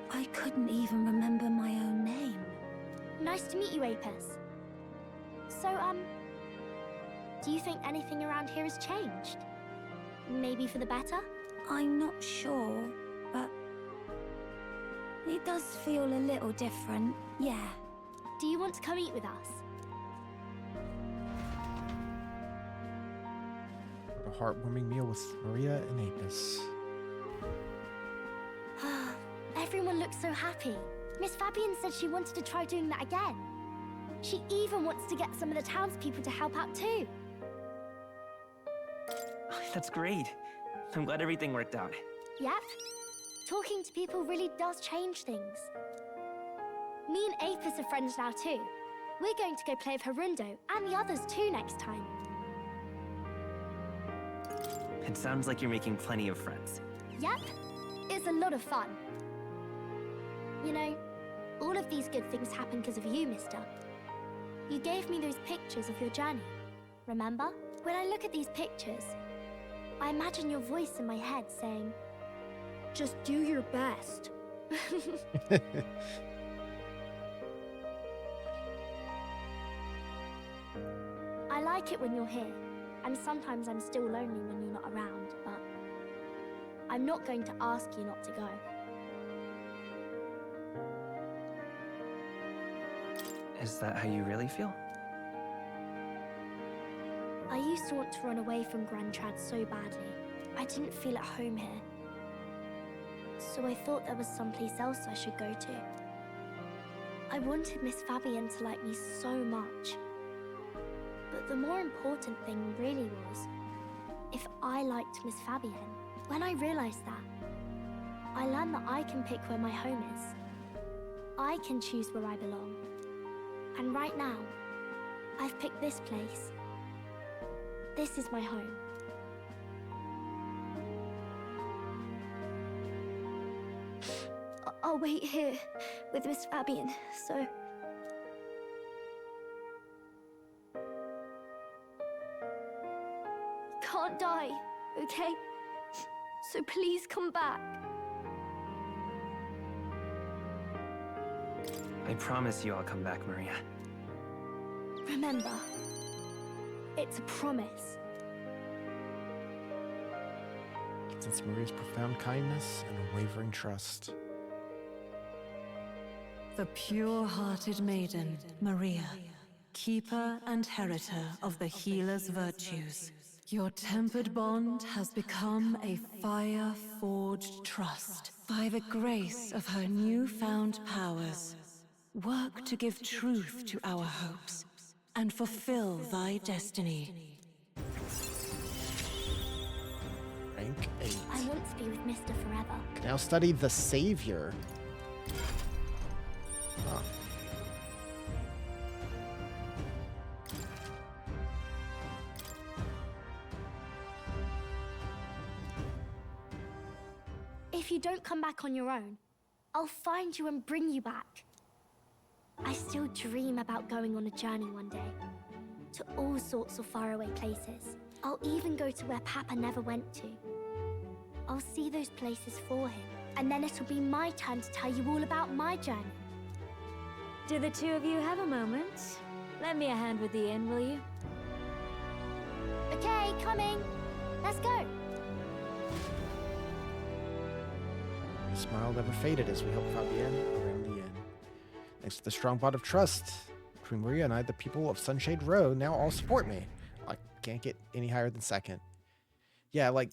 I couldn't even remember my own name. Nice to meet you, Apis. So, do you think anything around here has changed? Maybe for the better? I'm not sure, but... it does feel a little different, yeah. Do you want to come eat with us? A heartwarming meal with Maria and Apis. Everyone looks so happy. Miss Fabian said she wanted to try doing that again. She even wants to get some of the townspeople to help out too. That's great. I'm glad everything worked out. Yep. Talking to people really does change things. Me and Apis are friends now too. We're going to go play with Harundo and the others too next time. It sounds like you're making plenty of friends. Yep. It's a lot of fun. You know, all of these good things happen because of you, mister. You gave me those pictures of your journey, remember? When I look at these pictures, I imagine your voice in my head saying, just do your best. I like it when you're here, and sometimes I'm still lonely when you're not around, but I'm not going to ask you not to go. Is that how you really feel? I used to want to run away from Grand Trad so badly. I didn't feel at home here. So I thought there was someplace else I should go to. I wanted Miss Fabian to like me so much. But the more important thing really was if I liked Miss Fabian. When I realized that, I learned that I can pick where my home is. I can choose where I belong. And right now, I've picked this place. This is my home. I'll wait here with Miss Fabian, so... Can't die, okay? So please come back. I promise you I'll come back, Maria. Remember, it's a promise. Since Maria's profound kindness and unwavering trust. The pure-hearted maiden, Maria, keeper and heritor of the healer's virtues. Your tempered bond has become a fire-forged trust. By the grace of her newfound powers, work to give truth to our hopes and fulfill thy destiny. Rank 8. I want to be with Mr. Forever. Now study the Savior. Huh. If you don't come back on your own, I'll find you and bring you back. I still dream about going on a journey one day, to all sorts of faraway places. I'll even go to where Papa never went to. I'll see those places for him, and then it'll be my turn to tell you all about my journey. Do the two of you have a moment? Lend me a hand with the inn, will you? Okay, coming. Let's go. His smile never faded as we helped Fabienne around the inn. Thanks to the strong bond of trust between Maria and I, the people of Sunshade Row now all support me. I can't get any higher than second. Yeah, like,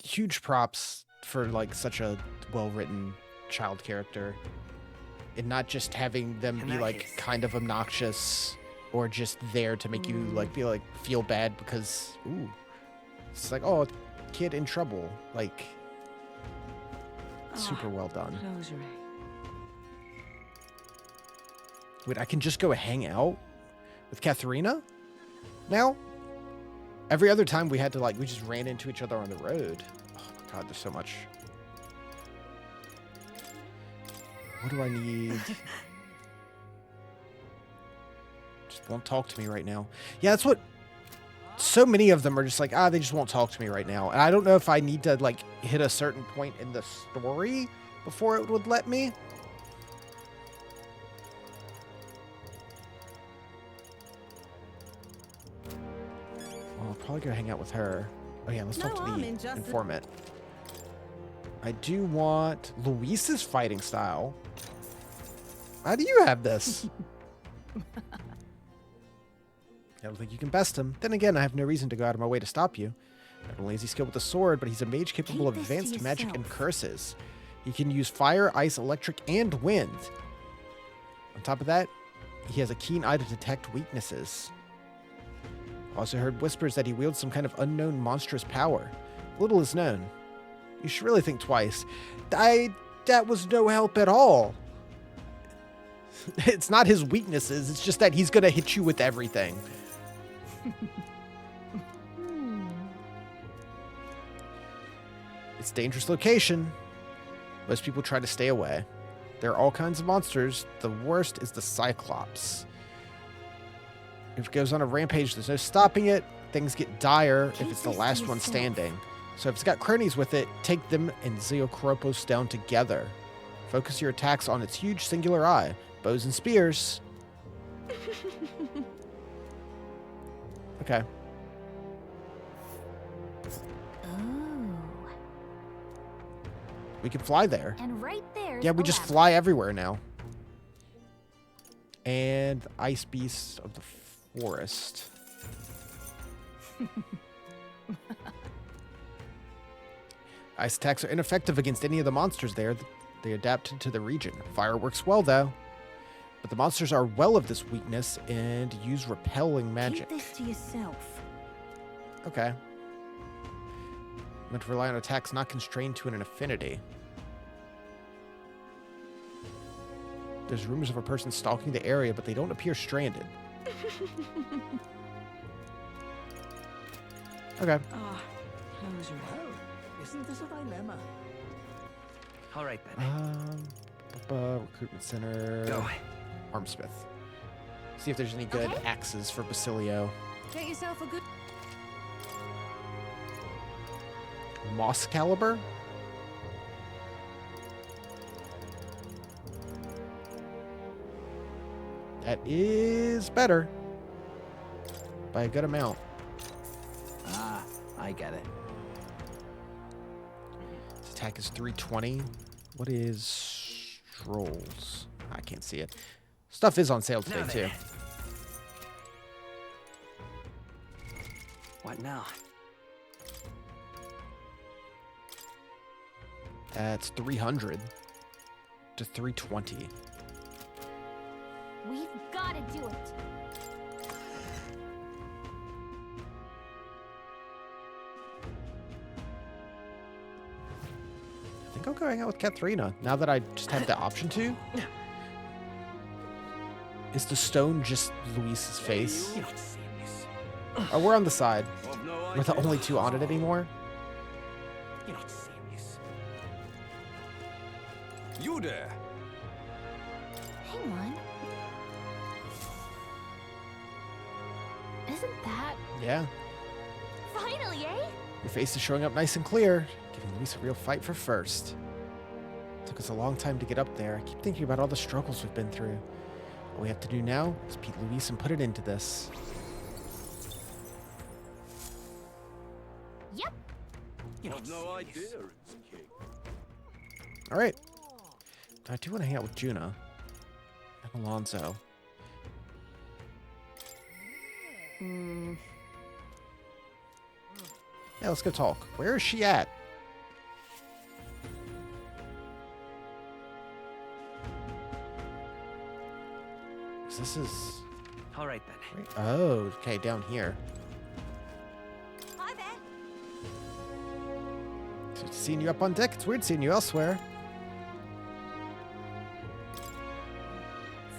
huge props for, like, such a well-written child character. And not just having them be, like, kind of obnoxious or just there to make you, like, be, like, feel bad because, ooh. It's like, oh, kid in trouble. Like, super well done. Wait, I can just go hang out with Katharina now? Every other time we had to, like, we just ran into each other on the road. Oh my god, there's so much. What do I need? Just won't talk to me right now. Yeah, that's what... So many of them are just like, they just won't talk to me right now. And I don't know if I need to, like, hit a certain point in the story before it would let me. Well, I'll probably go hang out with her. Oh yeah, let's talk to the informant. I do want Luis's fighting style. How do you have this? I don't think you can best him. Then again, I have no reason to go out of my way to stop you. Not only is he skilled with the sword, but he's a mage capable of advanced magic and curses. He can use fire, ice, electric, and wind. On top of that, he has a keen eye to detect weaknesses. Also heard whispers that he wields some kind of unknown monstrous power. Little is known. You should really think twice. That was no help at all. It's not his weaknesses, it's just that he's gonna hit you with everything. It's a dangerous location. Most people try to stay away. There are all kinds of monsters. The worst is the Cyclops. If it goes on a rampage, there's no stopping it. Things get dire if it's the last one standing. So if it's got cronies with it, take them and Zeokropos down together. Focus your attacks on its huge singular eye. Bows and spears. Okay. We can fly there. And right there. Yeah, we just fly everywhere now. And Ice Beast of the Forest. Ice attacks are ineffective against any of the monsters there. They adapted to the region. Fire works well, though. But the monsters are well of this weakness and use repelling magic. Keep this to yourself. Okay. Meant to rely on attacks not constrained to an affinity. There's rumors of a person stalking the area, but they don't appear stranded. Okay. Isn't this a dilemma? All right then. Recruitment center. Go. Armsmith. See if there's any good axes for Basilio. Get yourself a good... Moss caliber. That is better. By a good amount. Ah, I get it. Its attack is 320. What is Strolls? I can't see it. Stuff is on sale today, too. What now? That's 300 to 320. We've got to do it. I think I'll go hang out with Katharina now that I just have the option to. Is the stone just Luis's face? You're not serious. Oh, we're on the side. We're the only two on it anymore. You're not serious. You there? Hang on. Isn't that Yeah. finally, eh? Your face is showing up nice and clear, giving Luis a real fight for first. Took us a long time to get up there. I keep thinking about all the struggles we've been through. All we have to do now is beat Luis and put it into this. Yep. You're not No idea serious. it's king. All right. I do want to hang out with Juna and Alonso. Yeah, let's go talk. Where is she at? This is... All right then. Oh, okay, down here. Hi there. So seeing you up on deck, it's weird seeing you elsewhere.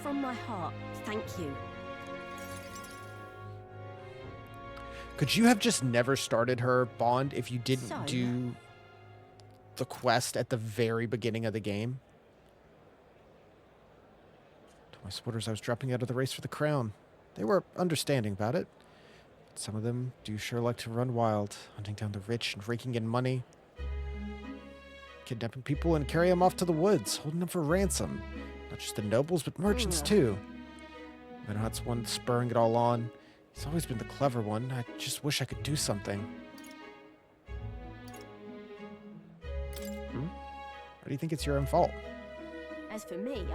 From my heart, thank you. Could you have just never started her, Bond, if you didn't So? do the quest at the very beginning of the game? Told my supporters I was dropping out of the race for the crown. They were understanding about it. But some of them do sure like to run wild, hunting down the rich and raking in money. Kidnapping people and carrying them off to the woods, holding them for ransom. Not just the nobles, but merchants too. Menohot's one spurring it all on. He's always been the clever one. I just wish I could do something. Or do you think it's your own fault? As for me,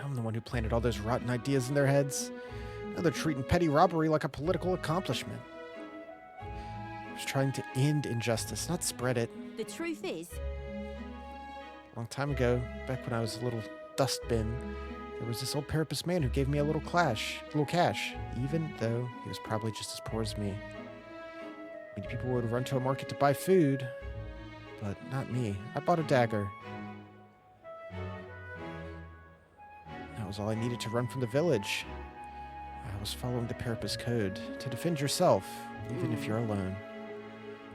I'm the one who planted all those rotten ideas in their heads. Now they're treating petty robbery like a political accomplishment. I was trying to end injustice, not spread it. the truth is, A long time ago, back when I was a little dustbin, there was this old Parapus man who gave me a little cash, even though he was probably just as poor as me. Many people would run to a market to buy food, but not me. I bought a dagger. That was all I needed to run from the village. I was following the Parapus code to defend yourself, even if you're alone.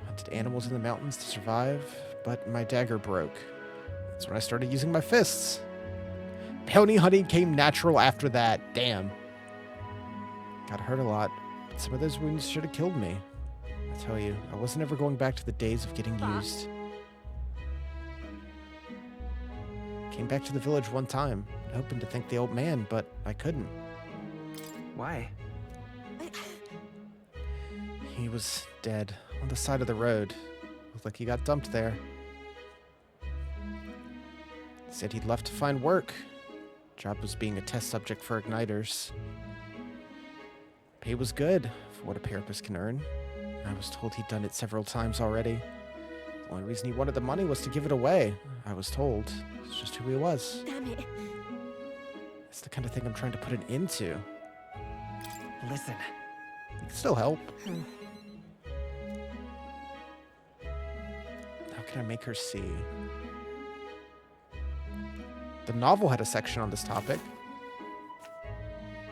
Hunted animals in the mountains to survive, but my dagger broke. That's when I started using my fists. Bounty hunting came natural after that. Damn. Got hurt a lot, but some of those wounds should have killed me. I tell you, I wasn't ever going back to the days of getting used. Came back to the village one time, hoping to thank the old man, but I couldn't. Why? He was dead on the side of the road. Looked like he got dumped there. He said he'd left to find work. Job was being a test subject for igniters. Pay was good for what a Parapus can earn. I was told he'd done it several times already. The only reason he wanted the money was to give it away, I was told. It's just who he was. damn it. It's the kind of thing I'm trying to put an end to. Listen. You can still help. How can I make her see? The novel had a section on this topic.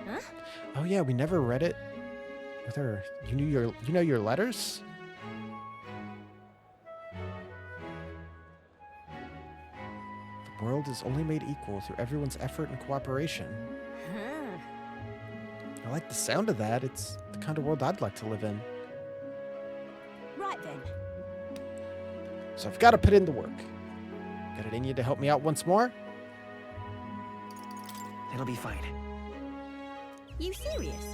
Huh? Oh yeah, we never read it. With her, you know your letters? The world is only made equal through everyone's effort and cooperation. I like the sound of that. It's the kind of world I'd like to live in. Right then. So I've got to put in the work. Got it in you to help me out once more? It'll be fine. You serious?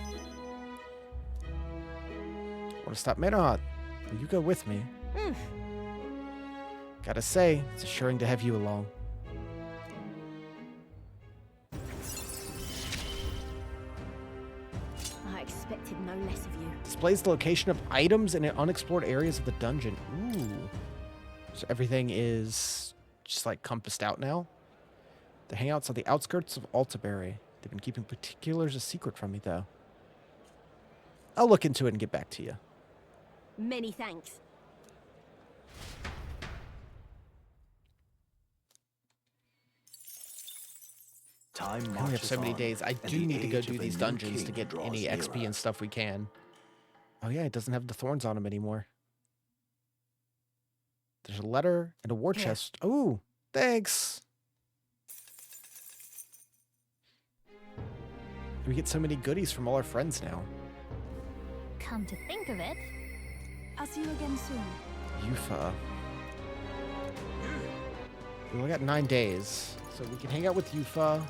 Want to stop Menohot? Will you go with me? Gotta say, it's assuring to have you along. I expect expected no less of you. Displays the location of items in unexplored areas of the dungeon. Ooh. So everything is just like compassed out now. The hangouts on the outskirts of Altaberry. They've been keeping particulars a secret from me, though. I'll look into it and get back to you. Many thanks. I only have so many days. I do need to go do these dungeons to get any XP and stuff we can. Oh yeah, it doesn't have the thorns on him anymore. There's a letter and a war chest. Oh, thanks. We get so many goodies from all our friends now. Come to think of it, I'll see you again soon. Yufa. We only got 9 days, so we can hang out with Yufa.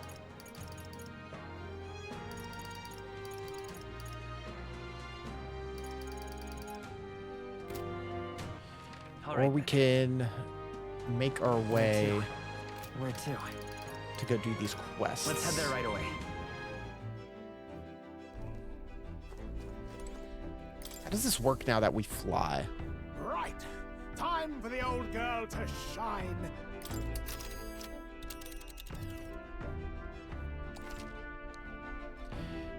Or we can make our way Where to? to go do these quests. Let's head there right away. How does this work now that we fly? Right. Time for the old girl to shine.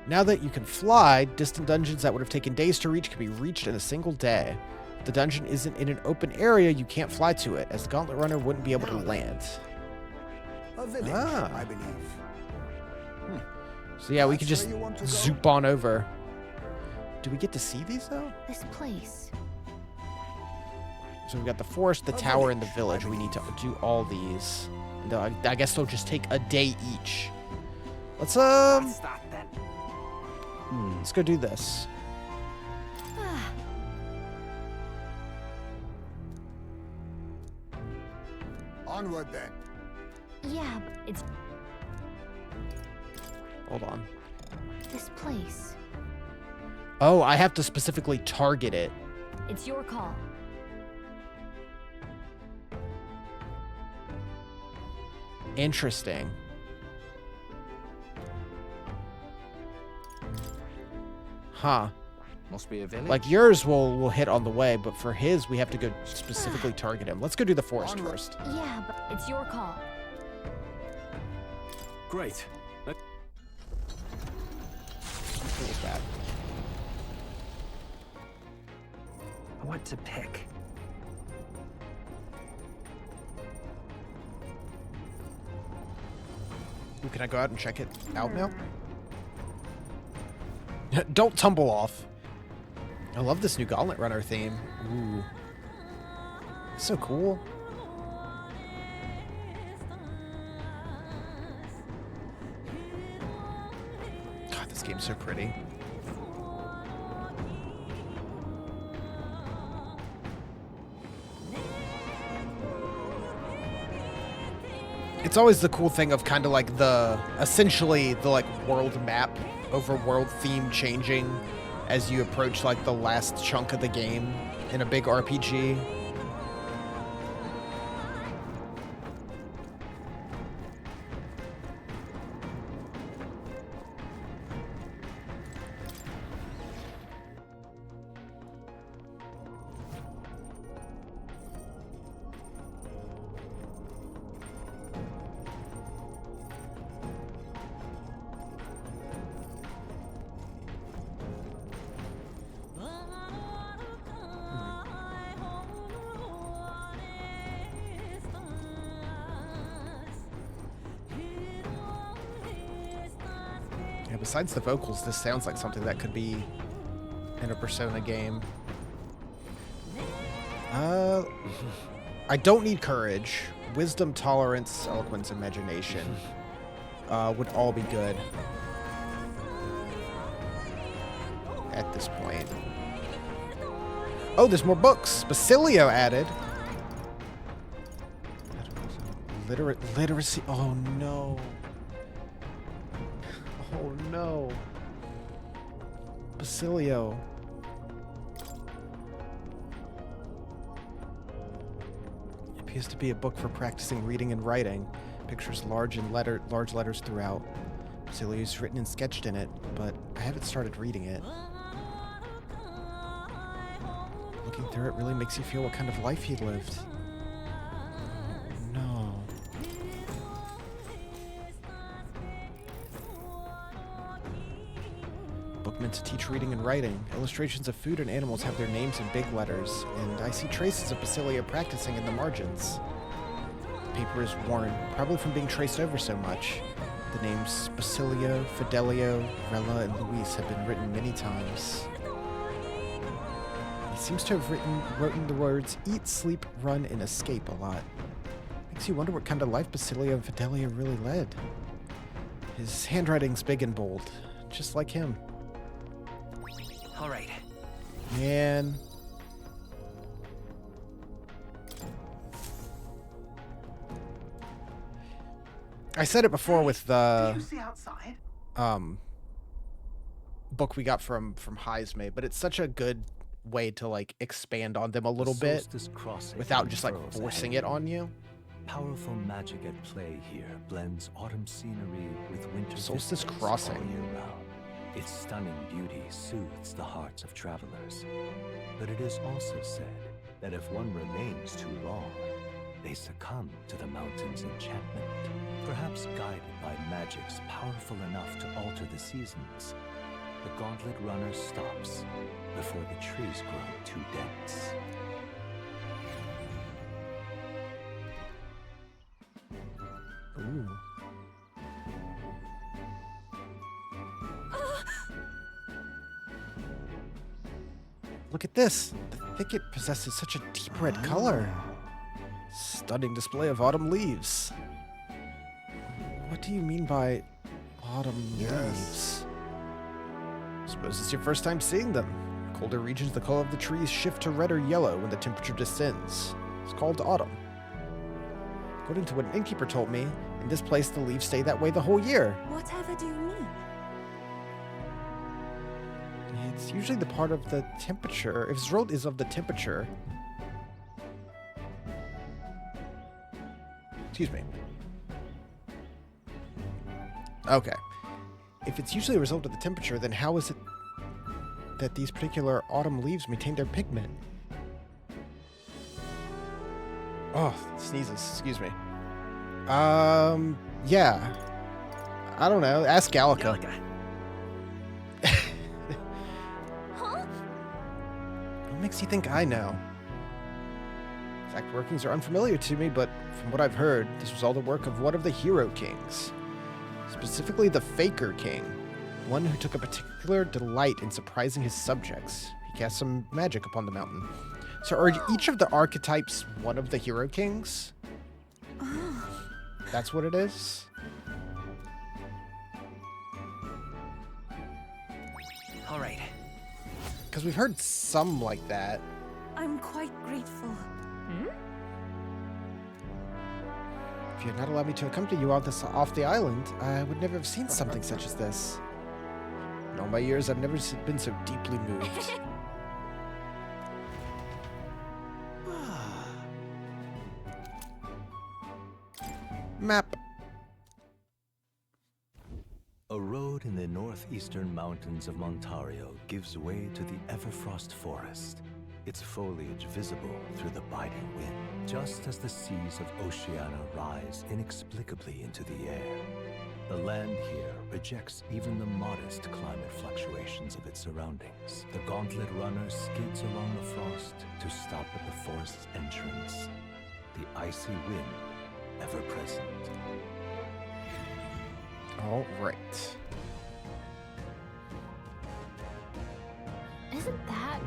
Now that you can fly, distant dungeons that would have taken days to reach can be reached in a single day. If the dungeon isn't in an open area, you can't fly to it, as the Gauntlet Runner wouldn't be able to land. A village, I believe. So yeah, we could just zoop on over. Do we get to see these, though? this place. So we've got the forest, the tower, and the village. We need to do all these. And I guess they'll just take a day each. Let's let's go do this. Onward then. Yeah, but it's Hold on. this place. Oh, I have to specifically target it. It's your call. Interesting. Huh. Must be a village. Like yours will hit on the way, but for his, we have to go specifically target him. Let's go do the forest first. Yeah, but it's your call. Great. What was that? What to pick? Ooh, can I go out and check it out now? Don't tumble off. I love this new Gauntlet Runner theme. Ooh. So cool. God, this game's so pretty. It's always the cool thing of kind of like essentially the like world map over world theme changing as you approach like the last chunk of the game in a big RPG. Yeah, besides the vocals, this sounds like something that could be in a Persona game. I don't need courage. Wisdom, tolerance, eloquence, imagination would all be good at this point. Oh, there's more books. Basilio added. Literacy. Oh no. Oh no. Basilio. It appears to be a book for practicing reading and writing. Pictures large letters throughout. Basilia's written and sketched in it, but I haven't started reading it. Looking through it really makes you feel what kind of life he lived. No. Book meant to teach reading and writing. Illustrations of food and animals have their names in big letters, and I see traces of Basilia practicing in the margins. The paper is worn, probably from being traced over so much. The names Basilio, Fidelio, Rella, and Luis have been written many times. He seems to have written the words eat, sleep, run, and escape a lot. Makes you wonder what kind of life Basilio and Fidelio really led. His handwriting's big and bold, just like him. All right. Man. I said it before with the book we got from Heisme, but it's such a good way to like expand on them a little bit without just like forcing it on you. Powerful magic at play here blends autumn scenery with winter Solstice vistas Crossing. all year round. Its stunning beauty soothes the hearts of travelers. But it is also said that if one remains too long, they succumb to the mountain's enchantment. Perhaps guided by magics powerful enough to alter the seasons, the Gauntlet Runner stops before the trees grow too dense. Ooh. Look at this. The thicket possesses such a deep red color. Stunning display of autumn leaves. What do you mean by autumn leaves? Suppose it's your first time seeing them. In colder regions, the color of the trees shift to red or yellow when the temperature descends. It's called autumn. According to what an innkeeper told me, in this place the leaves stay that way the whole year. Whatever do you mean? It's usually the part of the temperature. If his road is of the temperature. Excuse me. Okay. If it's usually a result of the temperature, then how is it that these particular autumn leaves maintain their pigment? Oh, sneezes. Excuse me. Yeah. I don't know. Ask Gallica. What makes you think I know? Exact workings are unfamiliar to me, but from what I've heard, this was all the work of one of the hero kings. Specifically the Faker King, one who took a particular delight in surprising his subjects. He cast some magic upon the mountain. So are each of the archetypes one of the hero kings? That's what it is? All right. Because we've heard some like that. I'm quite grateful. If you had not allowed me to accompany you off the island, I would never have seen something such as this. In all my years, I've never been so deeply moved. Map. A road in the northeastern mountains of Montario gives way to the Everfrost Forest, its foliage visible through the biting wind, just as the seas of Oceania rise inexplicably into the air. The land here rejects even the modest climate fluctuations of its surroundings. The Gauntlet Runner skids along the frost to stop at the forest's entrance, the icy wind ever present. All right. Isn't that...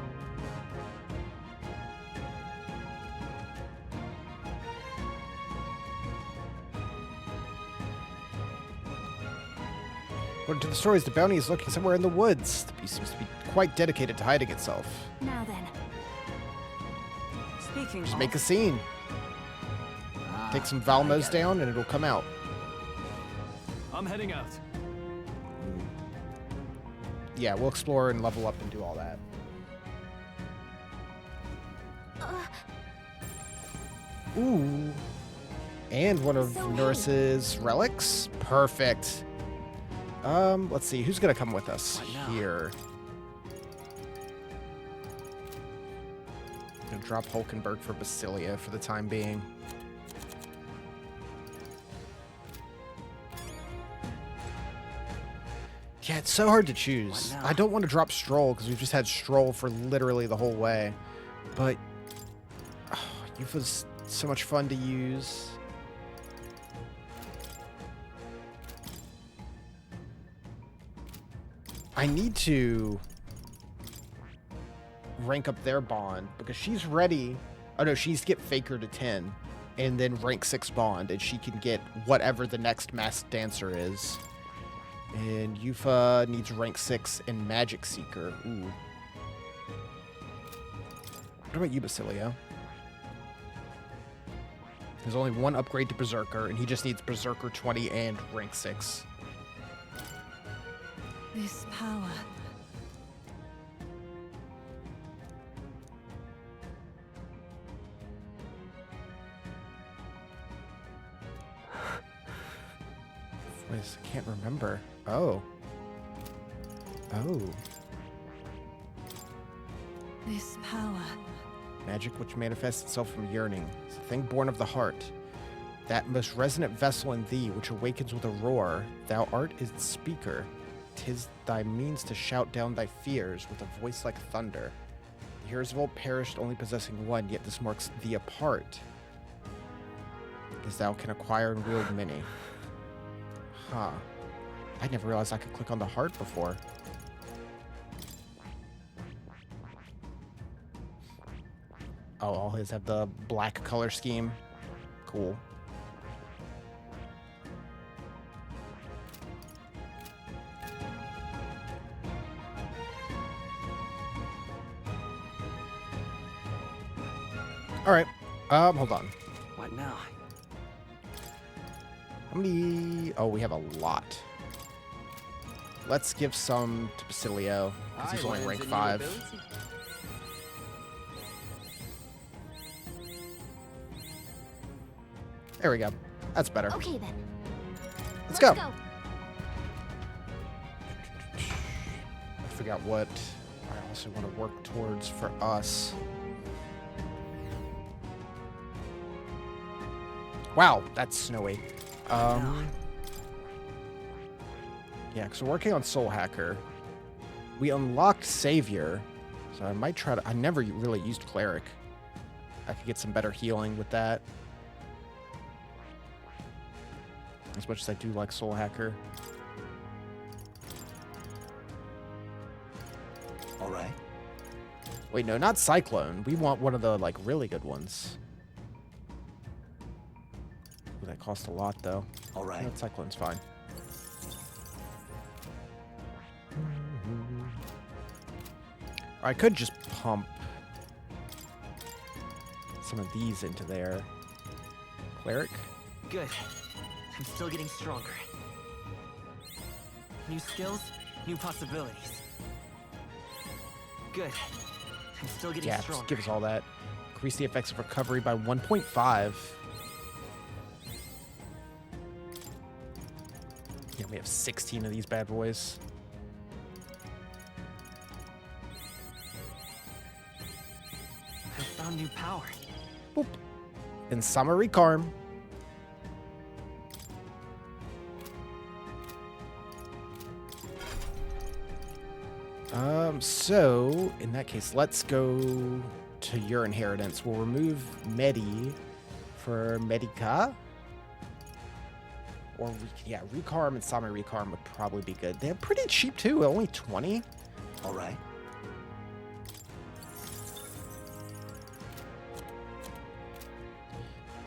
According to the stories, the bounty is lurking somewhere in the woods. The beast seems to be quite dedicated to hiding itself. Now then. Speaking Just of, make a scene. Take some Valmos down and it'll come out. I'm heading out. Yeah, we'll explore and level up and do all that. Ooh. And one of Nurse's relics? Perfect. Let's see. Who's going to come with us here? I'm going to drop Hulkenberg for Basilia for the time being. Yeah, it's so hard to choose. I don't want to drop Stroll because we've just had Stroll for literally the whole way. But Yufa's so much fun to use. I need to rank up their bond because she's ready. Oh no, she's get Faker to 10 and then rank 6 bond, and she can get whatever the next masked dancer is. And Yufa needs rank 6 in Magic Seeker. Ooh. What about you, Basilio? There's only one upgrade to Berserker, and he just needs Berserker 20 and rank 6. This power. Wait, I can't remember. Oh. Oh. This power. Magic which manifests itself from yearning. It's a thing born of the heart. That most resonant vessel in thee, which awakens with a roar. Thou art its speaker. 'Tis thy means to shout down thy fears with a voice like thunder. The heroes of old perished only possessing one, yet this marks thee apart. Because thou can acquire and wield many. Huh. I never realized I could click on the heart before. Oh, all his have the black color scheme. Cool. All right. Hold on. What now? How many? Oh, we have a lot. Let's give some to Basilio, because he's only rank 5. There we go. That's better. Okay then. Let's go. I forgot what I also want to work towards for us. Wow, that's snowy. Yeah, because we're working on Soul Hacker. We unlocked Savior, so I might try to... I never really used Cleric. I could get some better healing with that. As much as I do like Soul Hacker. All right. Wait, no, not Cyclone. We want one of the, like, really good ones. Ooh, that cost a lot, though. All right. No, Cyclone's fine. Or I could just pump some of these into there. Cleric? Good. I'm still getting stronger. New skills, new possibilities. Good. I'm still getting Yeah, stronger. just give us all that. Increase the effects of recovery by 1.5. Yeah, we have 16 of these bad boys. I found new power. Boop. And Summary Karm. So, in that case, let's go to your inheritance. We'll remove Medi for Medica. Or, yeah, Recarm and Sami Recarm would probably be good. They're pretty cheap, too. Only 20. All right.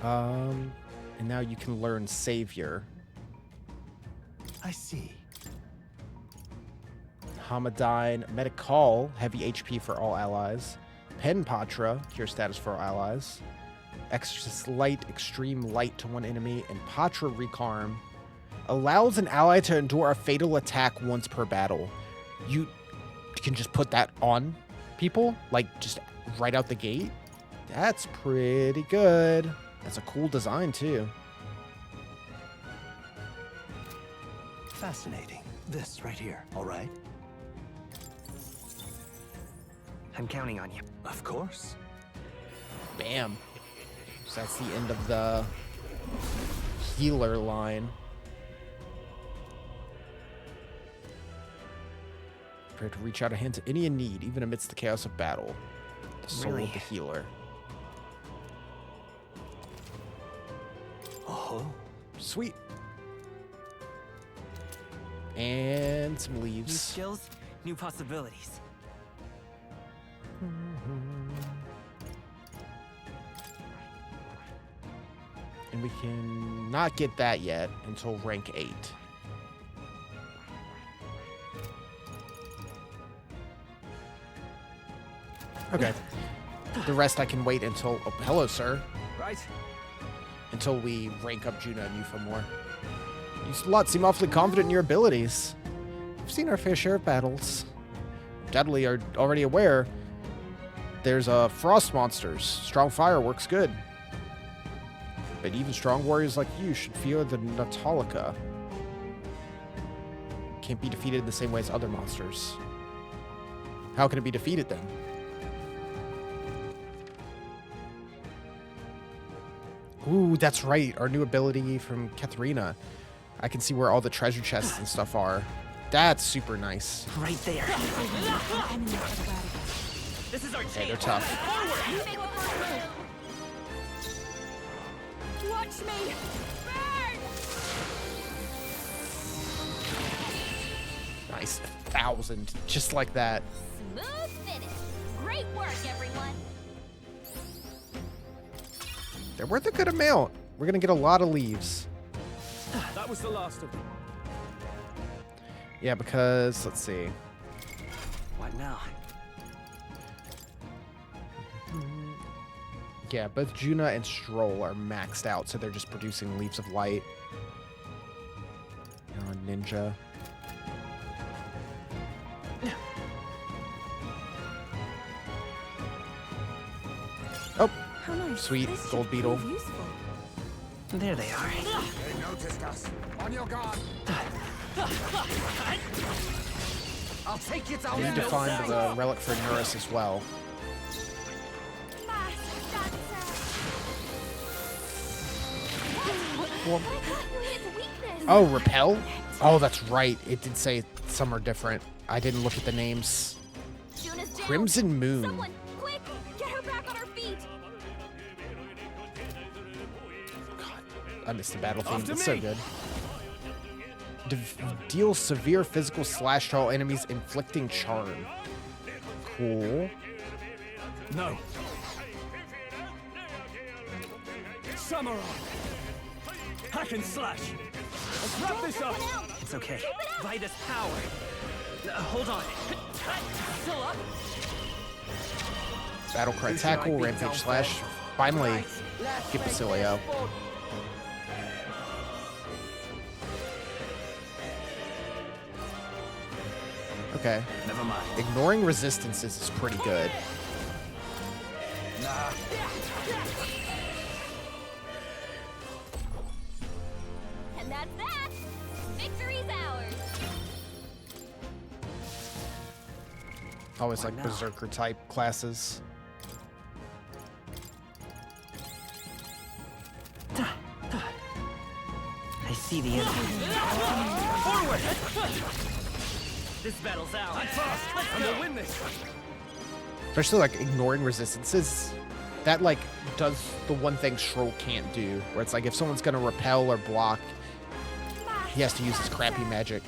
And now you can learn Savior. I see. Hamadine, Medical, heavy HP for all allies. Penpatra, cure status for all allies. Exorcist Light, extreme light to one enemy. And Patra Recarm allows an ally to endure a fatal attack once per battle. You can just put that on people, like just right out the gate. That's pretty good. That's a cool design too. Fascinating. This right here, all right? I'm counting on you. Of course. Bam. So that's the end of the healer line. Prepared to reach out a hand to any in need, even amidst the chaos of battle. The soul of the healer. Oh. Sweet. And some New leaves. skills, new possibilities. And we can not get that yet until rank 8. Okay. The rest I can wait until... Oh, hello, sir. Right. Until we rank up Juna and Yufa more. You lot seem awfully confident in your abilities. We've seen our fair share of battles. Undoubtedly are already aware there's frost monsters. Strong fire works good. But even strong warriors like you should fear the Nautolica. Can't be defeated in the same way as other monsters. How can it be defeated then? Ooh, that's right. Our new ability from Katharina. I can see where all the treasure chests and stuff are. That's super nice. Right there. This is our chance. Hey, they're tough. Watch me! Burn! Nice. 1,000. Just like that. Smooth finish. Great work, everyone. They're worth a good amount. We're going to get a lot of leaves. That was the last of them. Yeah, because, let's see. What now? Yeah, both Juna and Stroll are maxed out, so they're just producing Leaves of Light. Ninja. Oh, sweet. Gold Beetle. There they are. They noticed us. On your guard. I'll take you I down. need to find the relic for Nurus as well. Oh, repel? Oh, that's right. It did say some are different. I didn't look at the names. Crimson Moon. Someone, quick! Get her back on her feet! I missed the battle theme. It's so good. Deal severe physical slash to all enemies, inflicting charm. Cool. No. Samurai. Hack and slash. Let's wrap this up. It's okay. Vida's power. Hold on. Still up? Battle cry tackle, rampage slash. Finally, get Basilio. Okay. Never mind. Ignoring resistances is pretty good. Nah. And that's that! Victory's ours! Always like berserker type classes. I see the enemy. Forward! This battle's ours. I'm fast. Let's go. Win this. Especially like ignoring resistances. That like does the one thing Shroll can't do, where it's like if someone's gonna repel or block, he has to use his crappy magic.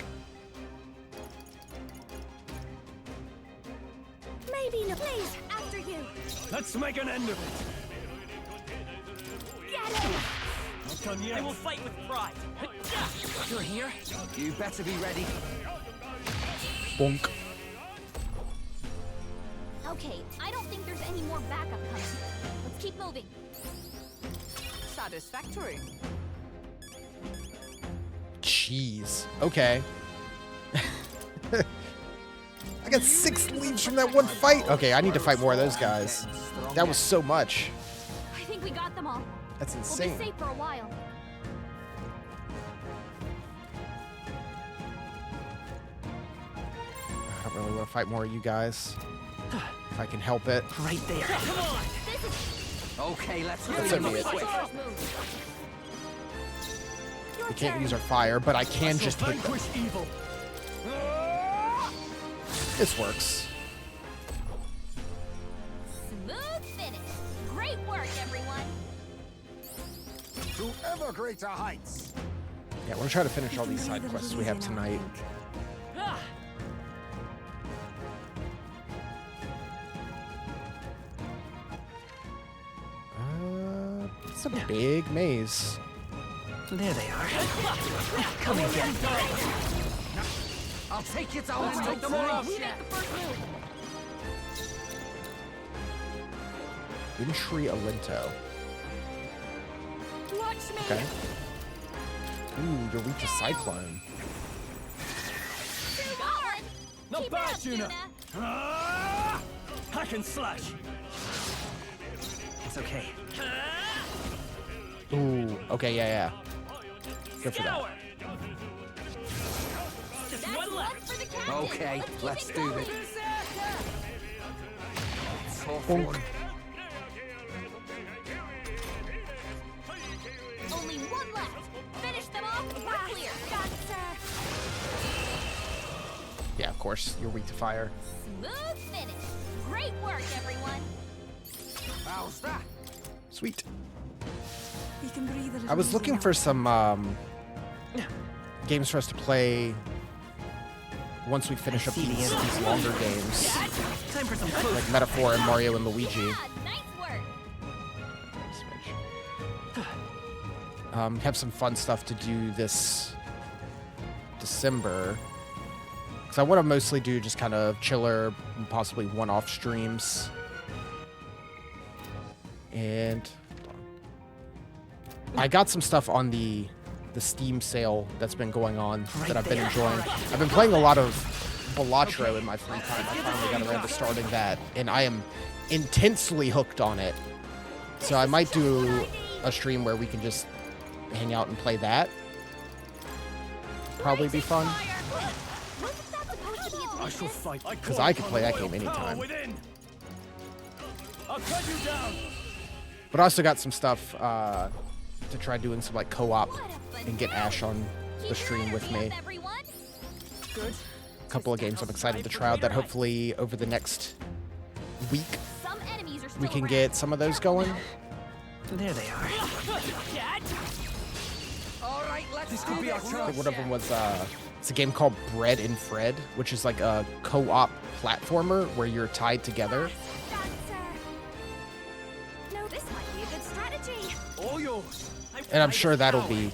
Maybe no, please, after you! Let's make an end of it. Get him! Not done yet. I will fight with pride. You're here? You better be ready. Bonk. Okay, I don't think there's any more backup coming. Let's keep moving. Satisfactory. Jeez. Okay. I got 6 leaves from that one fight. Okay, I need to fight more of those guys. That was so much. I think we got them all. That's We'll insane. be safe for a while. don't really want to fight more of you guys. If I can help it. Right there. Come on! Okay, let's That's go. it. We can't use our fire, but I can just hit them. Evil. This works. Smooth finish. Great work, everyone. To ever greater heights. Yeah, we're gonna try to finish all these side quests we have tonight. It's a big maze. There they are. Come and get them. I'll take it down. Let's take them all out. We make the first move. Wintry Alinto. Watch me. Okay. Ooh, you're weak to Cyclone. Not bad, Juna. Hack and slash. It's okay. Ooh, okay, yeah. Good for that. Just one left. Okay, let's do this. Tough Bonk. one. Only one left. Finish them off and we're clear. Yeah, of course, you're weak to fire. Smooth finish. Great work, everyone. How's that? Sweet. We can breathe a little I was easier looking now. for some games for us to play once we finish up these longer games. Time for some Like Metaphor and Mario and Luigi. Nice work. Have some fun stuff to do this December. Because I want to mostly do just kind of chiller and possibly one-off streams. And I got some stuff on the Steam sale that's been going on that I've been enjoying. I've been playing a lot of Balatro in my free time. I finally got around to starting that, and I am intensely hooked on it. So I might do a stream where we can just hang out and play that. Probably be fun. I shall fight. Because I could play that game anytime. I'll cut you down. But I also got some stuff to try doing some like co-op and get Ash on the stream with me. A couple of games I'm excited to try out that hopefully over the next week we can get some of those going. There they are. All right, let's This could be our I think chance. one of them was it's a game called Bread and Fred, which is like a co-op platformer where you're tied together. No, this might be a good strategy. All yours. And I'm sure that'll be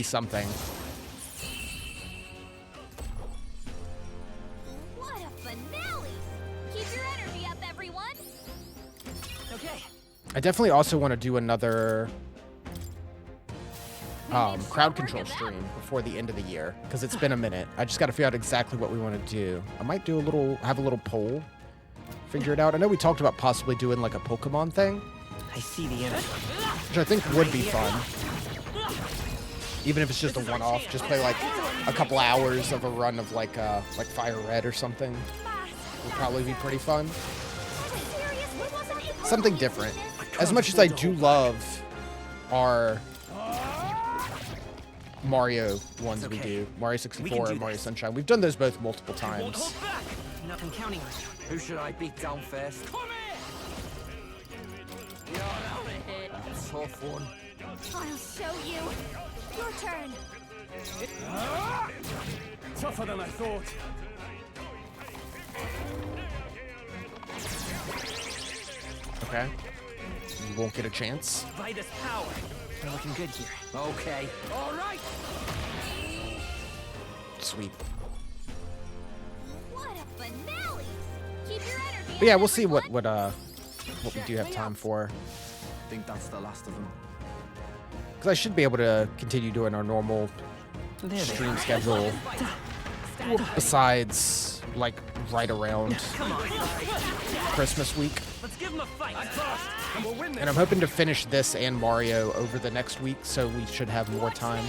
something. What a finale! Keep your energy up, everyone. Okay. I definitely also want to do another crowd control stream before the end of the year because it's been a minute. I just got to figure out exactly what we want to do. I might do have a little poll, figure it out. I know we talked about possibly doing like a Pokemon thing, I see the enemy. which I think would be fun. Even if it's just a one-off, just play like a couple hours of a run of like Fire Red or something. Would probably be pretty fun. Something different. As much as I do love our Mario ones we do, Mario 64 and Mario Sunshine. We've done those both multiple times. Nothing counting on you. Who should I beat down first? You're out of here. Tough one. I'll show you. Your turn. Tougher than I thought. Okay. You won't get a chance. By this power. We're looking good here. Okay. All right. Sweet. What a finale! Keep your energy. But yeah, we'll see what we do have time for. I think that's the last of them. Because I should be able to continue doing our normal stream schedule. Besides, like, right around Christmas week. Let's give him a fight. And I'm hoping to finish this and Mario over the next week, so we should have more time.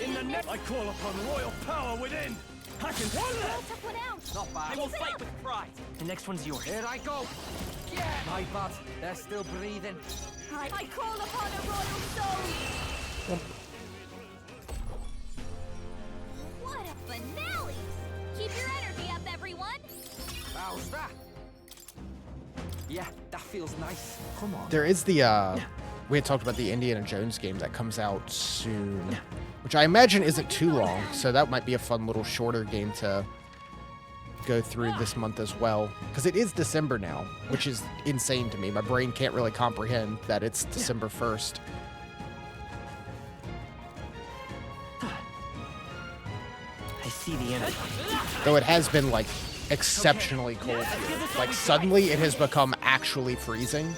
In the I call upon royal power within. I can Took one out. Not bad. I will fight with pride. The next one's yours. Here I go. Yeah. My bad. They're still breathing. I call upon a royal soul. What a finale! Keep your energy up, everyone. How's that? Yeah, that feels nice. Come on. There is the, we had talked about the Indiana Jones game that comes out soon, which I imagine isn't too long, so that might be a fun little shorter game to go through this month as well. Because it is December now, which is insane to me. My brain can't really comprehend that it's December 1st. I see the enemy. Though it has been, like, exceptionally cold here. Like, suddenly it has become actually freezing.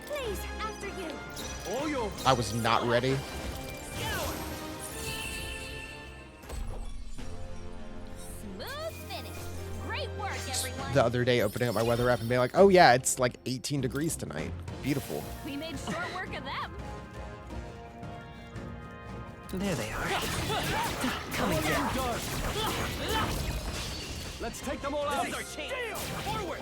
Please, after you. I was not ready. Smooth finish. Great work, everyone. The other day opening up my weather app and being like, oh yeah, it's like 18 degrees tonight. Beautiful. We made short work of them. There they are. Coming down. Let's take them all out. This is our chance. Forward.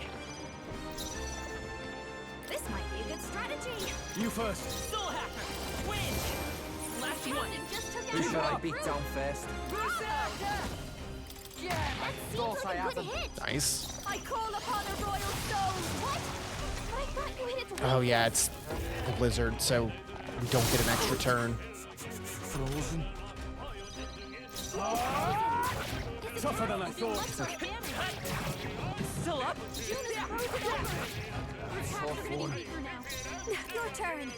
This might be a good strategy. You first. Soul Hacker. Win. Last one. Just took Who out should I beat down first? Yeah, that seems course like I a good haven't. hit. Nice. I call upon a royal soul. What? But I thought you hit it. Oh yeah, it's a blizzard, so we don't get an extra turn. Frozen. Tougher than I thought. Still up? Your turn.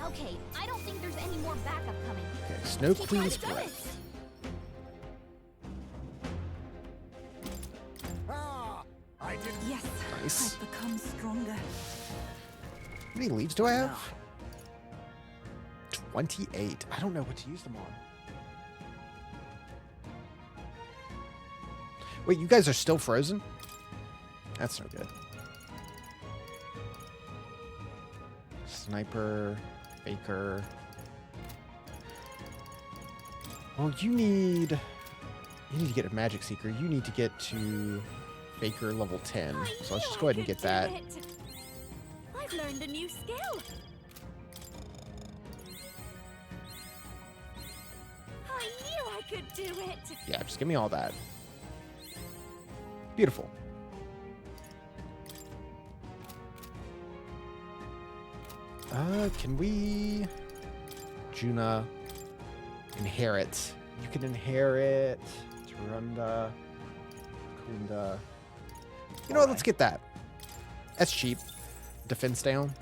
Okay, I don't think there's any more backup coming. Okay, Snow Queen's Breath. Yes, Nice. I've become stronger. How many leaves do I have? 28. I don't know what to use them on. Wait, you guys are still frozen? That's no good. Sniper, Baker. Well, you need to get a Magic Seeker. You need to get to Baker level 10. So let's just go ahead and get that. I've learned a new skill. I knew I could do it. Yeah, just give me all that. Beautiful. Can we... Juna... Inherit. You can inherit... Tarunda... Kunda... You know what, let's get that. That's cheap. Defense down.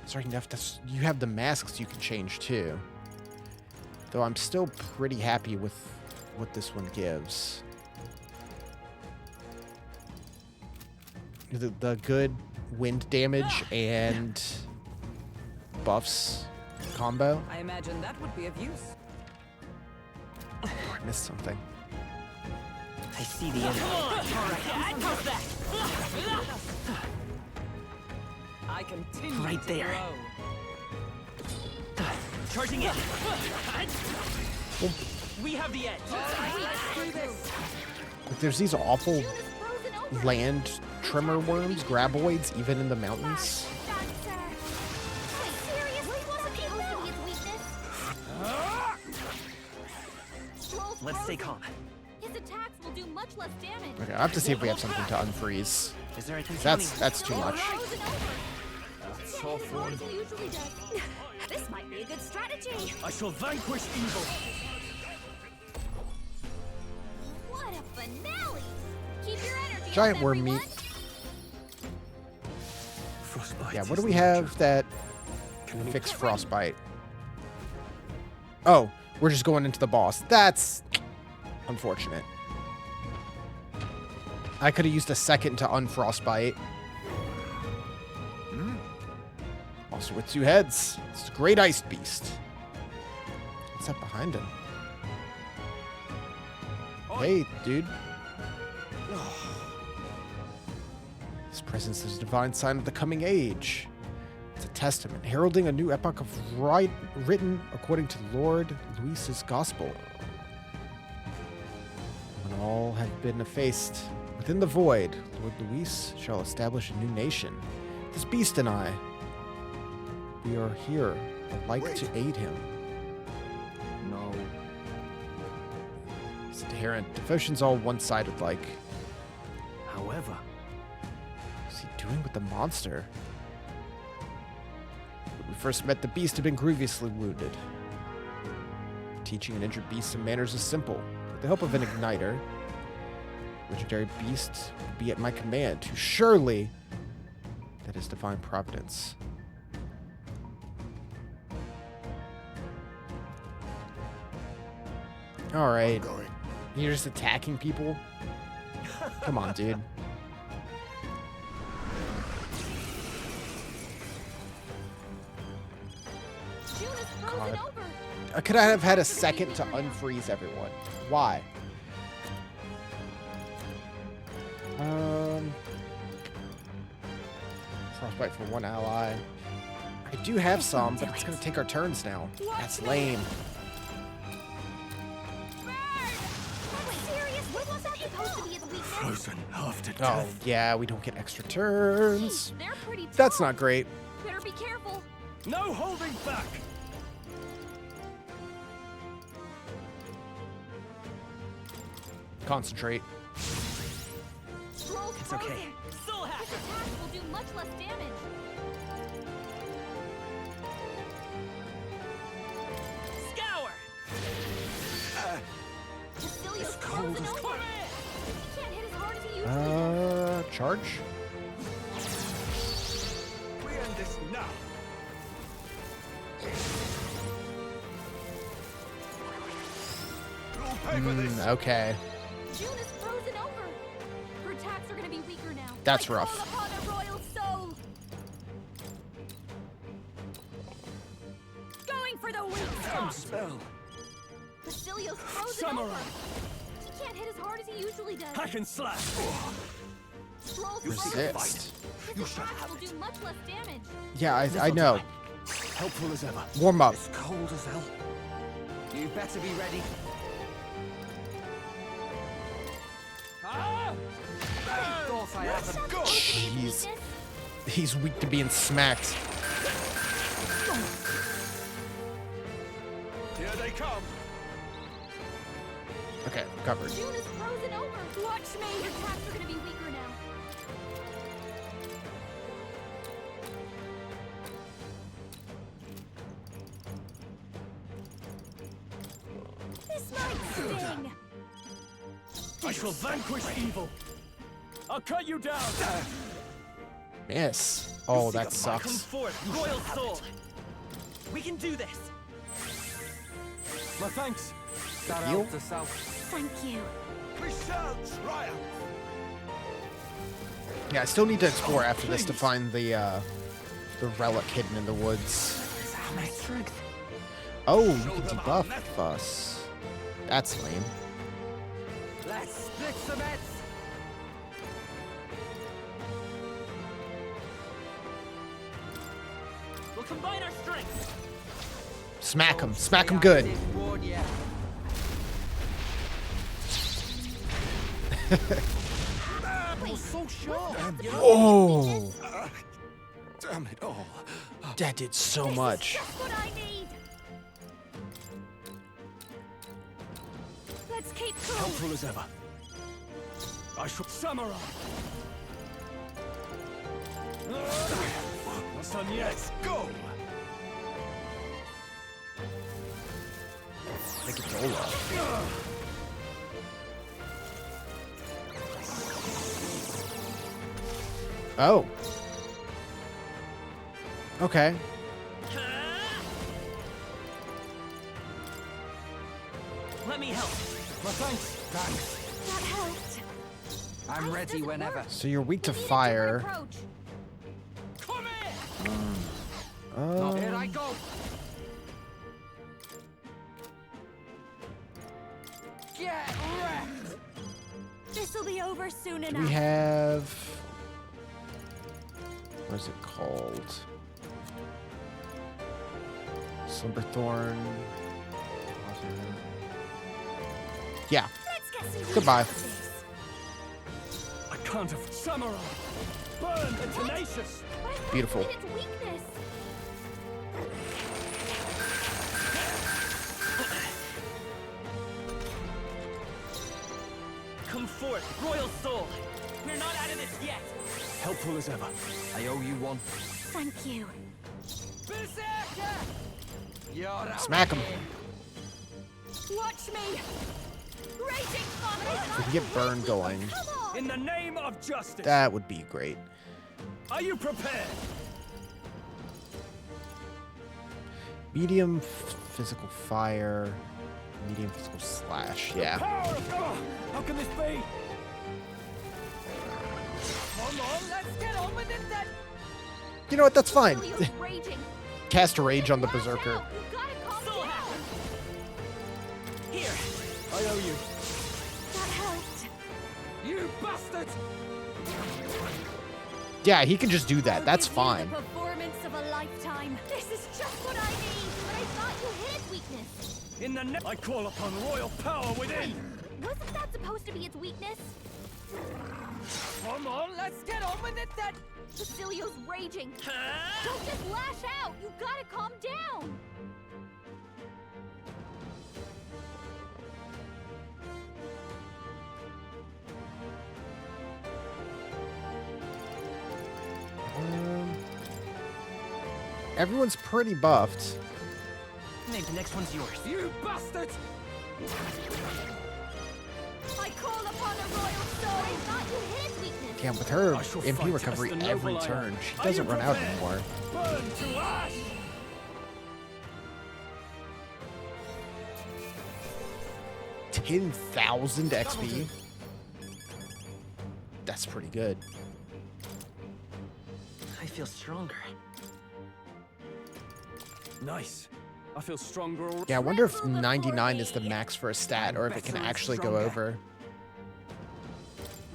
Sorry, Neff, that's, you have the masks you can change too. Though I'm still pretty happy with what this one gives. The good wind damage and buffs combo. I imagine that would be of use. Oh, I missed something. I see the enemy. I continue Right to there. grow. Charging in. We have the edge. Like, there's these awful land tremor worms, graboids, even in the mountains. Let's stay calm. His attacks will do much less damage. Okay, I have to see if we have something to unfreeze. Is there anything? That's too much. So fun. This might be a good strategy. I shall vanquish evil. What a finale! Keep your energy Giant up, worm everyone. meat. Frostbite. Yeah, what do we have that can fix frostbite? Oh, we're just going into the boss. That's unfortunate. I could have used a second to unfrostbite. Also with two heads. It's a great ice beast. What's that behind him? Hey, dude. This Presence is a divine sign of the coming age. It's a testament, heralding a new epoch of written according to Lord Luis's gospel. When all have been effaced within the void, Lord Luis shall establish a new nation. This beast and I, we are here, alike to aid him. No. It's adherent. Devotion's all one-sided like. However, what's he doing with the monster? When we first met, the beast had been grievously wounded. Teaching an injured beast some manners is simple. With the help of an igniter, legendary beast will be at my command to surely that is divine providence. All right. You're just attacking people? Come on, dude. God. Could I have had a second to unfreeze everyone? Why? Frostbite for one ally. I do have some, but it's gonna take our turns now. That's lame. frozen after Oh, death. yeah, we don't get extra turns. That's not great. Better be careful. No holding back. Concentrate. It's okay. Soul hack. This attack will do much less damage. Scour. As cold as He can't hit as hard as he usually Charge? We end this now. Okay. June is frozen over. Her attacks are gonna be weaker now. That's I rough. call upon a royal soul. Going for the weak spot. Spell. Basilio's frozen Samurai. over. He can't hit as hard as he usually does. Hack and slash. Scroll's Resist. His attacks will do much less damage. Yeah, I know. Helpful as ever. Warm up. As cold as hell. You better be ready. Thought I had a gun. Jeez. He's weak to being smacked. Here they come. Okay, covered. June is frozen over. Watch me. Your attacks are gonna be weaker now. This might sting. I shall vanquish evil. I'll cut you down. Miss. Oh, that Come sucks. forth, royal soul. We can do this. My thanks. Shout Heal? out to South. Thank you. We shall triumph. Yeah, I still need to explore after this to find the relic hidden in the woods. My strength. Oh, you can debuff us. That's lame. Let's split some heads. We'll combine our strength. Smack him. Smack him good. So sure. Oh, Damn it all. that did so much. What I need. Let's keep cool. Helpful as ever. I shall samurai. Not done yet. Let's go. Make it Dola. Oh. Okay. Let me help. My thanks. That helped. I'm ready whenever. So you're weak to fire. Approach. Come here. Here I go. Get wrecked. This'll be over soon Do enough. we have What is it called? Slumberthorn. Yeah. Goodbye. I can't have samurai. Burn and tenacious. Beautiful. Its weakness. Come forth, royal soul. We're not out of this yet. Helpful as ever. I owe you one. Thank you. Smack him. Watch me. Raging If we can get Burn going, In the name of justice. that would be great. Are you prepared? Medium physical fire, medium physical slash. Yeah. Power of God. How can this be? Come on, let's get on with it then. You know what? That's fine. Raging. Cast a rage on the berserker. You gotta calm down. Here. I owe you. That helped. You bastard! Yeah, he can just do that. That's fine. The performance of a lifetime. This is just what I need. But I thought you hid its weakness. In the I call upon royal power within. Wasn't that supposed to be its weakness? Come on, let's get on with it then. Cecilio's raging. Don't just lash out. You gotta calm down. Everyone's pretty buffed. Maybe the next one's yours. You bastard! I call upon a royal soul. I thought you hid its weakness. Yeah, with her I shall MP fight recovery as the every noble I am. turn, she Are doesn't you run out prepared? anymore. Burn to ash! 10,000 XP. That's pretty good. I feel stronger. Nice. I feel stronger already. Yeah, I wonder if 99 is the max for a stat, or if it can Better and actually go stronger. over.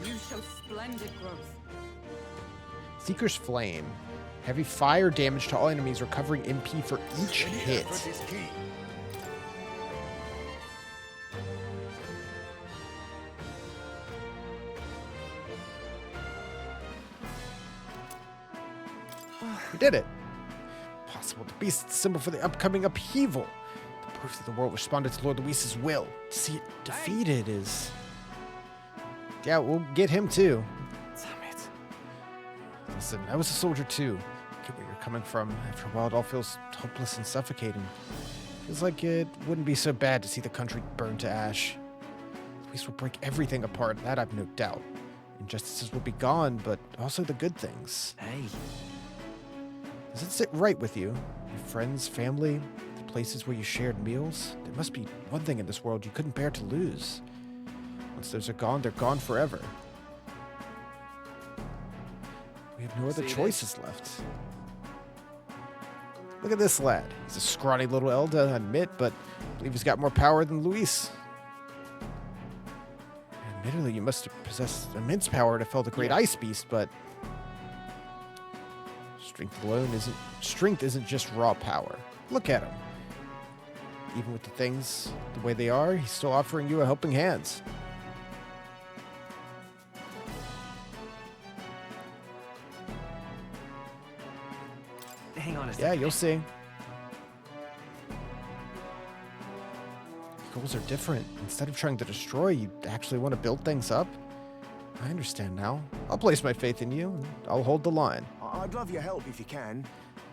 You show splendid growth. Seeker's Flame. Heavy fire damage to all enemies, recovering MP for each hit. We did it. Possible the beast symbol for the upcoming upheaval. The proof that the world responded to Lord Luis's will. To see it defeated is... Yeah, we'll get him too. Damn it. Listen, I was a soldier too. Get where you're coming from. After a while, it all feels hopeless and suffocating. Feels like it wouldn't be so bad to see the country burn to ash. Luis will break everything apart, that I've no doubt. Injustices will be gone, but also the good things. Hey. Does it sit right with you? Your friends, family, the places where you shared meals? There must be one thing in this world you couldn't bear to lose. Once those are gone, they're gone forever. We have no other choices left. Look at this lad. He's a scrawny little elder, I admit, but I believe he's got more power than Luis. Admittedly, you must have possessed immense power to fell the great ice beast, but strength isn't just raw power. Look at him. Even with the things the way they are, he's still offering you a helping hand. Hang on a Yeah, second. you'll see. Goals are different. Instead of trying to destroy, you actually want to build things up. I understand now. I'll place my faith in you, and I'll hold the line. I'd love your help if you can.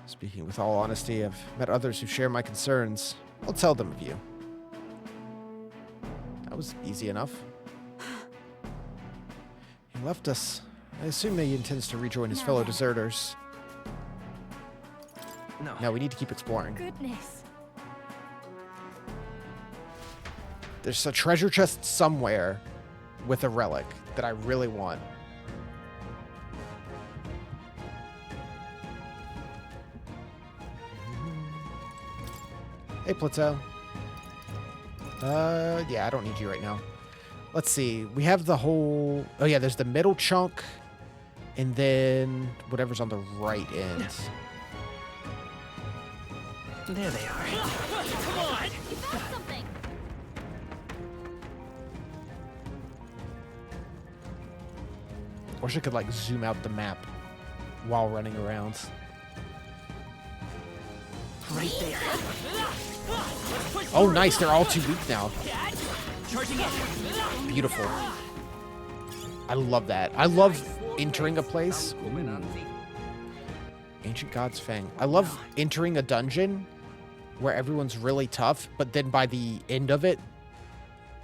Speaking with all honesty, I've met others who share my concerns. I'll tell them of you. That was easy enough. He left us. I assume he intends to rejoin his fellow deserters. No. Now we need to keep exploring. Goodness. There's a treasure chest somewhere with a relic that I really want. Hey, Plateau. Yeah, I don't need you right now. Let's see. We have the whole... Oh, yeah, there's the middle chunk. And then whatever's on the right end. There they are. Come on! You found something! Wish I could like zoom out the map while running around. Right there. Oh, nice. They're all too weak now. Charging in. Beautiful. I love that. I love entering a place. Ooh. Ancient God's Fang. I love entering a dungeon where everyone's really tough, but then by the end of it,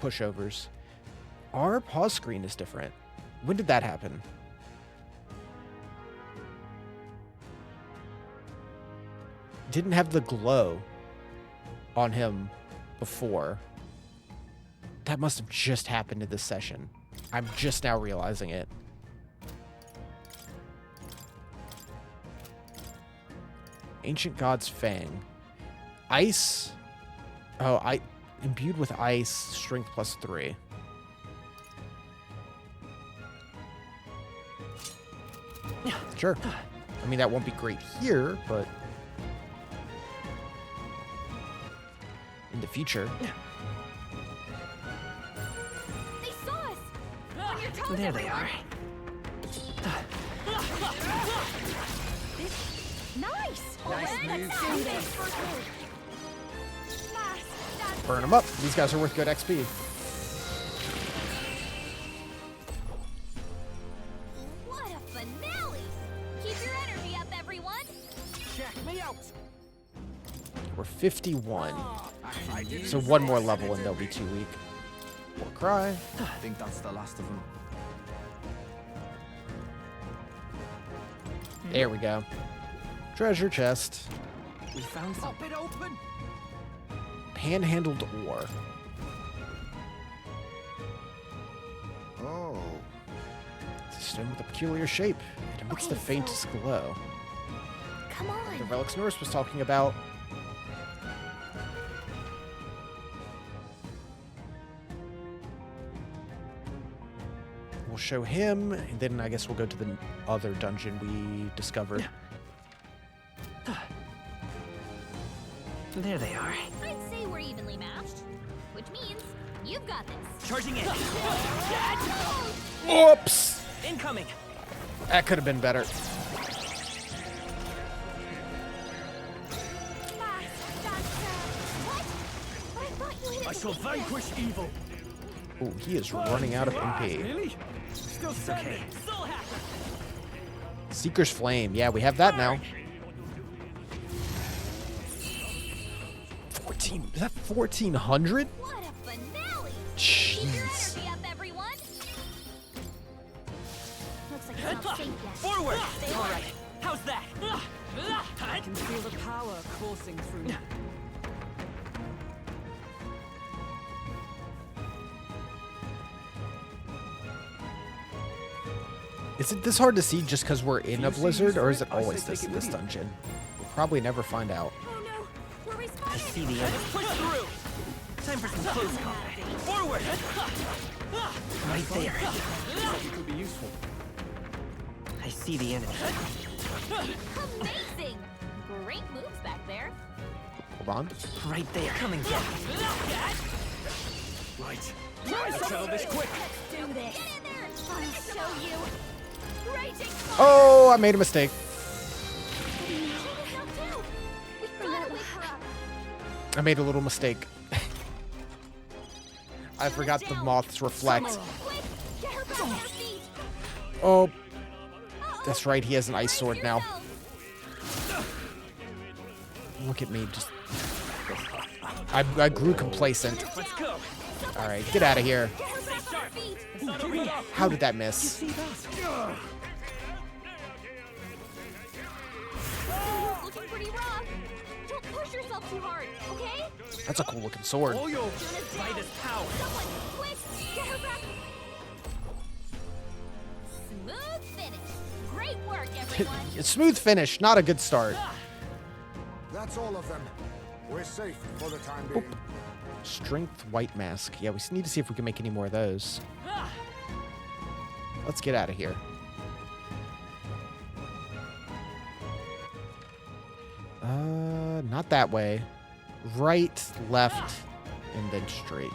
pushovers. Our pause screen is different. When did that happen? Didn't have the glow on him before. That must have just happened in this session. I'm just now realizing it. Ancient God's Fang. Ice. Oh, imbued with ice, strength +3. Sure. I mean, that won't be great here, but in the future. They saw us! On your toes, There they everyone! are. Nice! Nice move. Burn them up. These guys are worth good XP. What a finale! Keep your energy up, everyone! Check me out. We're 51. So one more level and they'll be too weak. War Cry. I think that's the last of them. There we go. Treasure chest. We found some. Pop it open. Panhandled ore. Oh. It's a stone with a peculiar shape. It emits the faintest glow. Come on! The Relics Norse was talking about. We'll show him, and then I guess we'll go to the other dungeon we discovered. There they are. I'd say we're evenly matched, which means you've got this. Charging in. Whoops! Incoming. That could have been better. I shall vanquish evil. Oh, he is running out of MP. Really? Still standing. Seeker's Flame. Yeah, we have that now. 14. Is that 1400? What a finale! Jeez. Keep your energy up, everyone! Looks like it's not safe yet. Forward. Stay All alert. right. How's that? I can feel the power coursing through me. Is it this hard to see just because we're in a blizzard, or is it always this in this dungeon? We'll probably never find out. Oh no! We're respawning! I see the end. Push through. Time for some close combat. Forward. Right there. It could be useful. I see the enemy. Amazing! Great moves back there. Hold on. Right there. Come and get me. Right. Let's settle this quick. Do this! Get in there! I'll show you! Raging fire! Oh, I made a mistake. I made a little mistake. I forgot the moths reflect. Oh, that's right. He has an ice sword now. Look at me. Just. I grew complacent. Let's go. All right, get out of here. It's not over yet. How did that miss? Looking pretty rough. Don't push yourself too hard, okay? That's a cool looking sword. All yours. By this power. Someone, quick! Get her back! Smooth finish. Great work, everyone. Smooth finish, not a good start. That's all of them. We're safe for the time being. Strength white mask. Yeah, we need to see if we can make any more of those. Let's get out of here. Not that way. Right, left, and then straight.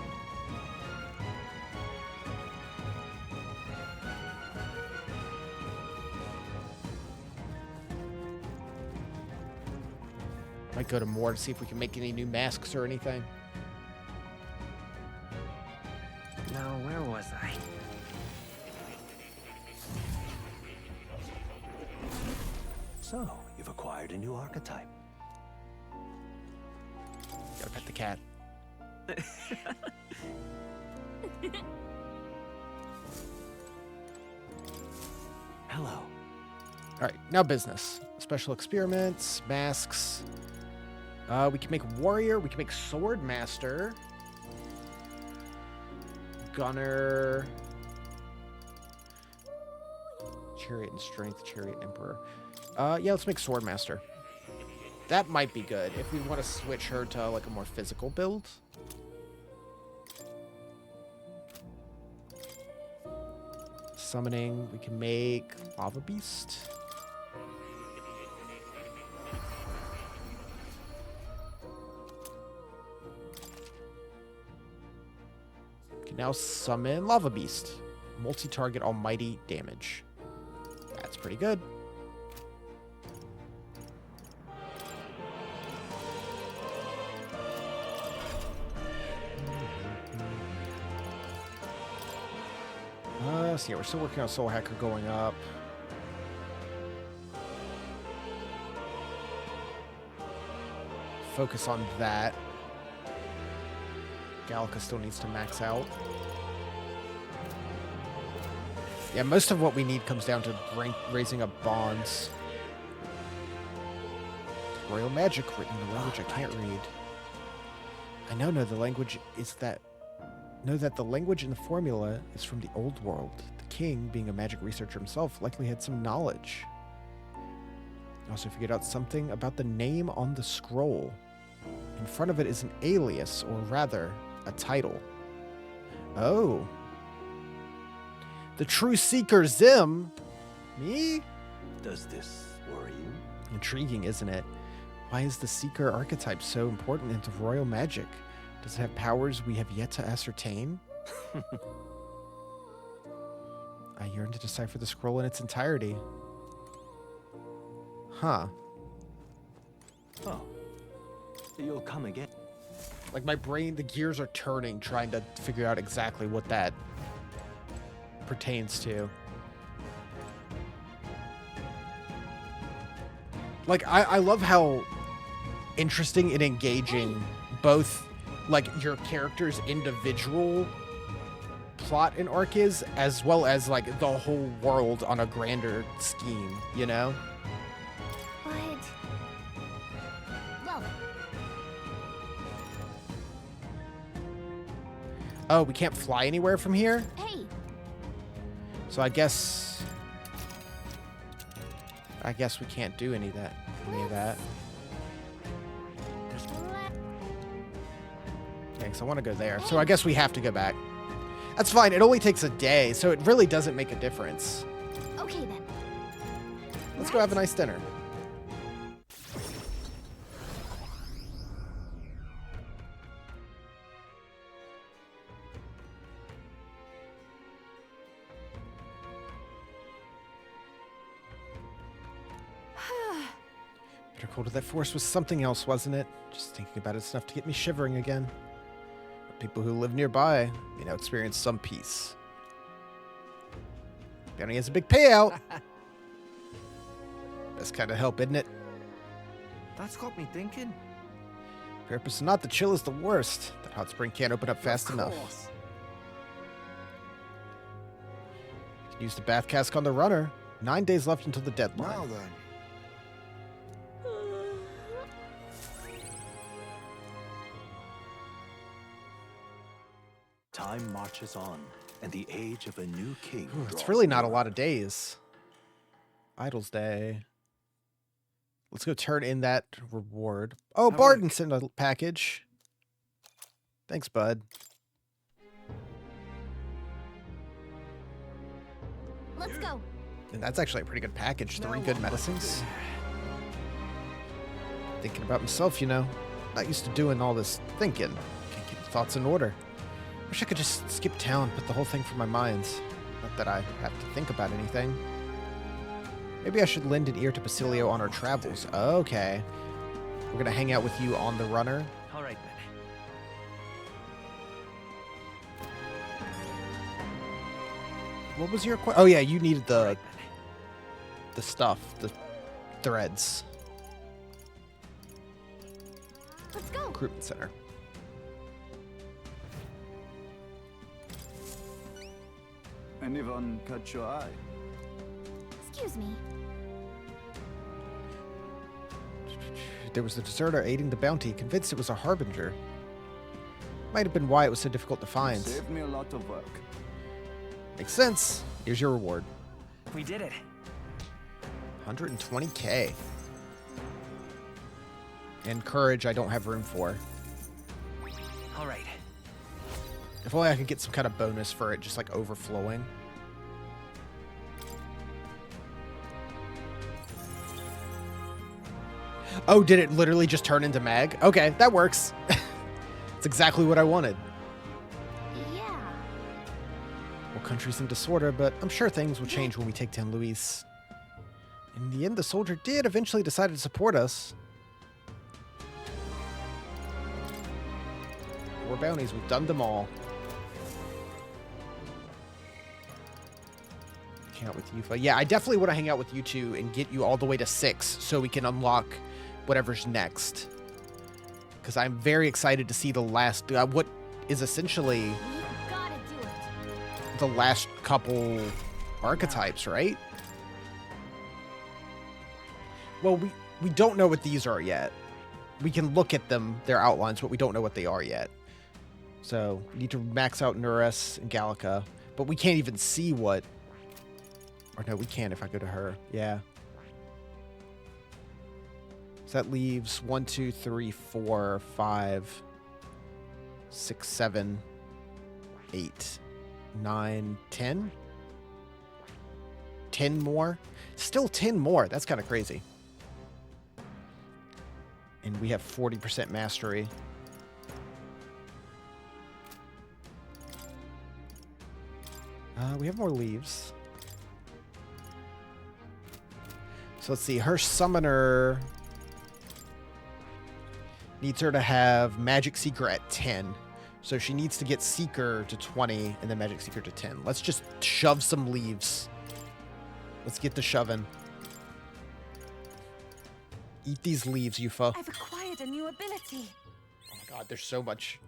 Might go to more to see if we can make any new masks or anything. Now, where was I? So, you've acquired a new archetype. Gotta pet the cat. Hello. All right, now business. Special experiments, masks. We can make warrior. We can make sword master. Gunner. Chariot and strength, chariot emperor. Yeah, let's make sword master. That might be good if we want to switch her to like a more physical build. Summoning, we can make lava beast. Can now summon lava beast. Multi-target almighty damage. That's pretty good. So yeah, we're still working on Soul Hacker going up. Focus on that. Gallica still needs to max out. Yeah, most of what we need comes down to raising up bonds. Royal magic written in a language I can't read. I know the language is that. Know that the language in the formula is from the old world. The king, being a magic researcher himself, likely had some knowledge. I also figured out something about the name on the scroll. In front of it is an alias, or rather, a title. Oh. The true seeker Zim? Me? Does this worry you? Intriguing, isn't it? Why is the seeker archetype so important into royal magic? Does it have powers we have yet to ascertain? I yearn to decipher the scroll in its entirety. Huh. Oh. You'll come again. Like my brain, the gears are turning trying to figure out exactly what that pertains to. Like, I love how interesting and engaging both like your character's individual plot and arc is, as well as like the whole world on a grander scheme, you know? But... well... Oh, we can't fly anywhere from here? Hey! So I guess we can't do any of that. Because I want to go there. So I guess we have to go back. That's fine. It only takes a day, so it really doesn't make a difference. Okay then. Let's go have a nice dinner. Bitter cold of that force was something else, wasn't it? Just thinking about it's enough to get me shivering again. People who live nearby may now experience some peace. Bounty has a big payout. Best kind of help, isn't it? That's got me thinking. Purpose or not, the chill is the worst. That hot spring can't open up fast enough. You can use the bath cask on the runner. 9 days left until the deadline. Now then. Time marches on, and the age of a new king It's draws really not a nearer. lot of days. Idle's Day. Let's go turn in that reward. Oh, Barton sent a package. Thanks, bud. Let's go. And that's actually a pretty good package. 3 good medicines. Thinking about myself, you know. Not used to doing all this thinking. Can't keep the thoughts in order. Wish I could just skip town, put the whole thing from my mind. Not that I have to think about anything. Maybe I should lend an ear to Basilio on our travels. Okay. We're gonna hang out with you on the runner. All right, then. What was your question? Oh yeah, you needed the stuff, the threads. Let's go. Recruitment center. Anyone catch your eye? Excuse me. There was the deserter aiding the bounty, convinced it was a harbinger. Might have been why it was so difficult to find. Saved me a lot of work. Makes sense. Here's your reward. We did it. 120k. And courage I don't have room for. All right. If only I could get some kind of bonus for it just like overflowing. Oh, did it literally just turn into mag? Okay, that works. It's exactly what I wanted. Yeah. Well, country's in disorder, but I'm sure things will change when we take down Luis. In the end, the soldier did eventually decide to support us. 4 bounties, we've done them all. Hang out with Yufa. Yeah, I definitely want to hang out with you two and get you all the way to 6 so we can unlock whatever's next. Because I'm very excited to see the last, what is essentially the last couple archetypes, right? Well, we don't know what these are yet. We can look at them, their outlines, but we don't know what they are yet. So, we need to max out Nuris and Gallica, but we can't even see what... Or no, we can if I go to her. Yeah. So that leaves 1, 2, 3, 4, 5, 6, 7, 8, 9, 10. 10 more? Still 10 more. That's kind of crazy. And we have 40% mastery. We have more leaves. So let's see. Her summoner needs her to have Magic Seeker at 10. So she needs to get Seeker to 20 and then Magic Seeker to 10. Let's just shove some leaves. Let's get the shoving. Eat these leaves, Yufa. I've acquired a new ability. Oh my god, there's so much.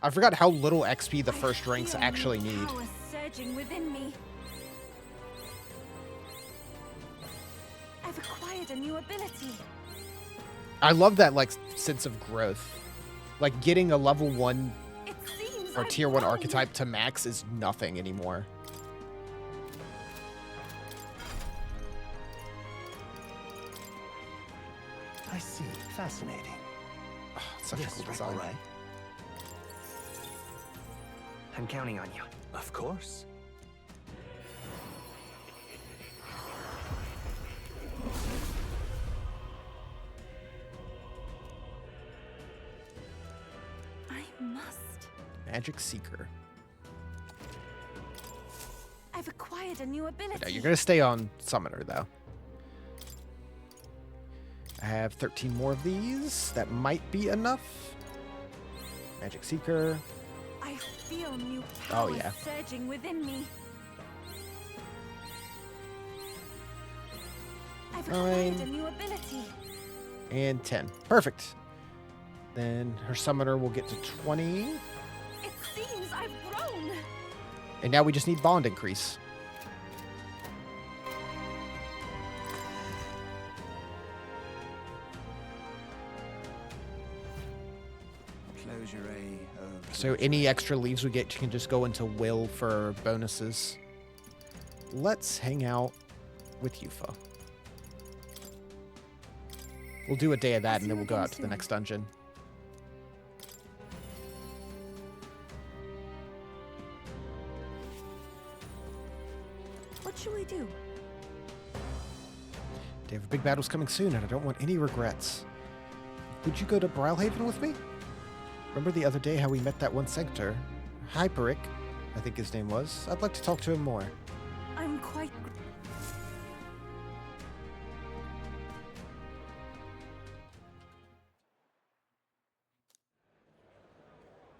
I forgot how little XP the first ranks actually need. Power surging within me. I've acquired a new ability. I love that like sense of growth. Like getting a level 1 or tier 1 archetype to max is nothing anymore. I see. Fascinating. Oh, such a cool design. All right. I'm counting on you. Of course. I must. Magic Seeker. I've acquired a new ability. No, you're gonna stay on Summoner though. I have 13 more of these. That might be enough. Magic Seeker. I feel new power yeah. surging within me. I've acquired a new ability. And 10. Perfect. Then her Summoner will get to 20. It seems I've grown. And now we just need bond increase. So any extra leaves we get can just go into will for bonuses. Let's hang out with Yufa. We'll do a day of that and then we'll go out to the next dungeon. What should we do? Day of a big battle's coming soon and I don't want any regrets. would you go to Brilhaven with me? Remember the other day how we met that one Sanctor? Hyperic, I think his name was. I'd like to talk to him more. I'm quite...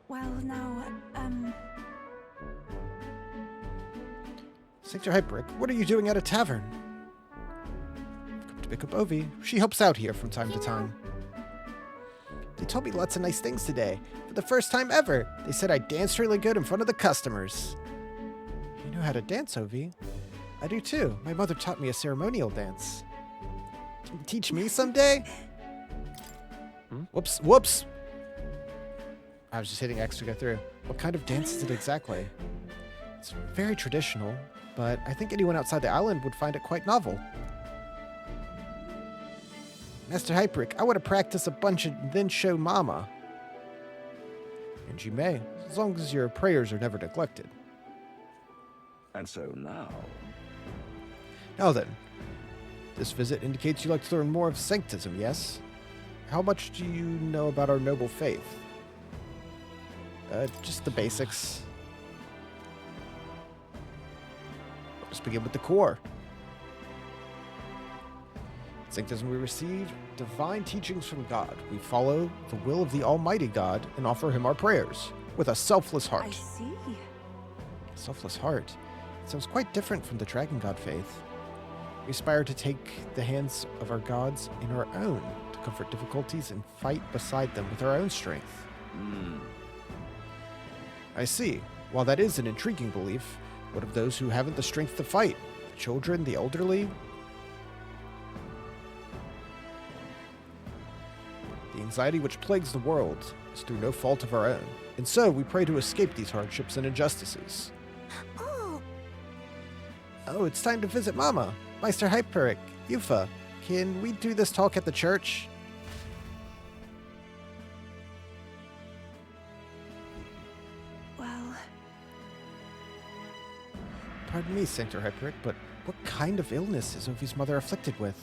Well, now, Sanctor Hyperic, what are you doing at a tavern? I've come to pick up Ovi. She helps out here from time to time. They told me lots of nice things today. For the first time ever, they said I danced really good in front of the customers. You know how to dance, Ovi? I do too. My mother taught me a ceremonial dance. Can you teach me someday? Whoops, whoops! I was just hitting X to go through. What kind of dance is it exactly? It's very traditional, but I think anyone outside the island would find it quite novel. Master Hyperic, I want to practice a bunch and then show Mama. And you may, as long as your prayers are never neglected. And so now... Now then, this visit indicates you like to learn more of Sanctism, yes? How much do you know about our noble faith? Just the basics. Let's begin with the core. Sanctism, we receive divine teachings from God. We follow the will of the Almighty God and offer Him our prayers with a selfless heart. I see. A selfless heart. It sounds quite different from the Dragon God faith. We aspire to take the hands of our gods in our own, to comfort difficulties and fight beside them with our own strength. I see. While that is an intriguing belief, what of those who haven't the strength to fight? The children, the elderly? The anxiety which plagues the world is through no fault of our own, and so we pray to escape these hardships and injustices. Oh, it's time to visit Mama. Meister Hyperic, Yufa, can we do this talk at the church? Well... Pardon me, Sanctor Hyperic, but what kind of illness is Ovi's mother afflicted with?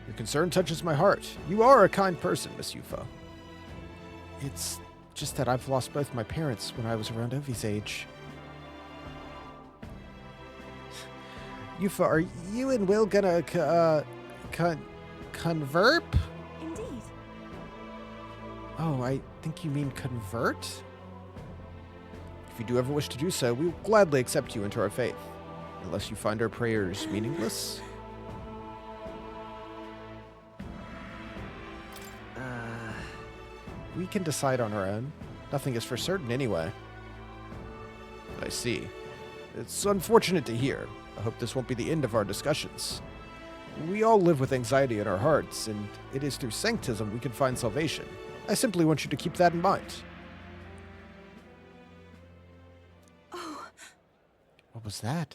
Your concern touches my heart. You are a kind person, Miss Yufa. It's just that I've lost both my parents when I was around Ovi's age. Yufa, are you and Will gonna convert? Indeed. Oh, I think you mean convert? If you do ever wish to do so, we will gladly accept you into our faith, unless you find our prayers meaningless. We can decide on our own. Nothing is for certain anyway. I see. It's unfortunate to hear. I hope this won't be the end of our discussions. We all live with anxiety in our hearts, and it is through Sanctism we can find salvation. I simply want you to keep that in mind. Oh. What was that?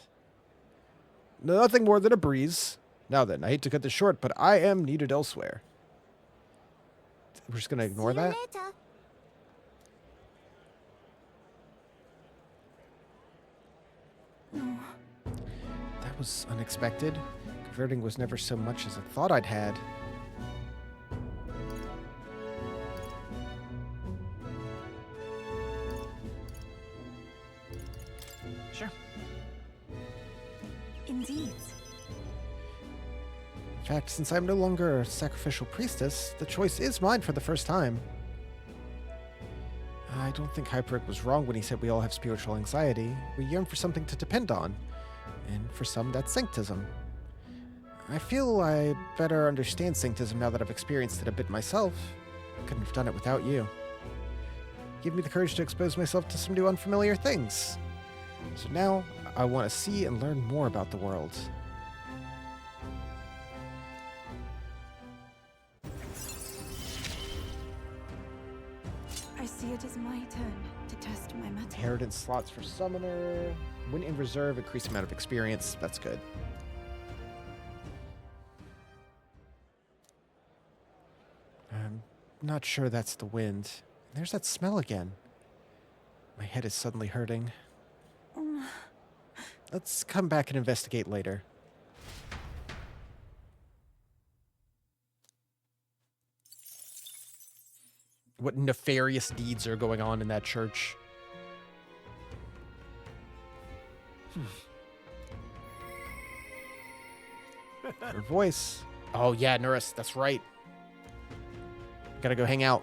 Nothing more than a breeze. Now then, I hate to cut this short, but I am needed elsewhere. We're just going to ignore that? No. That was unexpected. Converting was never so much as I thought I'd had. Sure. Indeed. In fact, since I'm no longer a sacrificial priestess, the choice is mine for the first time. I don't think Hyperic was wrong when he said we all have spiritual anxiety. We yearn for something to depend on. And for some, that's Sanctism. I feel I better understand Sanctism now that I've experienced it a bit myself. I couldn't have done it without you. Give me the courage to expose myself to some new unfamiliar things. So now, I want to see and learn more about the world. I see it is my turn to test my mettle. Inheritance slots for Summoner. When in reserve, increased amount of experience. That's good. I'm not sure that's the wind. There's that smell again. My head is suddenly hurting. Let's come back and investigate later. what nefarious deeds are going on in that church. Her voice. Oh yeah, Nuris, that's right. Gotta go hang out.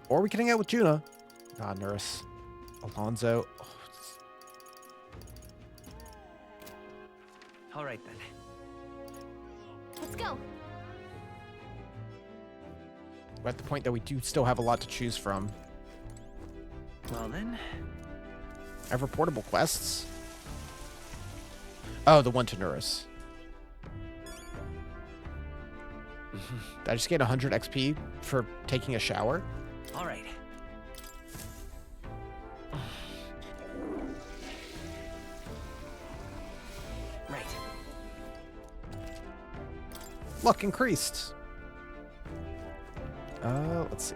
Or we can hang out with Juna. Ah, Nuris. Alonzo. Oh, All right then. Let's go. we're at the point that we do still have a lot to choose from. Well then. I have reportable quests. Oh, the one to Nuris. Did I just get 100 XP for taking a shower? All right. Right. Luck increased. Let's see.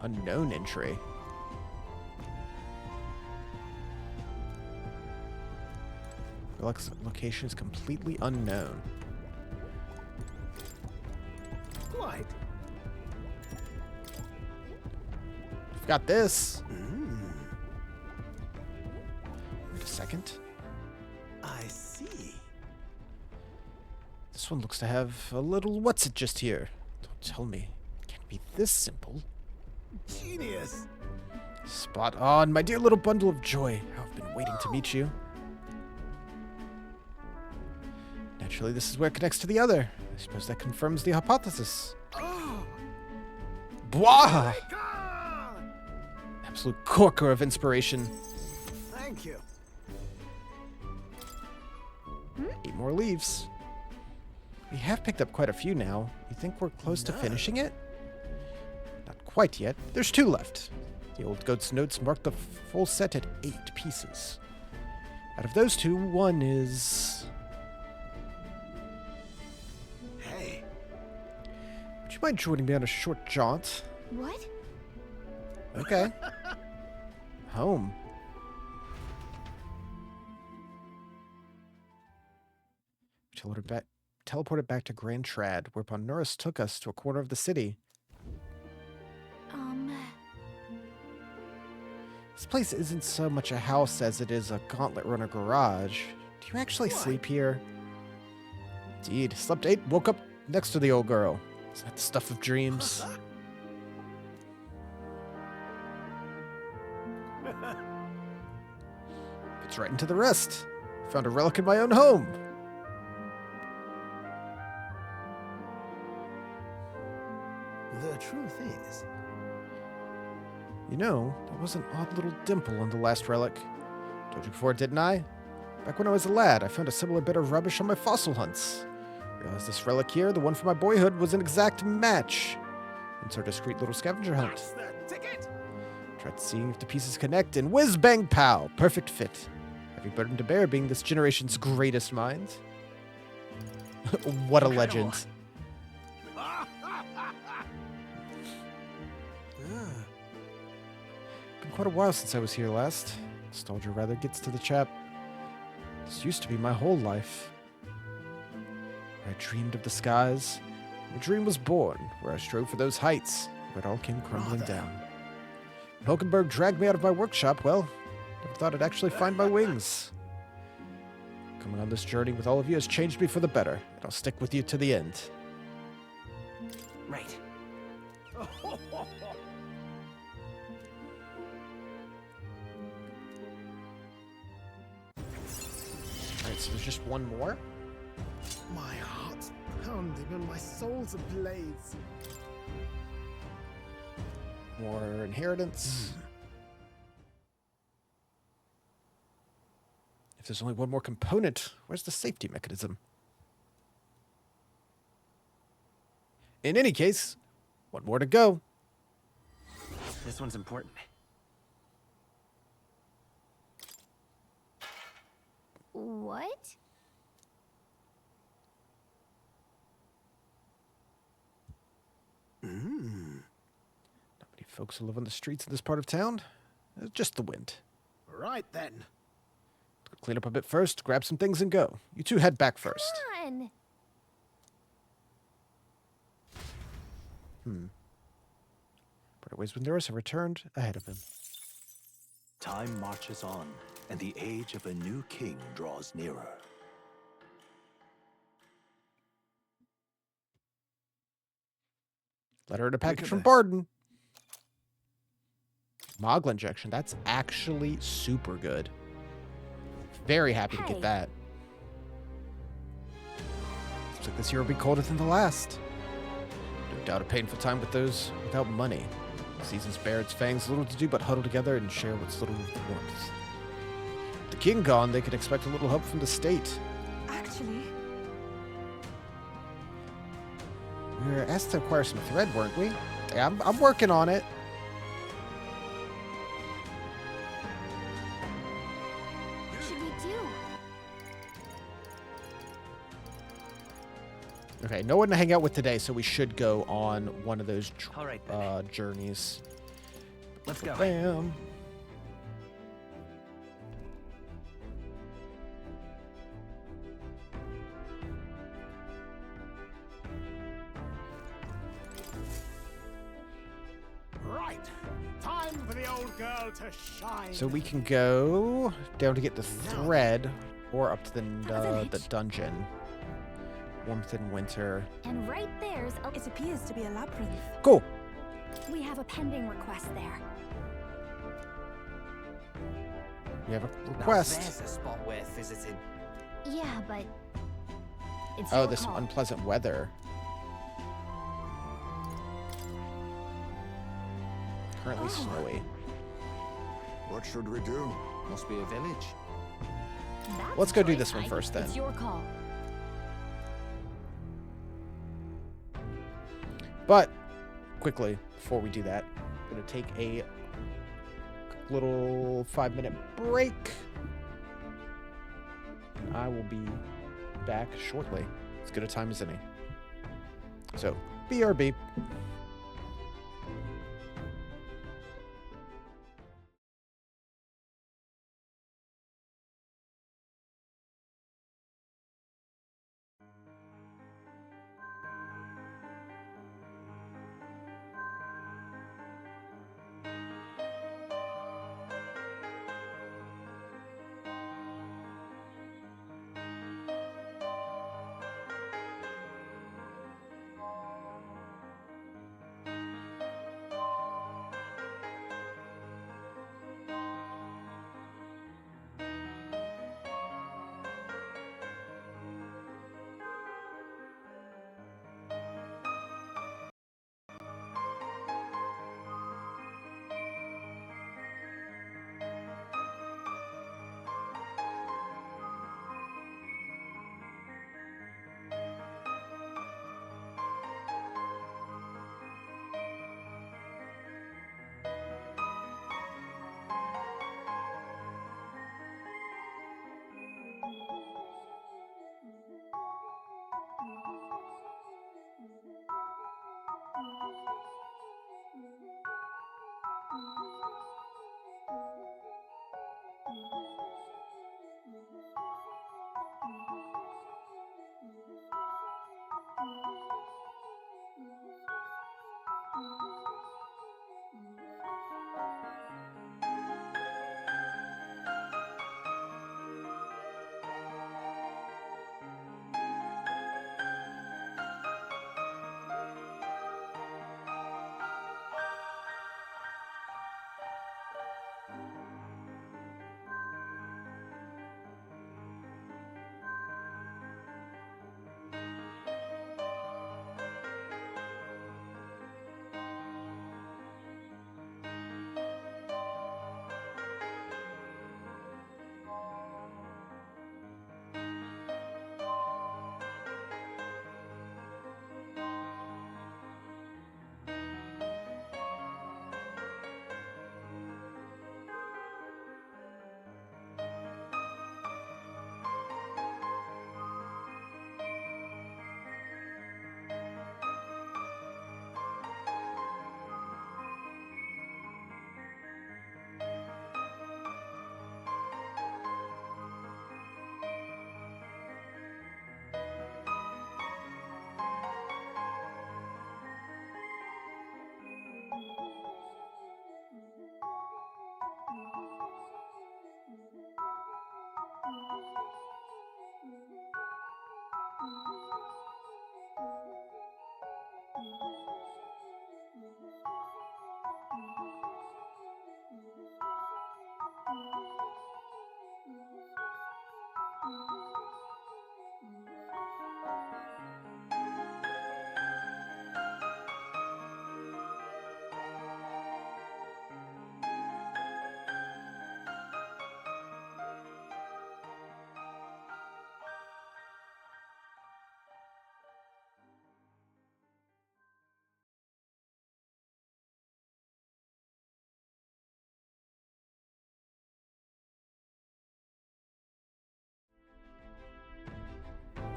Unknown entry. Relic's location is completely unknown. Quite. We've got this. Wait a second. I see. This one looks to have a little what's it just here. Don't tell me. It can't be this simple. Genius. Spot on, my dear little bundle of joy. How I've been waiting to meet you. Naturally, this is where it connects to the other. I suppose that confirms the hypothesis. Blah! Absolute corker of inspiration. Thank you. 8 more leaves. We have picked up quite a few now. You think we're close to finishing it? Not quite yet. There's 2 left. The old goat's notes mark the full set at 8 pieces. Out of those 2, 1 is... Hey. Would you mind joining me on a short jaunt? What? Okay. Home. Teleported back to Grand Trad, whereupon Nuris took us to a corner of the city. This place isn't so much a house as it is a gauntlet runner garage. Do you actually sleep here? Indeed. Slept 8, woke up next to the old girl. Is that the stuff of dreams? It's right into the rest. Found a relic in my own home. The truth is... You know, there was an odd little dimple on the last relic. Told you before, didn't I? Back when I was a lad, I found a similar bit of rubbish on my fossil hunts. Realized this relic here, the one from my boyhood, was an exact match. Into our discreet little scavenger hunt. Tried seeing if the pieces connect, and whiz bang pow! Perfect fit. Heavy burden to bear, being this generation's greatest mind. What a legend. Been quite a while since I was here last. Nostalgia rather gets to the chap. This used to be my whole life. Where I dreamed of the skies. A dream was born, where I strove for those heights, where it all came crumbling down. When Hulkenberg dragged me out of my workshop, well, never thought I'd actually find my wings. Coming on this journey with all of you has changed me for the better, and I'll stick with you to the end. Right. Alright, so there's just one more? My heart's pounding and my soul's ablaze. More inheritance. If there's only one more component, where's the safety mechanism? In any case, one more to go. This one's important. What? Not many folks who live on the streets of this part of town. Just the wind. Right then. Clean up a bit first, grab some things and go. You two head back first. Come on. But ways Windows have returned ahead of him. Time marches on, and the age of a new king draws nearer. Letter and a package from Barden. Moggle injection. That's actually super good. Very happy to get that. Looks like this year will be colder than the last. No doubt a painful time with those without money. The season's bare its fangs, little to do but huddle together and share what's little with warmth. With the king gone, they can expect a little help from the state. Actually, We were asked to acquire some thread, weren't we? Yeah, I'm working on it. What should we do? Okay, no one to hang out with today, so we should go on one of those All right, journeys. Let's go. Bam. Right. Time for the old girl to shine. So we can go down to get the thread, or up to the dungeon. Warmth in winter. And right there's a... It appears to be a labyrinth. Cool. We have a pending request there. We have a Now request. there's a spot worth visiting. Yeah, but... It's Oh, your this call. unpleasant weather. Currently snowy. What should we do? Must be a village. That's Let's go do choice, this one Ike. first, then. It's your call. But, quickly, before we do that, I'm going to take a little 5-minute break. I will be back shortly. As good a time as any. So, BRB.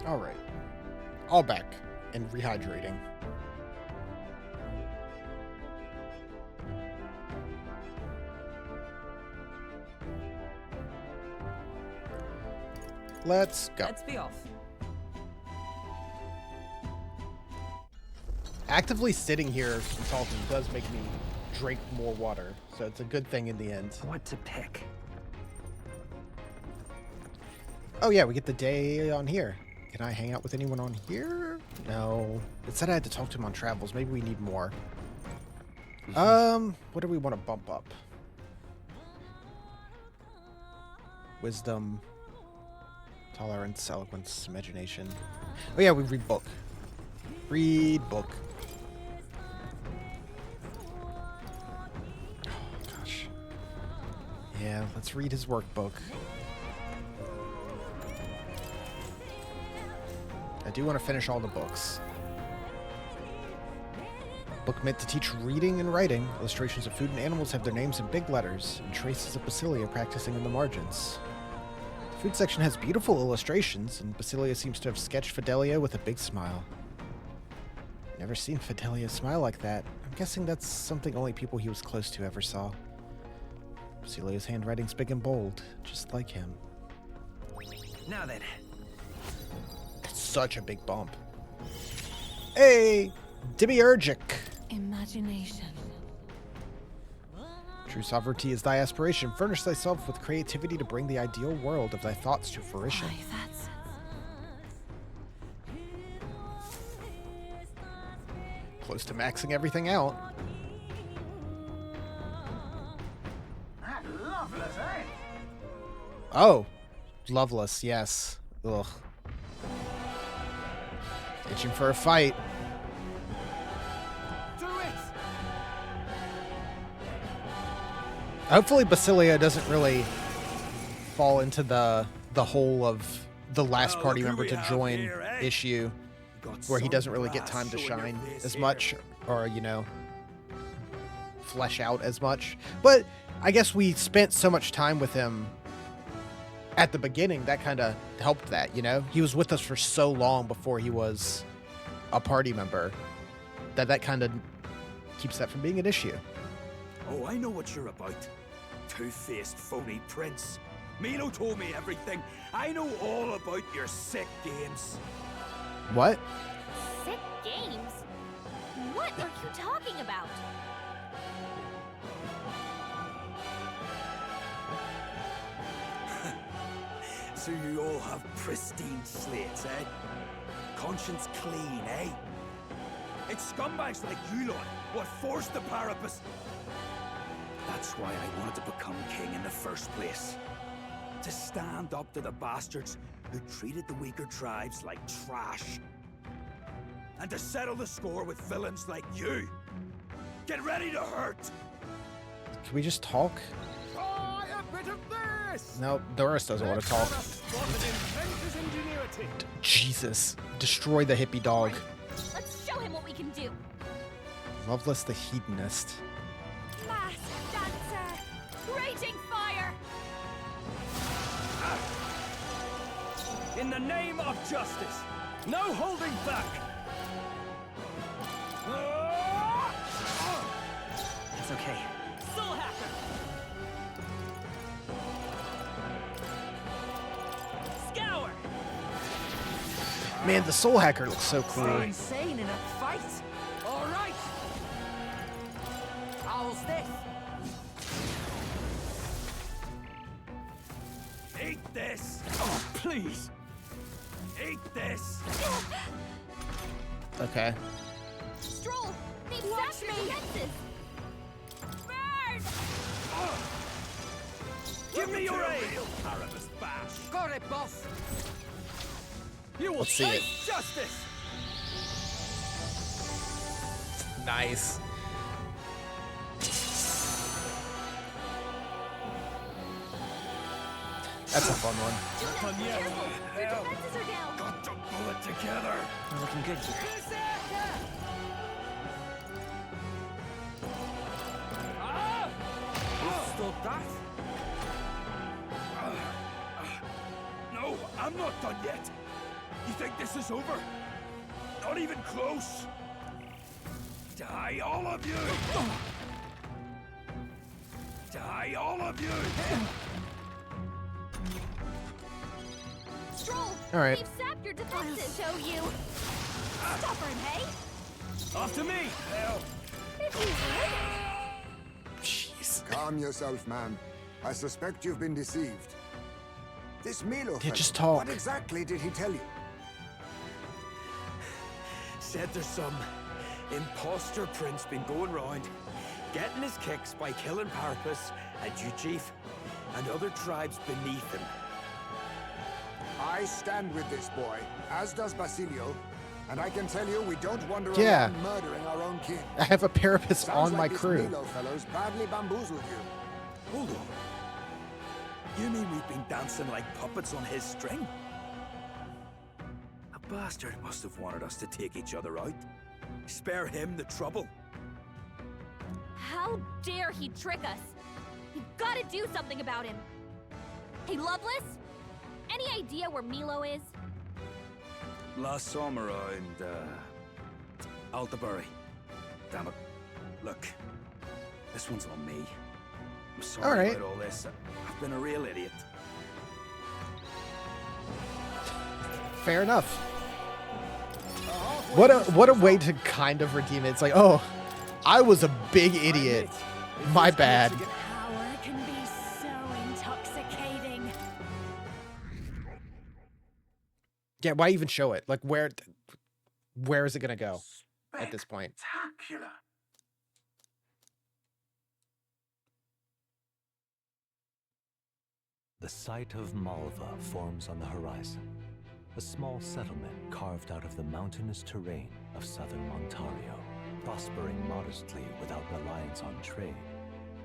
All right. All back and rehydrating. Let's go. Let's be off. Actively sitting here and talking does make me drink more water, so it's a good thing in the end. What to pick? Oh yeah, we get the day on here. Can I hang out with anyone on here? No. It said I had to talk to him on travels. Maybe we need more. What do we want to bump up? Wisdom, tolerance, eloquence, imagination. Oh yeah, we read book. Read book. Oh gosh. Yeah, let's read his workbook. I do want to finish all the books. Book meant to teach reading and writing. Illustrations of food and animals have their names in big letters, and traces of Basilia practicing in the margins. The food section has beautiful illustrations, and Basilia seems to have sketched Fidelia with a big smile. Never seen Fidelia smile like that. I'm guessing that's something only people he was close to ever saw. Basilia's handwriting's big and bold, just like him. Now then. Such a big bump. Hey, demiurgic. Imagination. True sovereignty is thy aspiration. Furnish thyself with creativity to bring the ideal world of thy thoughts to fruition. Aye, that's... Close to maxing everything out. Loveless, eh? Oh, Loveless, yes. Ugh. Itching for a fight. Do it! Hopefully Basilia doesn't really fall into the hole of the last party member to join here, eh? issue where he doesn't really get time to shine as much or, you know, flesh out as much. But I guess we spent so much time with him at the beginning, that kind of helped that, you know? He was with us for so long before he was a party member that kind of keeps that from being an issue. Oh, I know what you're about. Two-faced phony prince. Milo told me everything. I know all about your sick games. What? Sick games? What are you talking about? So you all have pristine slates, eh? Conscience clean, eh? It's scumbags like you lot what forced the Parapus. That's why I wanted to become king in the first place. To stand up to the bastards who treated the weaker tribes like trash. And to settle the score with villains like you. Get ready to hurt! Can we just talk? Try a bit of this! No, Doris doesn't want to talk. Jesus. Destroy the hippie dog. Let's show him what we can do. Loveless the hedonist. Mass dancer! Raging fire! In the name of justice, no holding back! It's okay. Soul Hacker! Scour! Man, the Soul Hacker looks so cool. So insane in a fight? All right. How's this? Eat this! Oh, please! Eat this! Okay. Stroll! They've sapped your defenses! Burn! Give me your aid! Paramus bash! Got it, boss! You will Let's see it. face justice! Nice. That's a fun one. Your defenses are down! Got to pull it together! You're looking good. Stop that! No, I'm not done yet. You think this is over? Not even close. Die, all of you! Die, all of you! Stroll! All right. They've sapped your defenses! I'll show you! Stubborn, hey? Off to me! Hell. If you would! Jeez. Calm yourself, man. I suspect you've been deceived. This Milo Yeah, fellow, just talk. what exactly did he tell you? Said there's some imposter prince been going round, getting his kicks by killing Parpus and Ujif and other tribes beneath him. I stand with this boy, as does Basilio, and I can tell you we don't wander Yeah. around murdering our own kin. I have a Parapus Sounds on my like this crew. Milo fellow's badly bamboozled you. Hold on. You mean we've been dancing like puppets on his string? A bastard must have wanted us to take each other out. Spare him the trouble. How dare he trick us? You've got to do something about him. Hey, Loveless? Any idea where Milo is? Last summer around, Altabury. Damn it. Look, this one's on me. I'm sorry All right. about all this. I've been a real idiot. Fair enough. What a way to kind of redeem it. It's like, oh, I was a big idiot. My bad. Power can be so intoxicating. Yeah, why even show it? Like, where is it gonna go at this point? Spectacular. The site of Malva forms on the horizon, a small settlement carved out of the mountainous terrain of southern Ontario, prospering modestly without reliance on trade,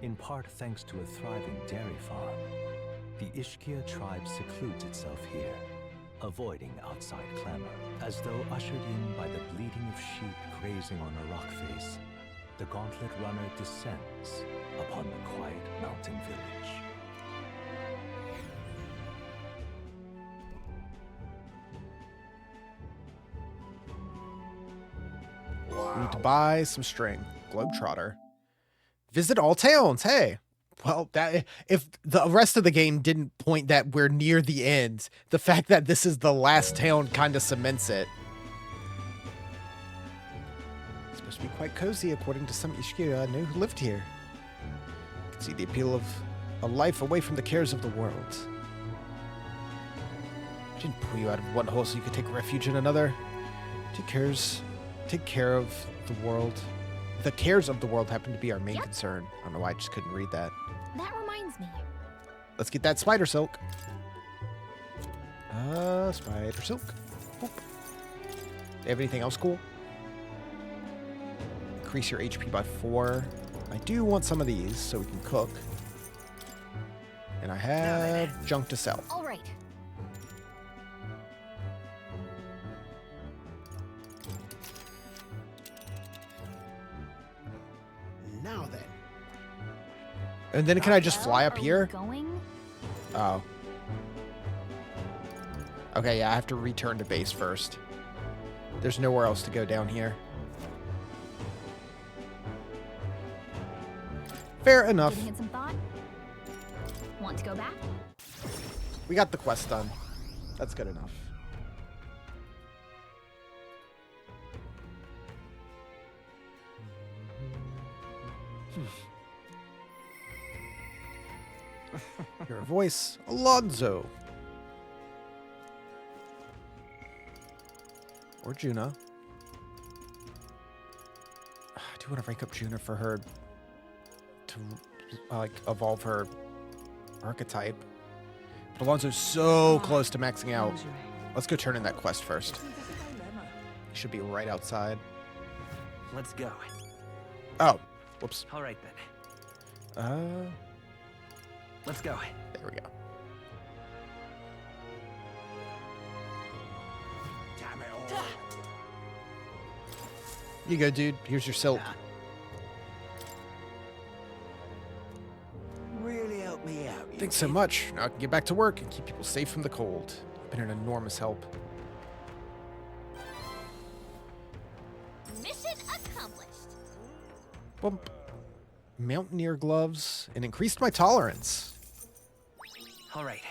in part thanks to a thriving dairy farm. The Ishkia tribe secludes itself here, avoiding outside clamor, as though ushered in by the bleating of sheep grazing on a rock face. The gauntlet runner descends upon the quiet mountain village. We need to buy some string. Globetrotter. Visit all towns. Hey. Well, that if the rest of the game didn't point that we're near the end, the fact that this is the last town kind of cements it. It's supposed to be quite cozy, according to some Ishkira I knew who lived here. You can see the appeal of a life away from the cares of the world. I didn't pull you out of one hole so you could take refuge in another. Take care of the world. The cares of the world happen to be our main concern. I don't know why I just couldn't read that. That reminds me. Let's get that spider silk. Spider silk. Boop. Do you have anything else cool? Increase your HP by 4. I do want some of these so we can cook. And I have junk to sell. All right. Now then. And then can I just fly up Are we here? Going? Oh. Okay, yeah, I have to return to base first. There's nowhere else to go down here. Fair enough. Giving it some thought? Want to go back? We got the quest done. That's good enough. Your voice, Alonzo. Or Juna. I do want to rank up Juna for her to like evolve her archetype. But Alonso's so close to maxing out. Let's go turn in that quest first. He should be right outside. Let's go. Oh, whoops. All right then. Let's go. There we go. Damn it all. You go, dude. Here's your silk. Really help me out. Thanks so much. Now I can get back to work and keep people safe from the cold. You've been an enormous help. Mission accomplished. Bump. Mountaineer gloves and increased my tolerance. All right.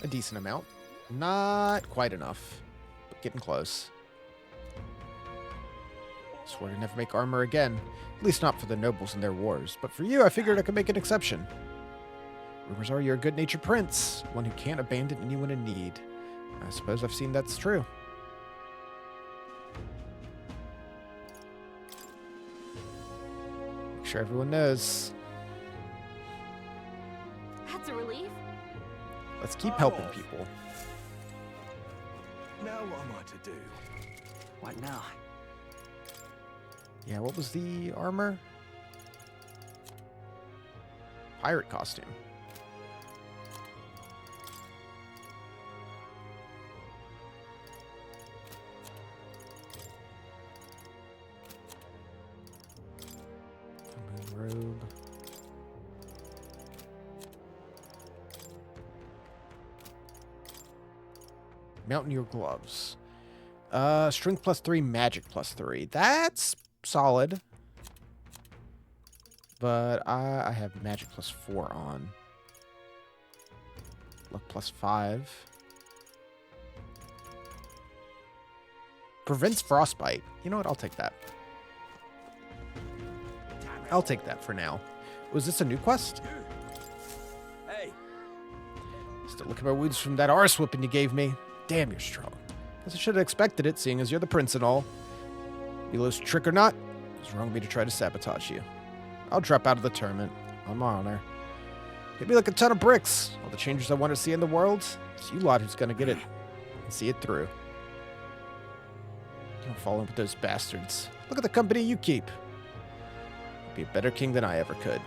A decent amount. Not quite enough, but getting close. Swore to never make armor again. At least not for the nobles and their wars. But for you, I figured I could make an exception. Rumors are you're a good-natured prince, one who can't abandon anyone in need. I suppose I've seen that's true. Make sure everyone knows. That's a relief. Let's keep helping people. Now what am I to do? What now? Yeah, what was the armor? Pirate costume. Moon robe. Mountaineer gloves. Strength +3, magic +3. That's solid. But I have magic +4 on. Luck +5. Prevents frostbite. You know what? I'll take that. I'll take that for now. Was this a new quest? Hey. Still look at my wounds from that arse whooping you gave me. Damn, you're strong. Guess I should have expected it, seeing as you're the prince and all. Milo's trick or not, it was wrong of me to try to sabotage you. I'll drop out of the tournament, on my honor. Hit me like a ton of bricks. All the changes I want to see in the world, it's you lot who's gonna get it and see it through. Don't fall in with those bastards. Look at the company you keep. You'll be a better king than I ever could.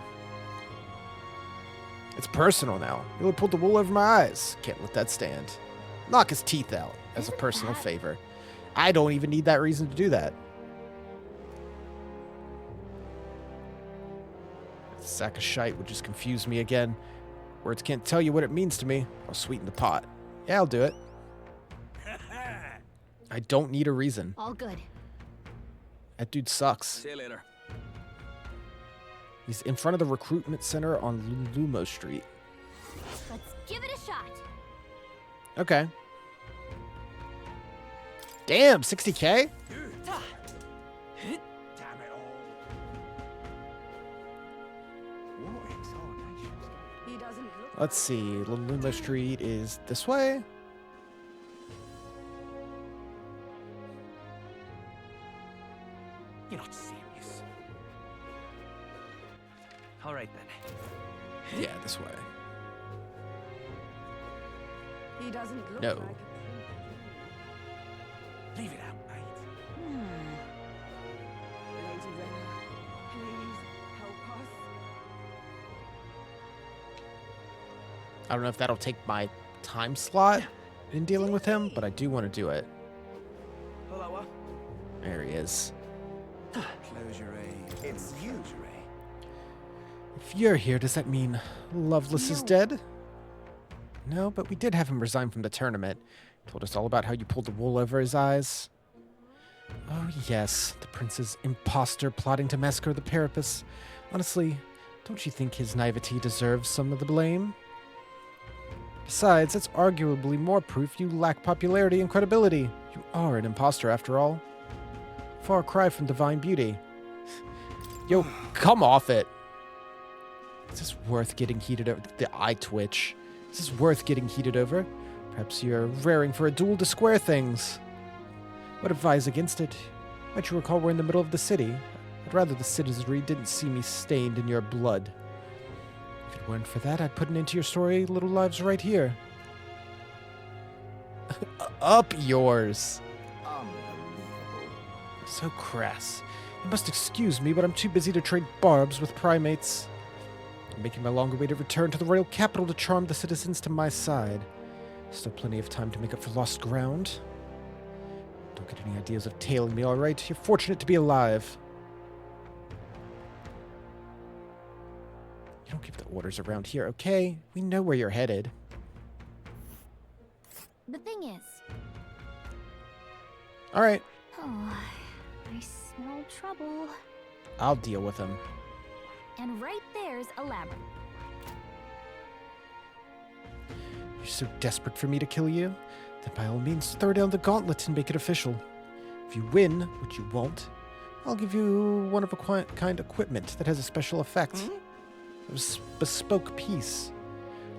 It's personal now. Milo pulled the wool over my eyes. Can't let that stand. Knock his teeth out as a personal favor. I don't even need that reason to do that. Sack of shite would just confuse me again. Words can't tell you what it means to me. I'll sweeten the pot. Yeah, I'll do it. I don't need a reason. All good. That dude sucks. See you later. He's in front of the recruitment center on Lumo Street. Let's give it a shot. Okay. Damn, 60K? Let's see. Lumo Street is this way? You're not serious. All right then. Yeah, this way. He doesn't look No. like a... Leave it out, mate. Lady Renna, please help us. I don't know if that'll take my time slot in dealing with him, but I do want to do it. Hello. There he is. Closure A. It's you. If you're here, does that mean Loveless is dead? No, but we did have him resign from the tournament. Told us all about how you pulled the wool over his eyes. Oh, yes, the prince's imposter plotting to massacre the Parapus. Honestly, don't you think his naivety deserves some of the blame? Besides, that's arguably more proof you lack popularity and credibility. You are an imposter, after all. Far cry from divine beauty. Yo, come off it. Is this worth getting heated over? The eye twitch. Is this worth getting heated over? Perhaps you're raring for a duel to square things. would advise against it. Might you recall we're in the middle of the city? I'd rather the citizenry didn't see me stained in your blood. If it weren't for that, I'd put an end to your story little lives right here. Up yours! So crass. You must excuse me, but I'm too busy to trade barbs with primates. I'm making my long-awaited return to the royal capital to charm the citizens to my side. Still plenty of time to make up for lost ground. Don't get any ideas of tailing me, all right? You're fortunate to be alive. You don't give the orders around here, okay? We know where you're headed. The thing is... All right. Oh, I smell trouble. I'll deal with him. And right there's a labyrinth. You're so desperate for me to kill you? Then by all means, throw down the gauntlet and make it official. If you win, which you won't, I'll give you one of a kind equipment that has a special effect. A bespoke piece.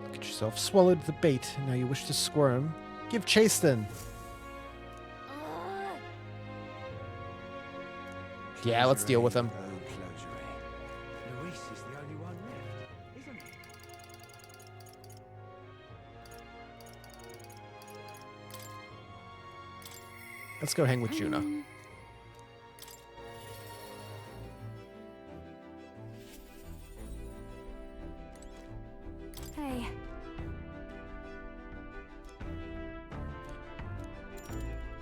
Look at yourself, swallowed the bait, and now you wish to squirm. Give chase then. Yeah, let's deal with him. Luis is the only one left, isn't he? Let's go hang with Juna. Hey.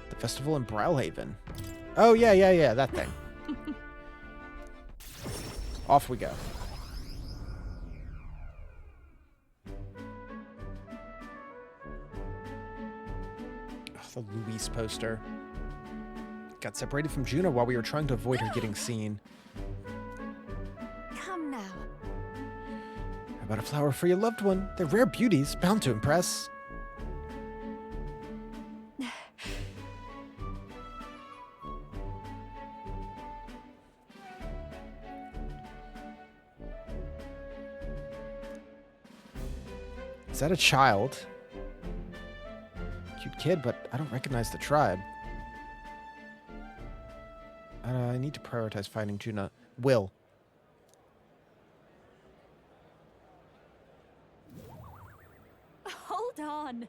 The festival in Browhaven. Oh, yeah, that thing. Off we go. Oh, the Luis poster. Got separated from Juna while we were trying to avoid her getting seen. Come now. How about a flower for your loved one? They're rare beauties, bound to impress. Is that a child? Cute kid, but I don't recognize the tribe. I need to prioritize finding Juna. Will. Hold on.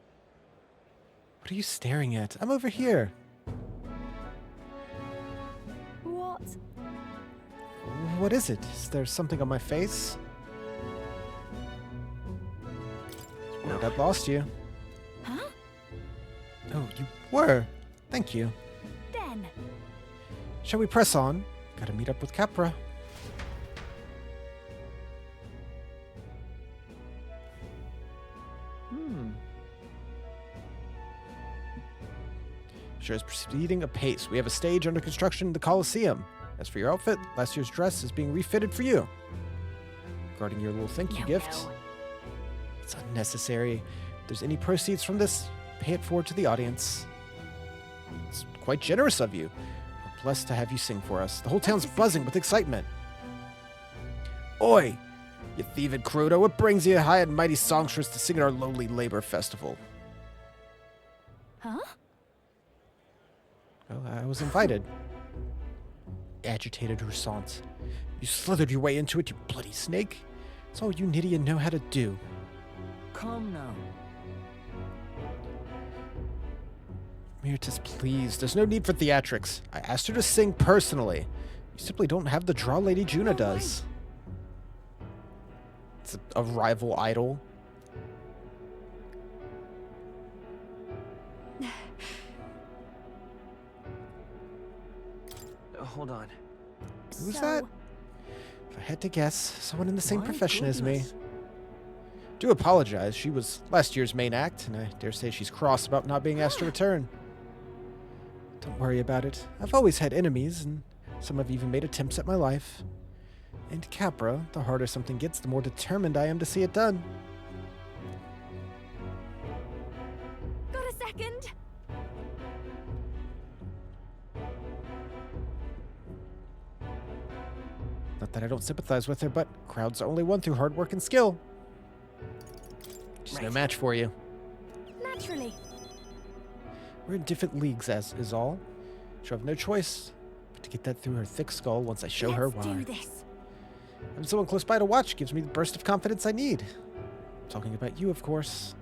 What are you staring at? I'm over here. What? What is it? Is there something on my face? Worried I'd lost you. Huh? Oh, you were. Thank you. Den. Shall we press on? Gotta meet up with Capra. Sure is proceeding apace. We have a stage under construction in the Colosseum. As for your outfit, last year's dress is being refitted for you. Regarding your little thank you gift, it's unnecessary. If there's any proceeds from this, pay it forward to the audience. It's quite generous of you. We're blessed to have you sing for us. The whole town's buzzing with excitement. Oi, you thieving Crudo, what brings you high and mighty songstress to sing at our lowly labor festival? Huh? Well, I was invited. Agitated Roussant. You slithered your way into it, you bloody snake. It's all you Nidian know how to do. Calm now. Myrtis, please. There's no need for theatrics. I asked her to sing personally. You simply don't have the draw Lady Juna does. It's a rival idol. Hold on. Who's that? If I had to guess, someone in the same profession as me. Do apologize. She was last year's main act, and I dare say she's cross about not being asked to return. Don't worry about it. I've always had enemies, and some have even made attempts at my life. And Capra, the harder something gets, the more determined I am to see it done. Got a second? Not that I don't sympathize with her, but crowds are only won through hard work and skill. Just no match for you. Naturally. We're in different leagues, as is all. She'll have no choice but to get that through her thick skull once I show her why. Let's do this. Having someone close by to watch gives me the burst of confidence I need. I'm talking about you, of course.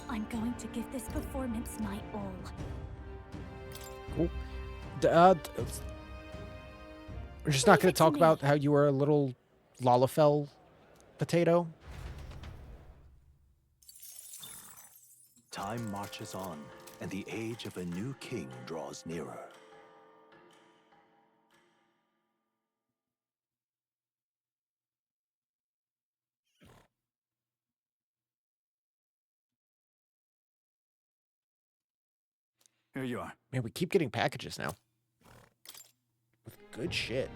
I'm going to give this performance my all. Cool. We're just not going to talk about how you were a little Lalafell potato. Time marches on, and the age of a new king draws nearer. Here you are. Man, we keep getting packages now. With good shit.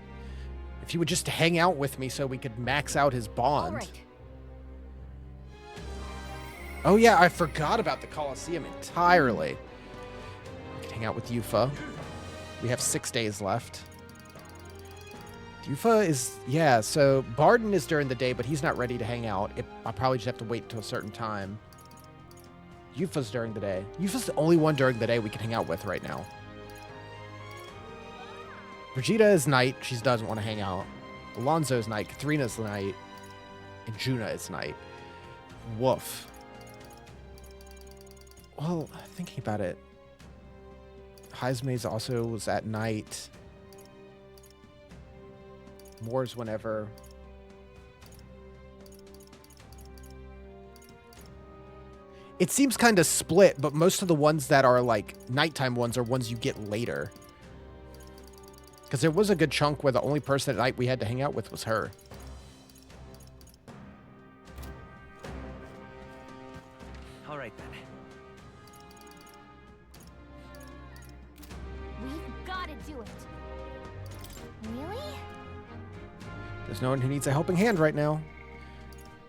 If he would just hang out with me so we could max out his bond. All right. Oh yeah, I forgot about the Colosseum entirely. We can hang out with Yufa. We have 6 days left. Yufa is, yeah, so Barden is during the day, but he's not ready to hang out. I'll probably just have to wait until a certain time. Yufa's during the day. Yufa's the only one during the day we can hang out with right now. Vegeta is night. She doesn't want to hang out. Alonso's night. Katharina's night. And Juna is night. Woof. Well, thinking about it, Haizme's also was at night. Moore's whenever. It seems kind of split, but most of the ones that are like nighttime ones are ones you get later. Because there was a good chunk where the only person at night we had to hang out with was her. All right then. We've got to do it. Really? There's no one who needs a helping hand right now.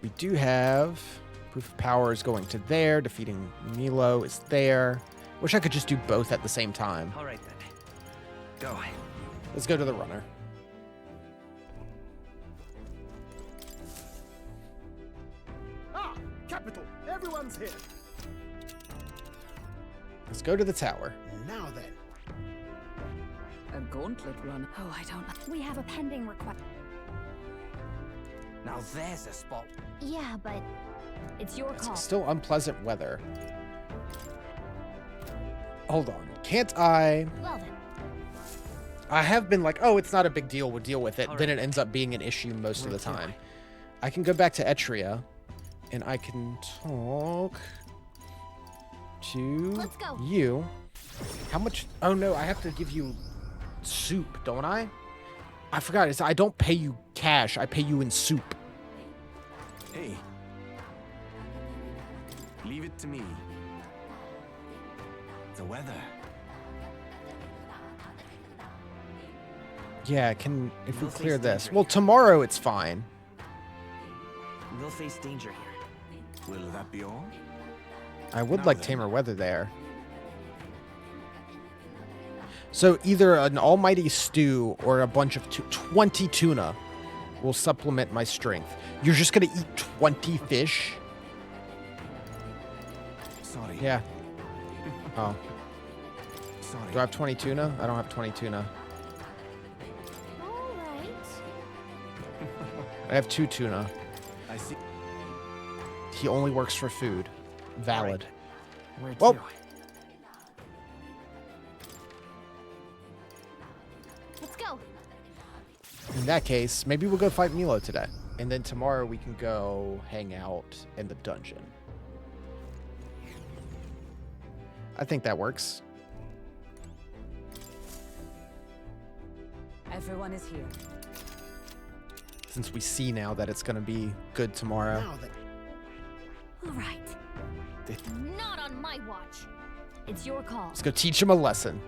We do have proof of power is going to there. Defeating Milo is there. Wish I could just do both at the same time. All right then. Go. Let's go to the runner. Ah, capital. Everyone's here. Let's go to the tower. Now then. A gauntlet run. Oh, I don't. We have a pending request. Now there's a spot. Yeah, but It's your call. It's still unpleasant weather. Hold on. Can't I? Well then. I have been like, oh, it's not a big deal. We'll deal with it. All Then right. it ends up being an issue most of the time. I can go back to Etria, and I can talk to Let's go. you. How much? Oh no, I have to give you soup, don't I? I forgot. I don't pay you cash. I pay you in soup. Hey. Leave it to me. The weather. Yeah, if we We'll clear face this. danger Well, here. tomorrow it's fine. We'll face danger here. Will that be all? I would Now like then. tamer weather there. So either an almighty stew or a bunch of 20 tuna will supplement my strength. You're just gonna eat 20 fish? Sorry. Yeah. Oh. Sorry. Do I have 20 tuna? I don't have 20 tuna. All right. I have 2 tuna. I see. He only works for food. Valid. Where Well, to? Let's go. in that case, maybe we'll go fight Milo today. And then tomorrow we can go hang out in the dungeon. I think that works. Everyone is here. Since we see now that it's going to be good tomorrow. Now then. All right. Not on my watch. It's your call. Let's go teach him a lesson.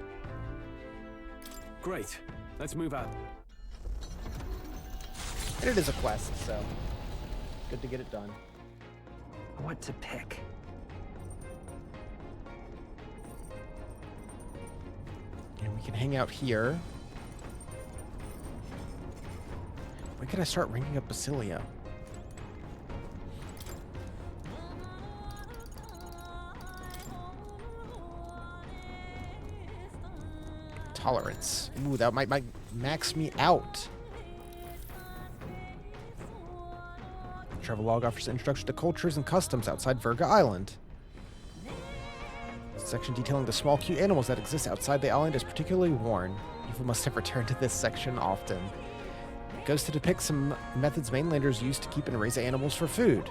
Great. Let's move out. And it is a quest, so good to get it done. What to pick? And we can hang out here. When can I start ringing up Basilio? Tolerance. Ooh, that might max me out. Travelog offers introduction to cultures and customs outside Virga Island. The section detailing the small, cute animals that exist outside the island is particularly worn. People must have returned to this section often. It goes to depict some methods mainlanders use to keep and raise animals for food.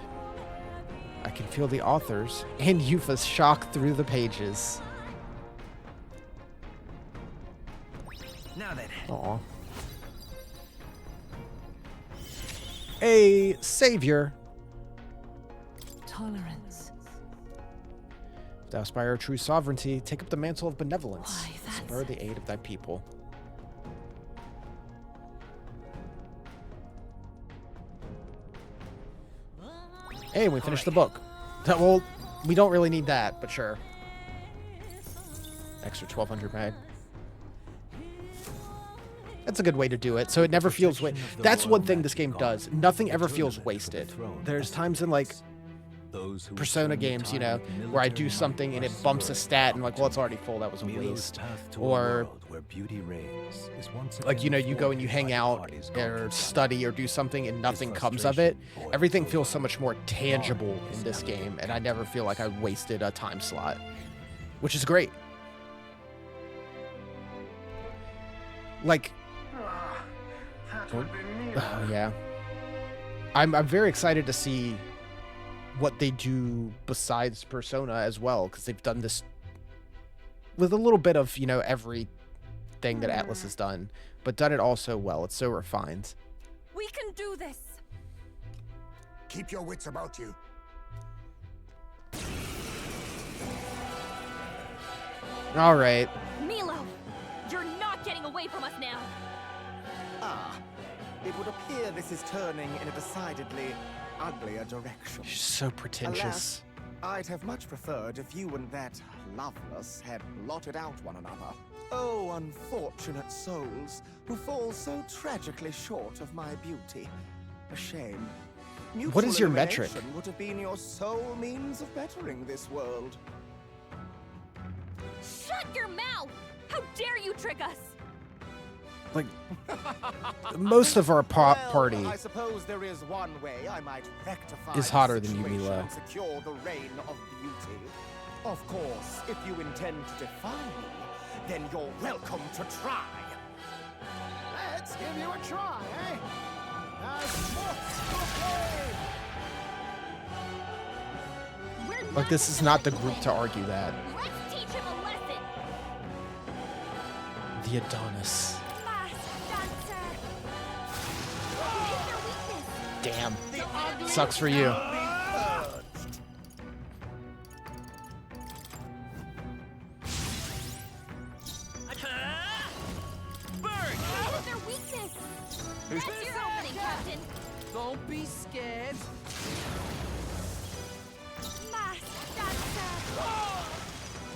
I can feel the authors and Yufa's shock through the pages. Now then. Aw. A savior. Tolerance. If thou aspire true sovereignty, take up the mantle of benevolence. Spur the aid of thy people. Hey, we finished the book. Well, we don't really need that, but sure. Extra 1200 mag. That's a good way to do it, so it never feels that's one thing this game does. Nothing ever feels wasted. There's times in, like, Persona games, you know, where I do something and it bumps a stat and, like, well, it's already full, that was a waste. Or, like, you know, you go and you hang out or study or do something and nothing comes of it. Everything feels so much more tangible in this game, and I never feel like I wasted a time slot, which is great. Like, oh, yeah. I'm very excited to see what they do besides Persona as well, because they've done this with a little bit of, you know, everything that Atlas has done, but done it all so well. It's so refined. We can do this. Keep your wits about you. All right. Milo, you're not getting away from us now. Ah, it would appear this is turning in a decidedly uglier direction. She's so pretentious. Alas, I'd have much preferred if you and that Lovelace had blotted out one another. Oh, unfortunate souls who fall so tragically short of my beauty. A shame. What is your metric? Mutual would have been your sole means of bettering this world. Shut your mouth! How dare you trick us? Like, most of our party I suppose there is one way I might rectify is hotter than you, situation Milo. and secure the reign of beauty. Of course, if you intend to defy me, then you're welcome to try. Let's give you a try, eh? Like, this is not the group to argue that. Let's teach him a lesson. The Adonis. Damn. Sucks for you. Their weakness. That's your opening, Captain. Don't be scared.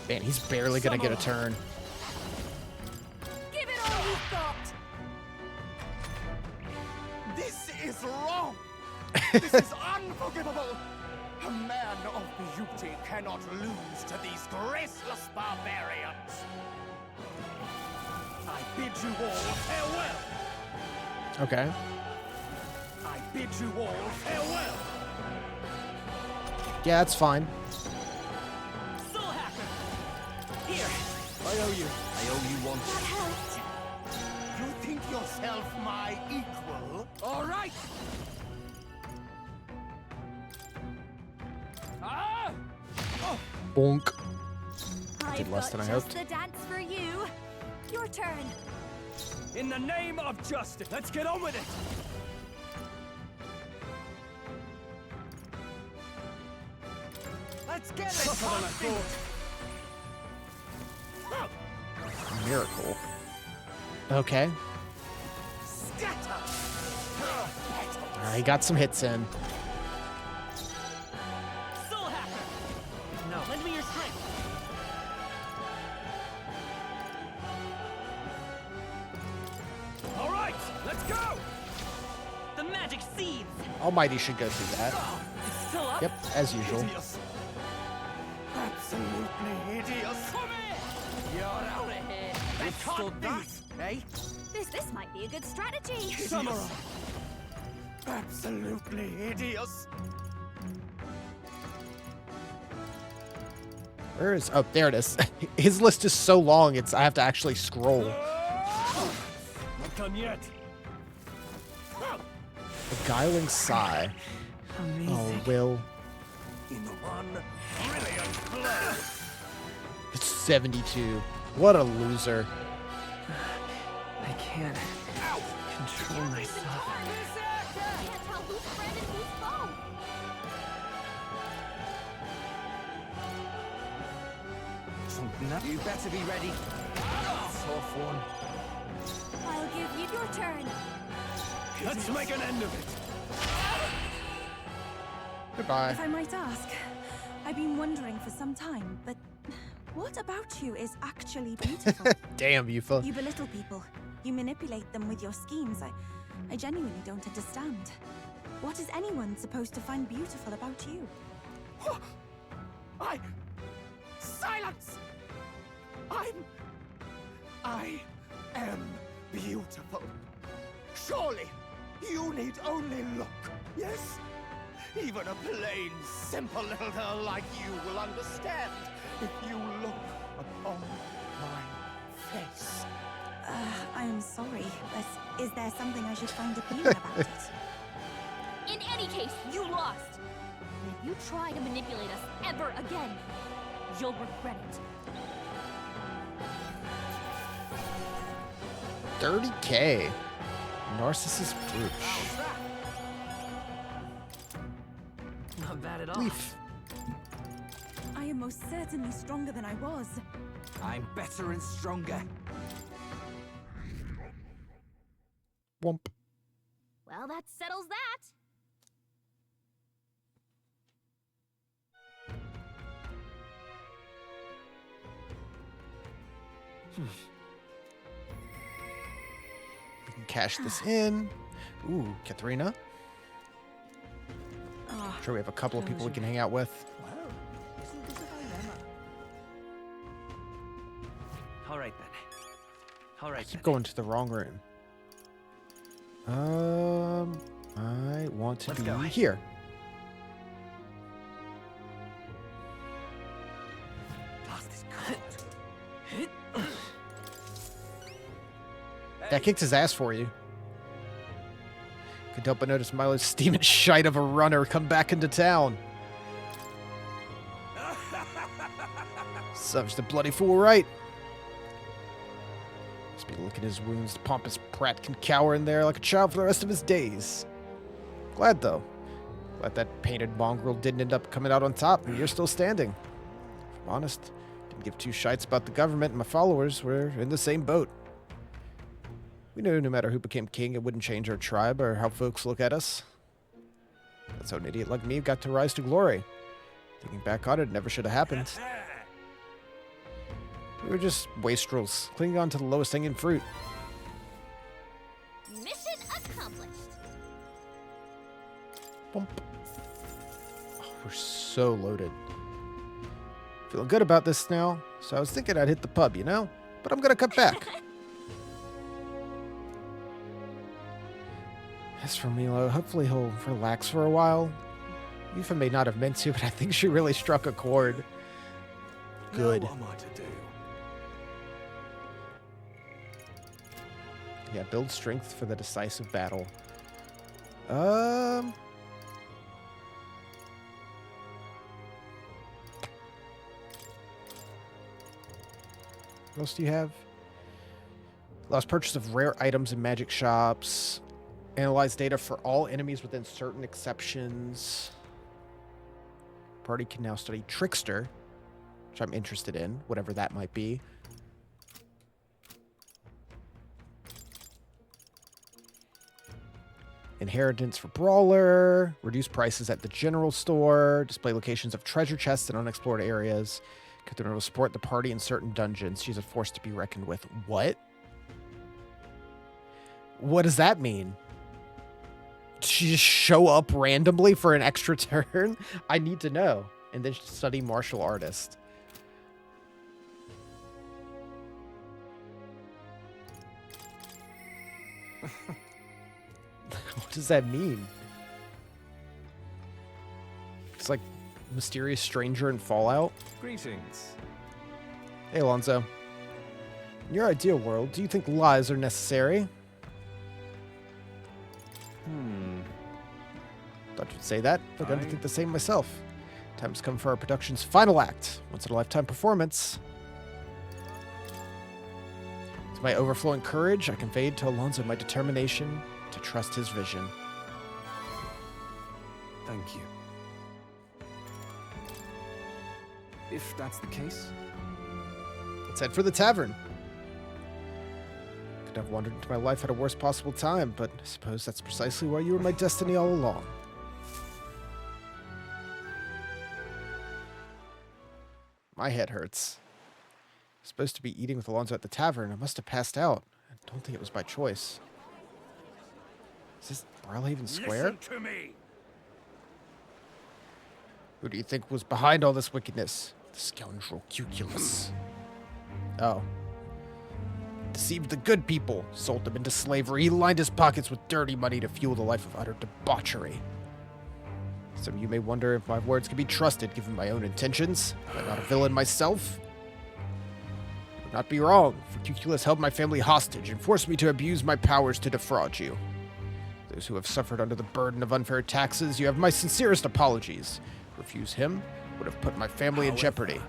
Man, he's barely gonna get a turn. Give it all you've got. This is wrong. This is unforgivable. A man of beauty cannot lose to these graceless barbarians. I bid you all farewell. Okay. I bid you all farewell. Yeah, that's fine. Here, I owe you. I owe you one. That helped. You think yourself my equal? All right. Ah! Oh. Bonk. I've Did less got than I just hoped. the dance for you. Your turn. In the name of justice, let's get on with it. Let's get it. Tougher than I thought. Miracle. Okay. Alright, got some hits in. No, lend me your strength. All right, let's go. seeds. Almighty should go through that. It's still up. Yep, as usual. Hideous. Absolutely hideous. Come here. You're out of here. Withstood that, eh? This might be a good strategy. Samurai. Absolutely hideous. Where is... Oh, there it is. His list is so long, I have to actually scroll. Not done yet. Beguiling sigh. Oh, Will. In one brilliant blow. It's 72. What a loser. I can't control myself. Can't tell who's friend and who's foe. You better be ready. Tough one. I'll give you your turn. Let's make an end of it. Goodbye. If I might ask, I've been wondering for some time, but what about you is actually beautiful? Damn, Yufa. You belittle people. You manipulate them with your schemes. I genuinely don't understand. What is anyone supposed to find beautiful about you? Silence! I am beautiful. Surely, you need only look, yes? Even a plain, simple little girl like you will understand if you look upon my face. I am sorry, but is there something I should find appealing about it? In any case, you lost. And if you try to manipulate us ever again, you'll regret it. 30K. Narcissus brooch. Not bad at all. Leaf. I am most certainly stronger than I was. I'm better and stronger. Womp. Well, that settles that. We can cash this in. Ooh, Katharina. Sure, we have a couple of people we can hang out with. All right then. All right. Keep going to the wrong room. I want to be here. That kicked his ass for you. Could help but notice Milo's steaming shite of a runner come back into town. Such the bloody fool, right? Must be licking his wounds. The pompous prat can cower in there like a child for the rest of his days. Glad, though. Glad that painted mongrel didn't end up coming out on top, and you're still standing. If I'm honest, didn't give two shites about the government, and my followers were in the same boat. We knew no matter who became king, it wouldn't change our tribe or how folks look at us. That's how an idiot like me got to rise to glory. Thinking back on it, it never should have happened. We were just wastrels, clinging on to the lowest hanging fruit. Mission accomplished. Bump. Oh, we're so loaded. Feeling good about this now, so I was thinking I'd hit the pub, you know? But I'm gonna cut back. As for Milo, hopefully he'll relax for a while. Yufa may not have meant to, but I think she really struck a chord. Good. Now what am I to do? Yeah, build strength for the decisive battle. What else do you have? Allows purchase of rare items in magic shops. Analyze data for all enemies within certain exceptions. Party can now study Trickster, which I'm interested in, whatever that might be. Inheritance for Brawler. Reduce prices at the general store. Display locations of treasure chests in unexplored areas. Cthulhu will support the party in certain dungeons. She's a force to be reckoned with. What? What does that mean? She just show up randomly for an extra turn? I need to know. And then study martial artist. What does that mean? It's like mysterious stranger in Fallout. Greetings. Hey, Alonso. In your ideal world, do you think lies are necessary? Thought you'd say that. Begun to think the same myself. Time's come for our production's final act. Once in a lifetime performance. With my overflowing courage, I conveyed to Alonso my determination to trust his vision. Thank you. If that's the case, let's head for the tavern. Could have wandered into my life at a worst possible time, but I suppose that's precisely why you were my destiny all along. My head hurts. I was supposed to be eating with Alonso at the tavern. I must have passed out. I don't think it was by choice. Is this Barlhaven Square? Listen to me. Who do you think was behind all this wickedness? The scoundrel Cuculus. Oh. Deceived the good people, sold them into slavery. He lined his pockets with dirty money to fuel the life of utter debauchery. Some of you may wonder if my words can be trusted given my own intentions. Am I not a villain myself? You would not be wrong, for Cuculus held my family hostage and forced me to abuse my powers to defraud you. Those who have suffered under the burden of unfair taxes, you have my sincerest apologies. To refuse him would have put my family in jeopardy.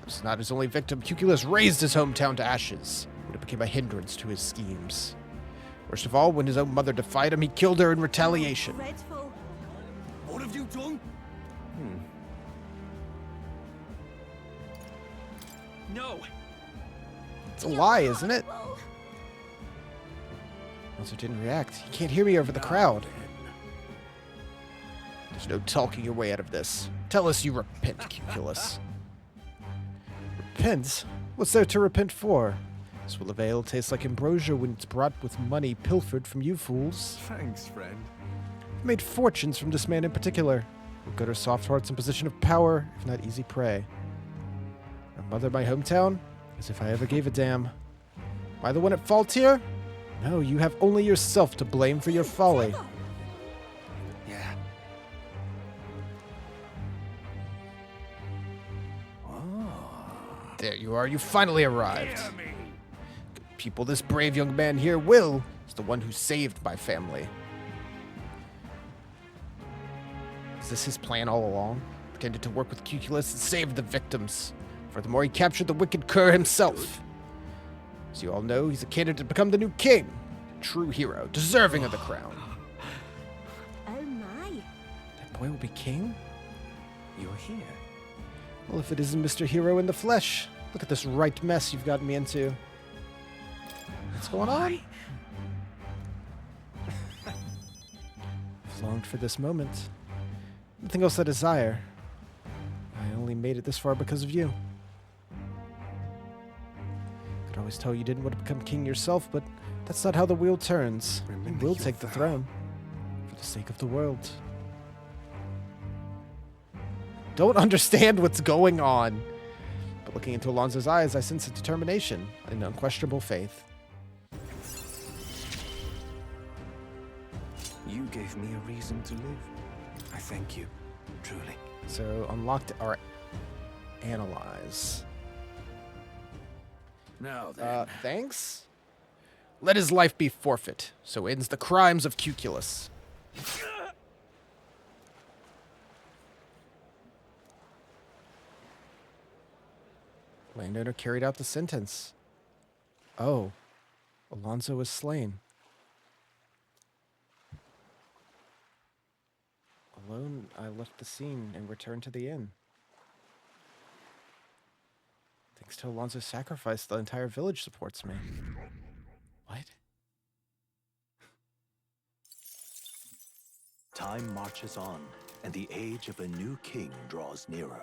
This is not his only victim. Cuculus razed his hometown to ashes when it became a hindrance to his schemes. Worst of all, when his own mother defied him, he killed her in retaliation. Dreadful. What have you done? No. It's a lie, isn't it? Also didn't react. He can't hear me over the crowd. There's no talking your way out of this. Tell us you repent, Cuculus. Repent? What's there to repent for? This will avail tastes like ambrosia when it's brought with money pilfered from you fools. Thanks, friend. I've made fortunes from this man in particular. We're good or soft hearts in position of power, if not easy prey. My mother, my hometown? As if I ever gave a damn. Am I the one at fault here? No, you have only yourself to blame for your folly. Yeah. There you are, you finally arrived. Good people, this brave young man here, Will, is the one who saved my family. Is this his plan all along? Pretended to work with Cuculus and save the victims. Furthermore, he captured the wicked cur himself. As you all know, he's a candidate to become the new king. A true hero, deserving of the crown. Oh my. That boy will be king? You're here. Well, if it isn't Mr. Hero in the flesh. Look at this right mess you've gotten me into. What's going on? I've longed for this moment. Nothing else I desire. I only made it this far because of you. Could always tell you didn't want to become king yourself, but that's not how the wheel turns. You will take the throne. For the sake of the world. Don't understand what's going on. But looking into Alonso's eyes, I sense a determination, an unquestionable faith. You gave me a reason to live. I thank you, truly. So, unlocked our analyze. Now then. Thanks? Let his life be forfeit, so ends the crimes of Cuculus. Landowner carried out the sentence. Oh, Alonso was slain. Alone, I left the scene and returned to the inn. Thanks to Alonso's sacrifice, the entire village supports me. What? Time marches on, and the age of a new king draws nearer.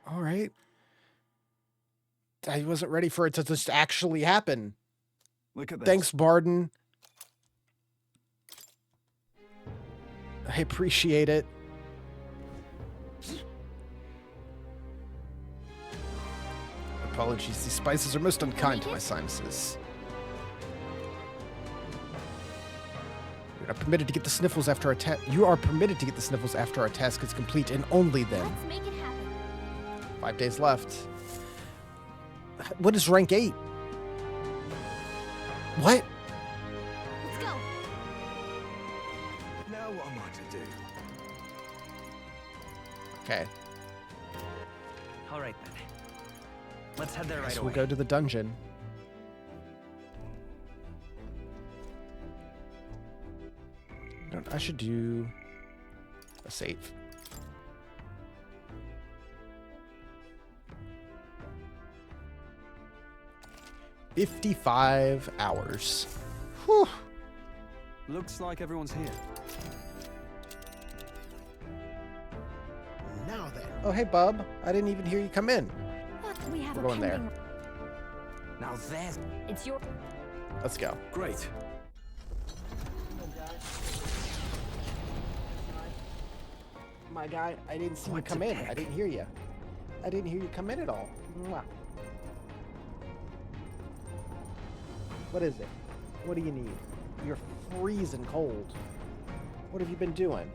All right. I wasn't ready for it to just actually happen. Look at this. Thanks, Barden. I appreciate it. Apologies, these spices are most unkind to my sinuses. You're not permitted to get the sniffles after our task. You are permitted to get the sniffles after our task is complete, and only then. Let's make it happen. 5 days left. What is rank 8? What? Let's go. Now what am I to do? Okay. All right then. Let's head there right So away. we'll go to the dungeon. I should do a save. $55 hours. Whew. Looks like everyone's here. Now then. Oh, hey, bub. I didn't even hear you come in. We have We're a going there. pending... Now there's... It's your... Let's go. Great. My guy, I didn't see you What come the in. heck? I didn't hear you. I didn't hear you come in at all. Mwah. What is it? What do you need? You're freezing cold. What have you been doing?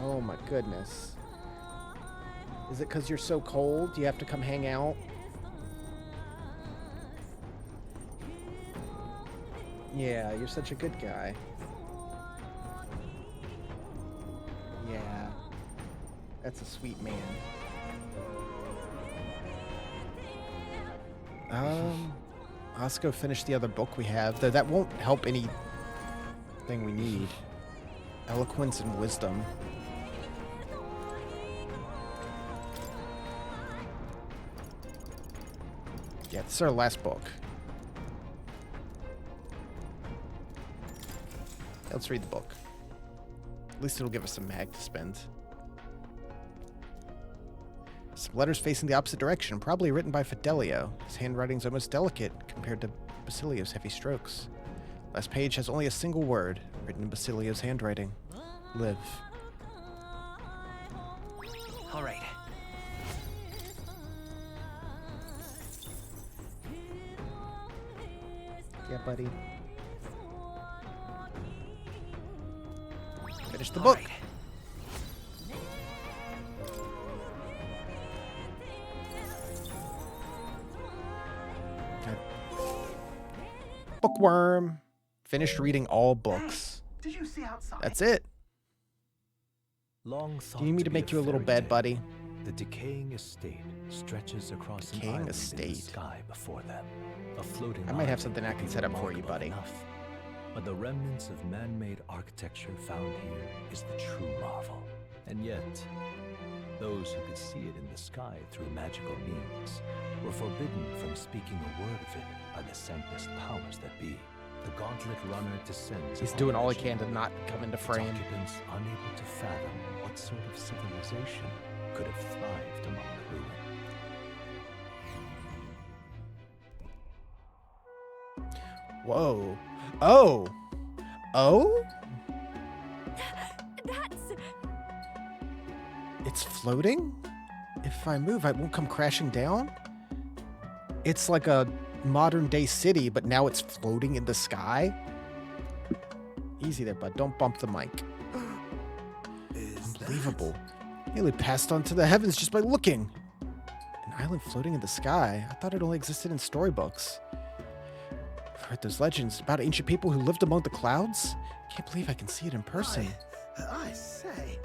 Oh my goodness. Is it because you're so cold? Do you have to come hang out? Yeah, you're such a good guy. Yeah. That's a sweet man. Let's go finish the other book we have. Though that won't help anything we need. Eloquence and wisdom. Yeah, this is our last book. Let's read the book. At least it'll give us some mag to spend. Some letters facing the opposite direction, probably written by Fidelio. His handwriting's almost delicate compared to Basilio's heavy strokes. Last page has only a single word, written in Basilio's handwriting. Live. All right. Yeah, buddy. Finish the book. Okay. Bookworm. Finished reading all books. Did you see outside? That's it. Long Do you need me to make you a little bed, buddy? The decaying estate stretches across Decaying an island estate. in the sky before them. A floating I might have island something I can set up for you, remarkable buddy. enough. But the remnants of man-made architecture found here is the true marvel. And yet, those who could see it in the sky through magical means were forbidden from speaking a word of it by the sanctest powers that be. The gauntlet runner descends. He's upon doing the all he chamber, can to not come into its frame. occupants unable to fathom what sort of civilization could have thrived among the ruin. Whoa. Oh. Oh? That's... It's floating? If I move, I won't come crashing down? It's like a modern day city, but now it's floating in the sky? Easy there, bud. Don't bump the mic. Unbelievable. Nearly passed on to the heavens just by looking. An island floating in the sky? I thought it only existed in storybooks. I've heard those legends about ancient people who lived among the clouds. Can't believe I can see it in person. I say.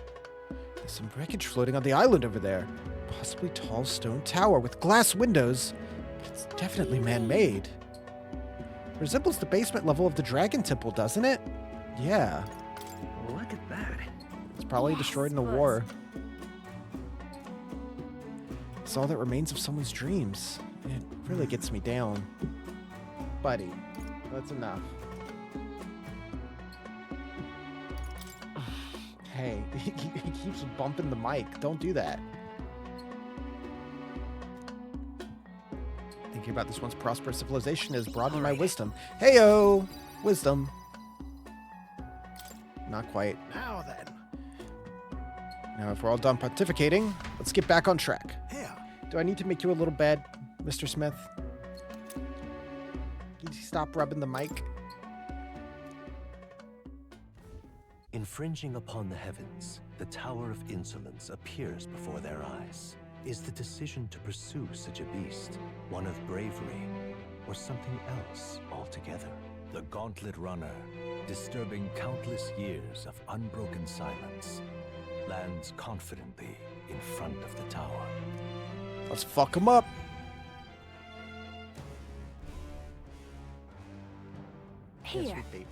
There's some wreckage floating on the island over there. Possibly tall stone tower with glass windows. It's definitely man-made. Resembles the basement level of the Dragon Temple, doesn't it? Yeah. Look at that. It's probably destroyed in the war. It's all that remains of someone's dreams. It really gets me down. Buddy, that's enough. Hey, he keeps bumping the mic. Don't do that. Thinking about this once prosperous civilization has broadened my wisdom. Heyo! Wisdom. Not quite. Now then. Now, if we're all done pontificating, let's get back on track. Here. Do I need to make you a little bed, Mr. Smith? Can you stop rubbing the mic? Infringing upon the heavens, the Tower of Insolence appears before their eyes. Is the decision to pursue such a beast one of bravery, or something else altogether? The Gauntlet Runner, disturbing countless years of unbroken silence, lands confidently in front of the tower. Let's fuck him up. Here. Yes, baby.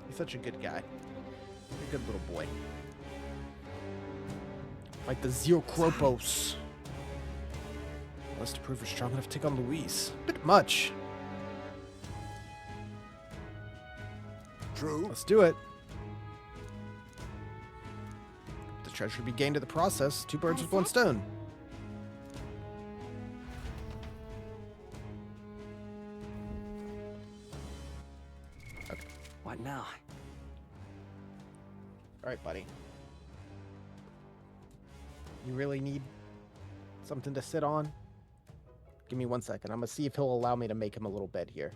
He's such a good guy. A good little boy. Like the Zeokropos. Let's to prove we're strong enough to take on Luis. A bit much. True. Let's do it. The treasure to be gained in the process. 2 birds with 1 stone. Okay. What now? All right, buddy. You really need something to sit on? Give me 1 second. I'm going to see if he'll allow me to make him a little bed here.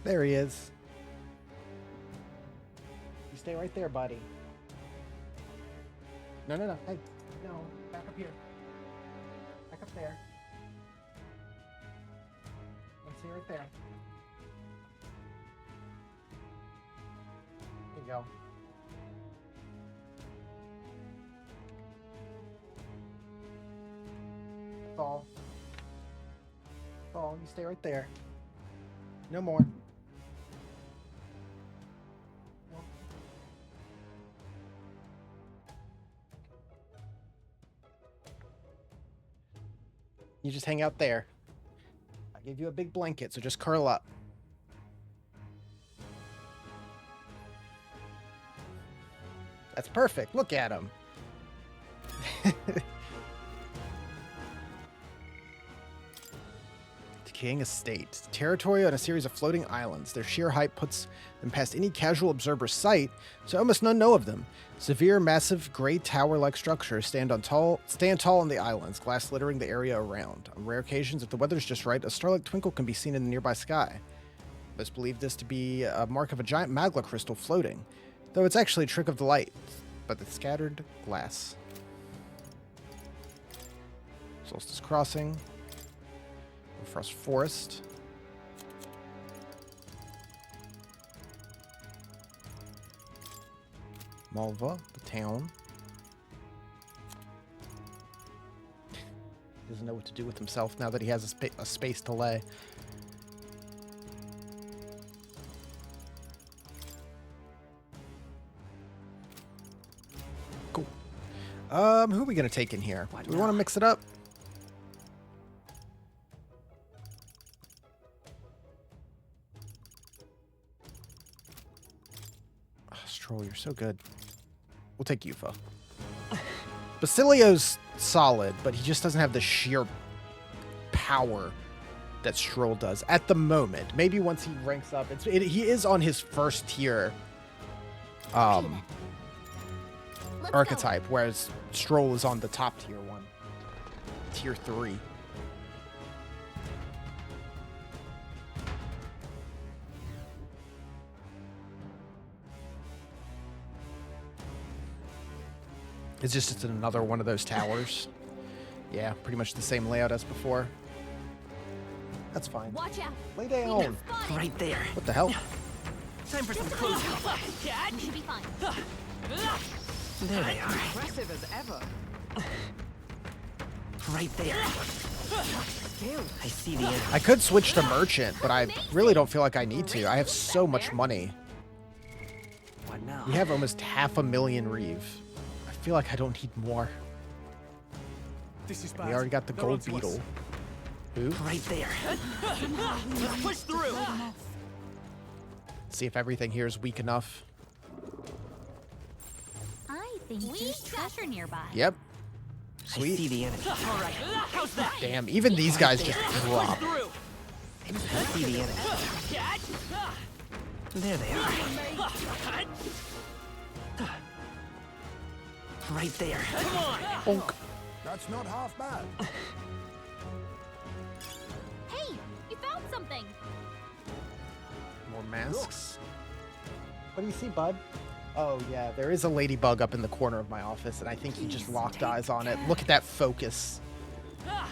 There he is. You stay right there, buddy. No. Hey, no. Back up here. Back up there. And stay right there. There you go. That's all. That's all. You stay right there. No more. You just hang out there. I gave you a big blanket, so just curl up. That's perfect. Look at him. Decaying estate. Territory on a series of floating islands. Their sheer height puts them past any casual observer's sight, so almost none know of them. Severe, massive, gray tower-like structures stand tall on the islands, glass littering the area around. On rare occasions, if the weather's just right, a star-like twinkle can be seen in the nearby sky. Most believe this to be a mark of a giant magma crystal floating, though it's actually a trick of the light, but the scattered glass. Solstice Crossing. Frost Forest. Malva, the town. Doesn't know what to do with himself now that he has a space to lay. Cool. Who are we gonna take in here? Do we want to mix it up? Stroll, you're so good. We'll take Yufa. Basilio's solid, but he just doesn't have the sheer power that Stroll does at the moment. Maybe once he ranks up, he is on his first tier archetype, whereas Stroll is on the top tier one, tier 3. It's just another one of those towers. Yeah, pretty much the same layout as before. That's fine. Watch out. Lay down. Right there. What the hell? Time for some close. We should be fine. There they are. Impressive as ever. Right there. I see the enemy. I could switch to merchant, but I really don't feel like I need to. I have so much money. What now? We have almost 500,000 Reeve. I feel like I don't need more. This is We already got the They're gold onto us. beetle. Who? Right there. Let's push through. See if everything here is weak enough. I think there's treasure nearby. Yep. I see Sweet. the enemy. All right. How's that? Damn, even these guys just drop. Through. I see the enemy. There they are. Right there. Come on. Bonk. That's not half bad. Hey, you found something. More masks. What do you see, bud? Oh, yeah, there is a ladybug up in the corner of my office, and I think he just locked eyes on it. Look at that focus. Yeah,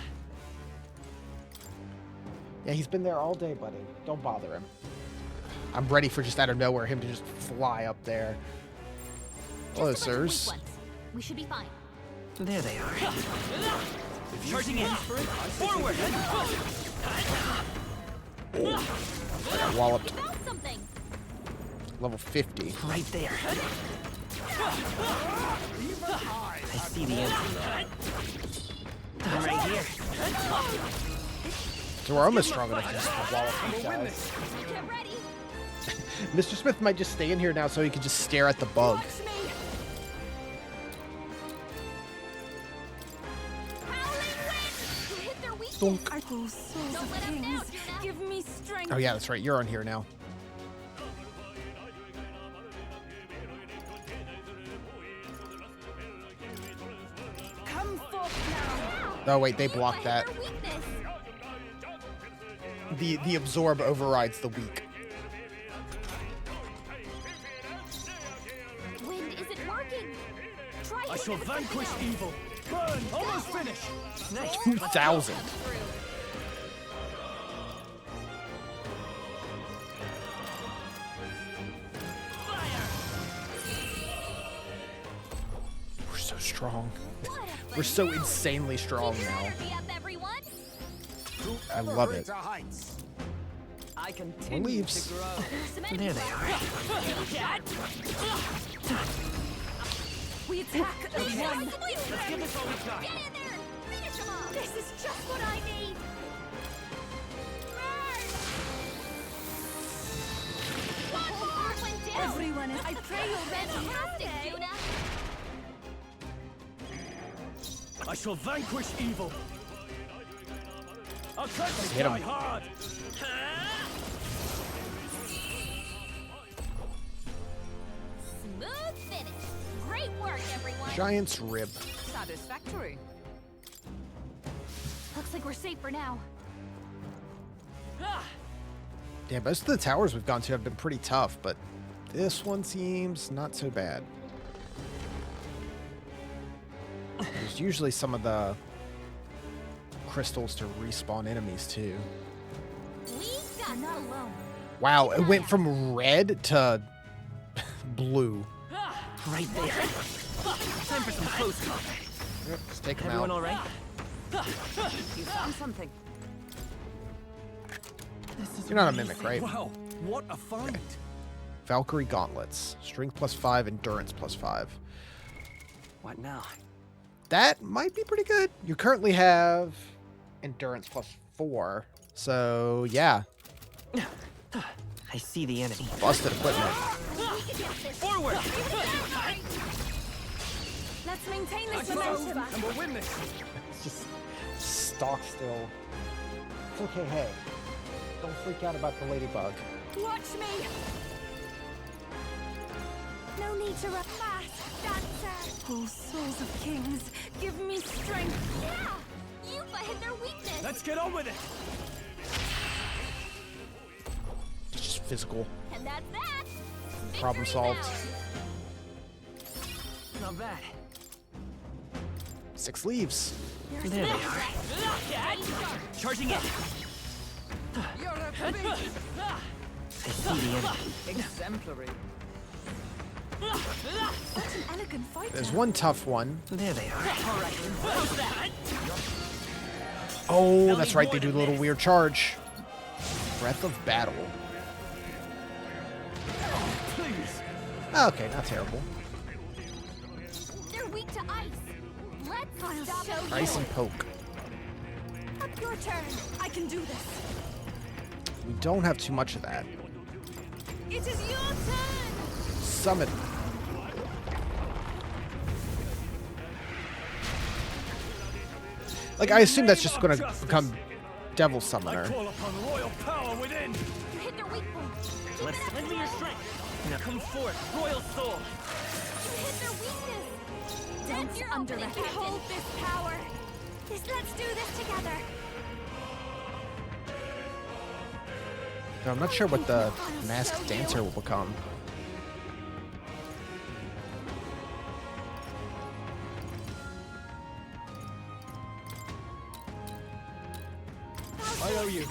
he's been there all day, buddy. Don't bother him. I'm ready for just out of nowhere him to just fly up there. Hello, Just a bunch of sirs. weak ones. We should be fine. There they are. Charging in. Forward. I got walloped. You found something. Level 50. Right there. I see the enemy. Right here. So we're almost strong enough to just wallop these guys. Get ready. Mr. Smith might just stay in here now so he can just stare at the bug. Watch me. Howling wind. You hit their weakness. Donk. Oh, souls Don't of let 'em down, kings, Juna. give me strength. Oh yeah, that's right. You're on here now. Come forth now. Oh wait, they blocked that. Their weakness. The absorb overrides the weak. Wind isn't working. Try I it shall if it's something vanquish else. evil. Burn. Almost finished. Nice. 2,000. We're so strong. We're so insanely strong now. Energy up, everyone. I love it. To heights. I continue leaves. to grow. Some enemies. There they are. We attack as one. Let's give this all we got. Get in there. Finish them off. This is just what I need. One more went down. Everyone is. I pray you're ready. Fantastic, Juna. I shall vanquish evil. I'll cut this Hit him. guy hard. Smooth finish. Great work, everyone. Giant's rib. Satisfactory. Looks like we're safe for now. Yeah, most of the towers we've gone to have been pretty tough, but this one seems not so bad. There's usually some of the crystals to respawn enemies too. We got not alone. Wow, it went from red to blue. Right there. Time for some close combat. Yep, just take them Everyone out. all right? You found something. You're not a mimic, right? Wow, what a find. Valkyrie gauntlets. Strength +5, endurance +5. What now? That might be pretty good. You currently have endurance +4. So, yeah. I see the enemy. Busted equipment. Forward. Let's maintain I this flow, momentum. and we'll win this. It's just stock still. It's okay, hey. Don't freak out about the ladybug. Watch me. No need to run fast, dancer. Oh, souls of kings, give me strength. Yeah, you hit their weakness. Let's get on with it. It's just physical. And that's that. Problem Victory solved. bound. Not bad. 6 leaves. There they are. Charging in. I see the enemy. Exemplary. Such an elegant fighter. There's one tough one. There they are. Oh, that's right. They do the little weird charge. Breath of Battle. Okay, not terrible. They're weak to ice. Let's stop it. Ice and poke. Up your turn. I can do this. We don't have too much of that. It is your turn. Summon. Like, I assume that's just gonna become Devil Summoner. I call upon royal power within. You hit their weak point. Let's lend me your strength. Now come forth, royal soul. You hit their weakness. Don't That's your underestimate. opening. Behold this power. Let's do this together. Though I'm not sure what the masked dancer will become. I owe you.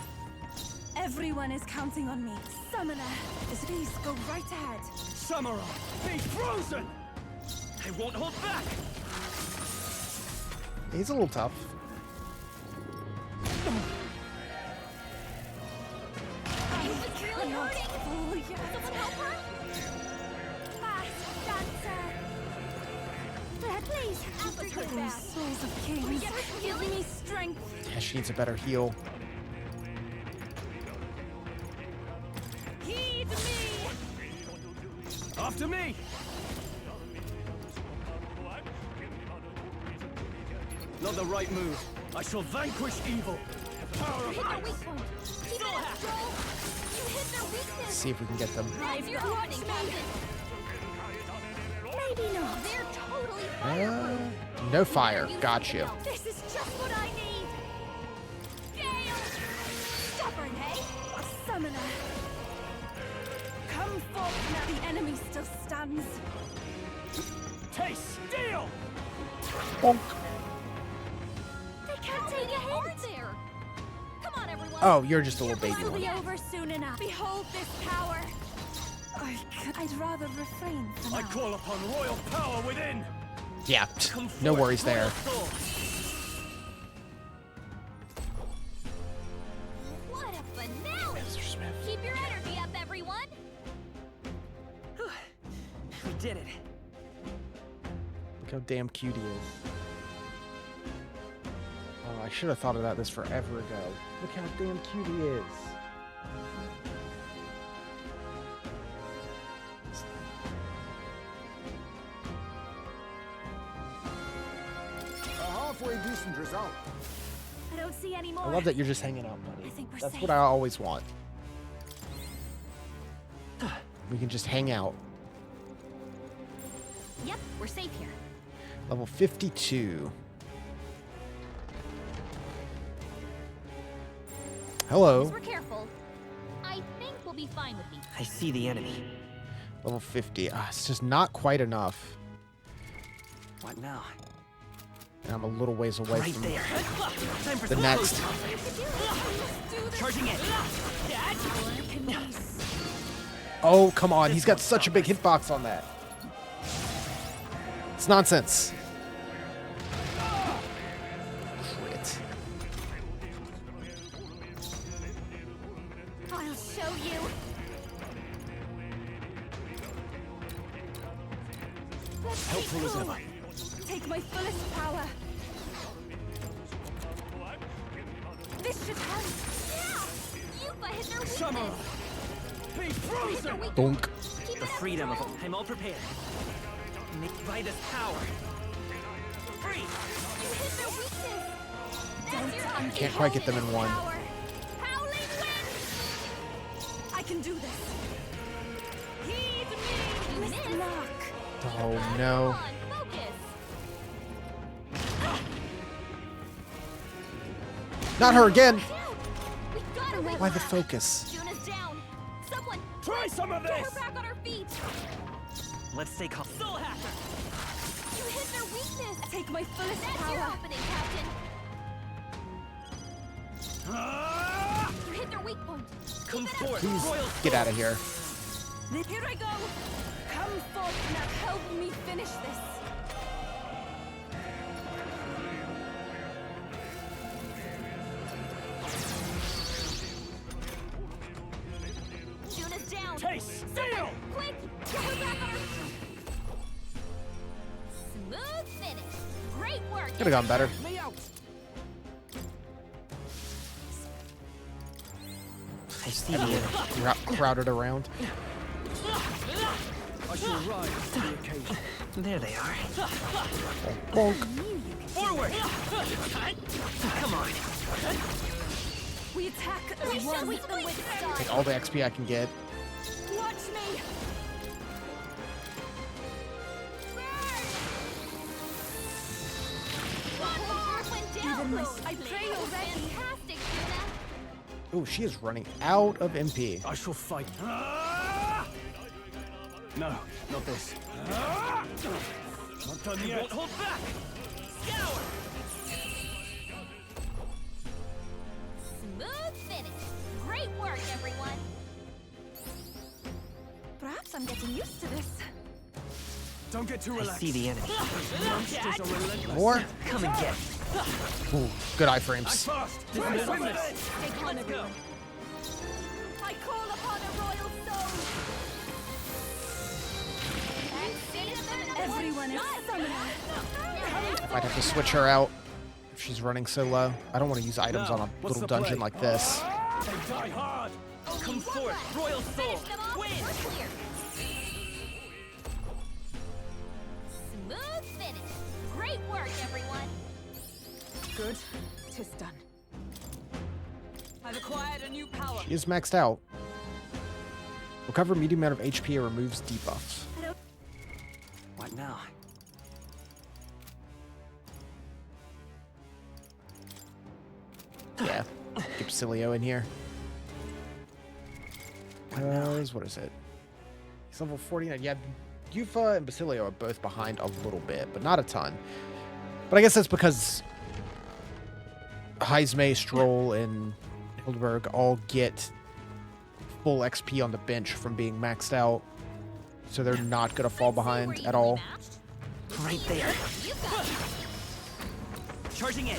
Everyone is counting on me. Summoner, please go right ahead. Samurai, be frozen! I won't hold back. He's a little tough. It's really hurting. Oh, yeah. Someone help her. Fast dancer. Please, after you Those back. souls of kings, give me strength. Yeah, she needs a better heal. Heed me. After me! Not the right move. I shall vanquish evil. Power You of hit their ice. weak point. Keep it up, Joel. You hit their Let's weakness. see if we can get them. That's your warning, Captain. Maybe not. They're totally fireproof. No fire. Got you. This is just what I need. Gale. Stubborn, hey? Summoner. Come forth now. The enemy still stands. Taste steel! Bonk. They can't take a hit. There. Come on, everyone. Oh, you're just a little baby It'll one. be over soon enough. Behold this power. I'd rather refrain for now. I call upon royal power within. Yeah, no worries there. What a finale! Keep your energy up, everyone. We did it. Look how damn cute he is. Oh, I should have thought about this forever ago. Look how damn cute he is. A halfway decent result. I don't see any more. I love that you're just hanging out, buddy. I think we're That's safe. what I always want. We can just hang out. Yep, we're safe here. Level 52. Hello. As we're careful, I think we'll be fine with these. I see the enemy. Level 50. It's just not quite enough. What now? And I'm a little ways away Right from there. Time for the some next. Charging it. Oh, come on. He's got such a big hitbox on that. It's nonsense. Crit. I'll show you. Helpful as ever. Take my fullest power. This should help. Yeah! Yupa hit their weakness. Samurai, be frozen! Donk. The freedom of... I'm all prepared. Make by this power. Free! You hit their weakness. That's your Can't quite get them in one. power. Howling wind. I can do this. Heed me. You Missed the mark. Oh, no. Come on, focus. Not her again. We gotta win. Why the focus? Juna's down. Someone Try some of get this! her back on her feet. Let's stay calm. Soul Hacker. You hit their weakness. Take my fullest That's your power. opening, Captain. Ah! You hit their weak point. Come forth, Please royal get out of here. Here I go. Come forth now, help me finish this. Juna's down. Taste Steel! Quick! Cover! Smooth finish. Great work. Could have gone better. Me out. I see the Crowded around. I shall rise to the occasion. There they are. Bonk. Forward! Come on. We attack We as shall one. meet them with stars. Take all the XP I can get. Watch me. One more went down. Even my I pray already. Fantastic, Juna. Oh, she is running out of MP. I shall fight. No, not this. Not done yet. Won't hold back. Scour. Smooth finish. Great work, everyone. Perhaps I'm getting used to this. Don't get too I relaxed. see the enemy. Monsters are relentless. More? Come and get. Ooh, good iframes. Fast. Stay calm, everyone. I call upon a royal soul. Everyone is summoned. Might have to switch her out if she's running so low. I don't want to use items on a what's little the dungeon play? like this. They die hard. Come forth, Royal Soul. Win. Smooth finish. Great work, everyone. Good. 'Tis done. I've acquired a new power. She is maxed out. Recover medium amount of HP and removes debuffs. What now? Yeah. Keep Cilio in here. What is it? He's level 49. Yeah, Yufa and Basilio are both behind a little bit, but not a ton. But I guess that's because Heisme, Stroll, and Hildeberg all get full XP on the bench from being maxed out. So they're not going to fall behind at all. Right there. Charging in.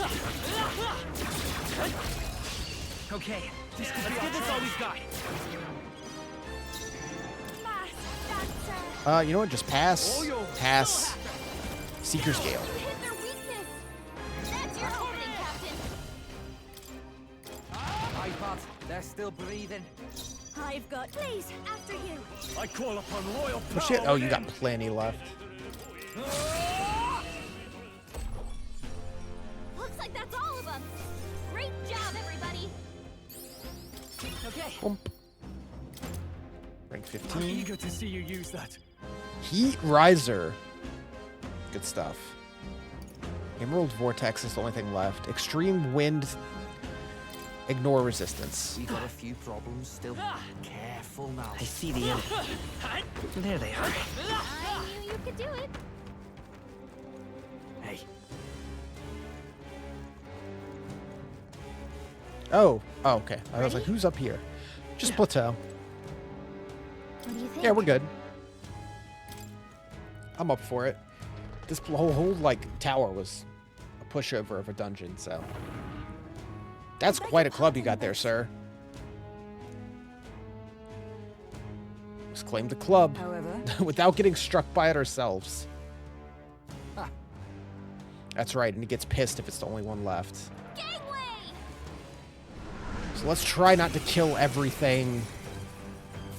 Okay, let's give this all we've got. You know what? Just pass. Pass. Seeker's Gale. You hit their weakness. That's your opening, Captain. I thought they're still breathing. I've got. Please, after you. I call upon royal Oh, power. shit. Oh, you got plenty left. Looks like that's all of them. Great job, everybody. Okay. Boom. Rank I'm 15. eager to see you use that. Heat Riser. Good stuff. Emerald Vortex is the only thing left. Extreme Wind. Ignore resistance. We got a few problems still. Careful now. I see the enemy. There they are. I knew you could do it. Hey. Oh. Oh, okay. I was like, who's up here? Just Plateau. What do you think? Yeah, we're good. I'm up for it. This whole like tower was a pushover of a dungeon, so that's quite a club you got there, sir. Let's claim the club However, without getting struck by it ourselves. That's right, and he gets pissed if it's the only one left. So let's try not to kill everything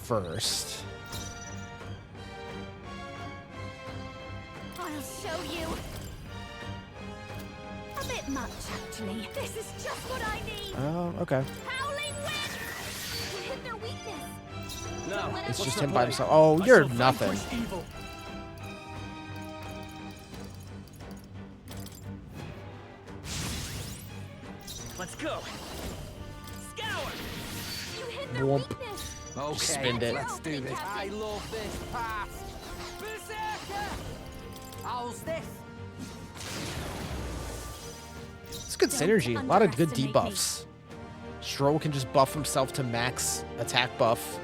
first. I'll show you. A bit much, actually. This is just what I need. Oh, okay. Howling wind. You hit their weakness. No, It's just him by himself. Oh, you're nothing. Evil. Let's go. Scour. You hit their Whoomp. weakness. Okay, Spend it. let's do this. I love this pass. Berserker! How's this? It's good synergy. A lot of good debuffs. Stroll can just buff himself to max attack buff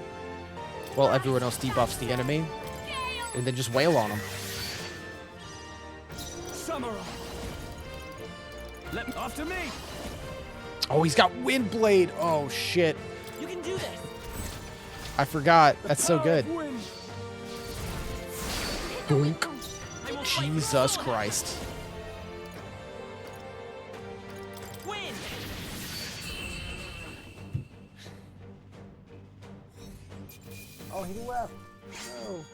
while everyone else debuffs the enemy. Gale And then just wail on him. Samurai! Let me after me! Oh, he's got Windblade. Oh, shit. You can do this. I forgot. That's so good. Doink. Jesus Christ. Win. Oh, he left. No.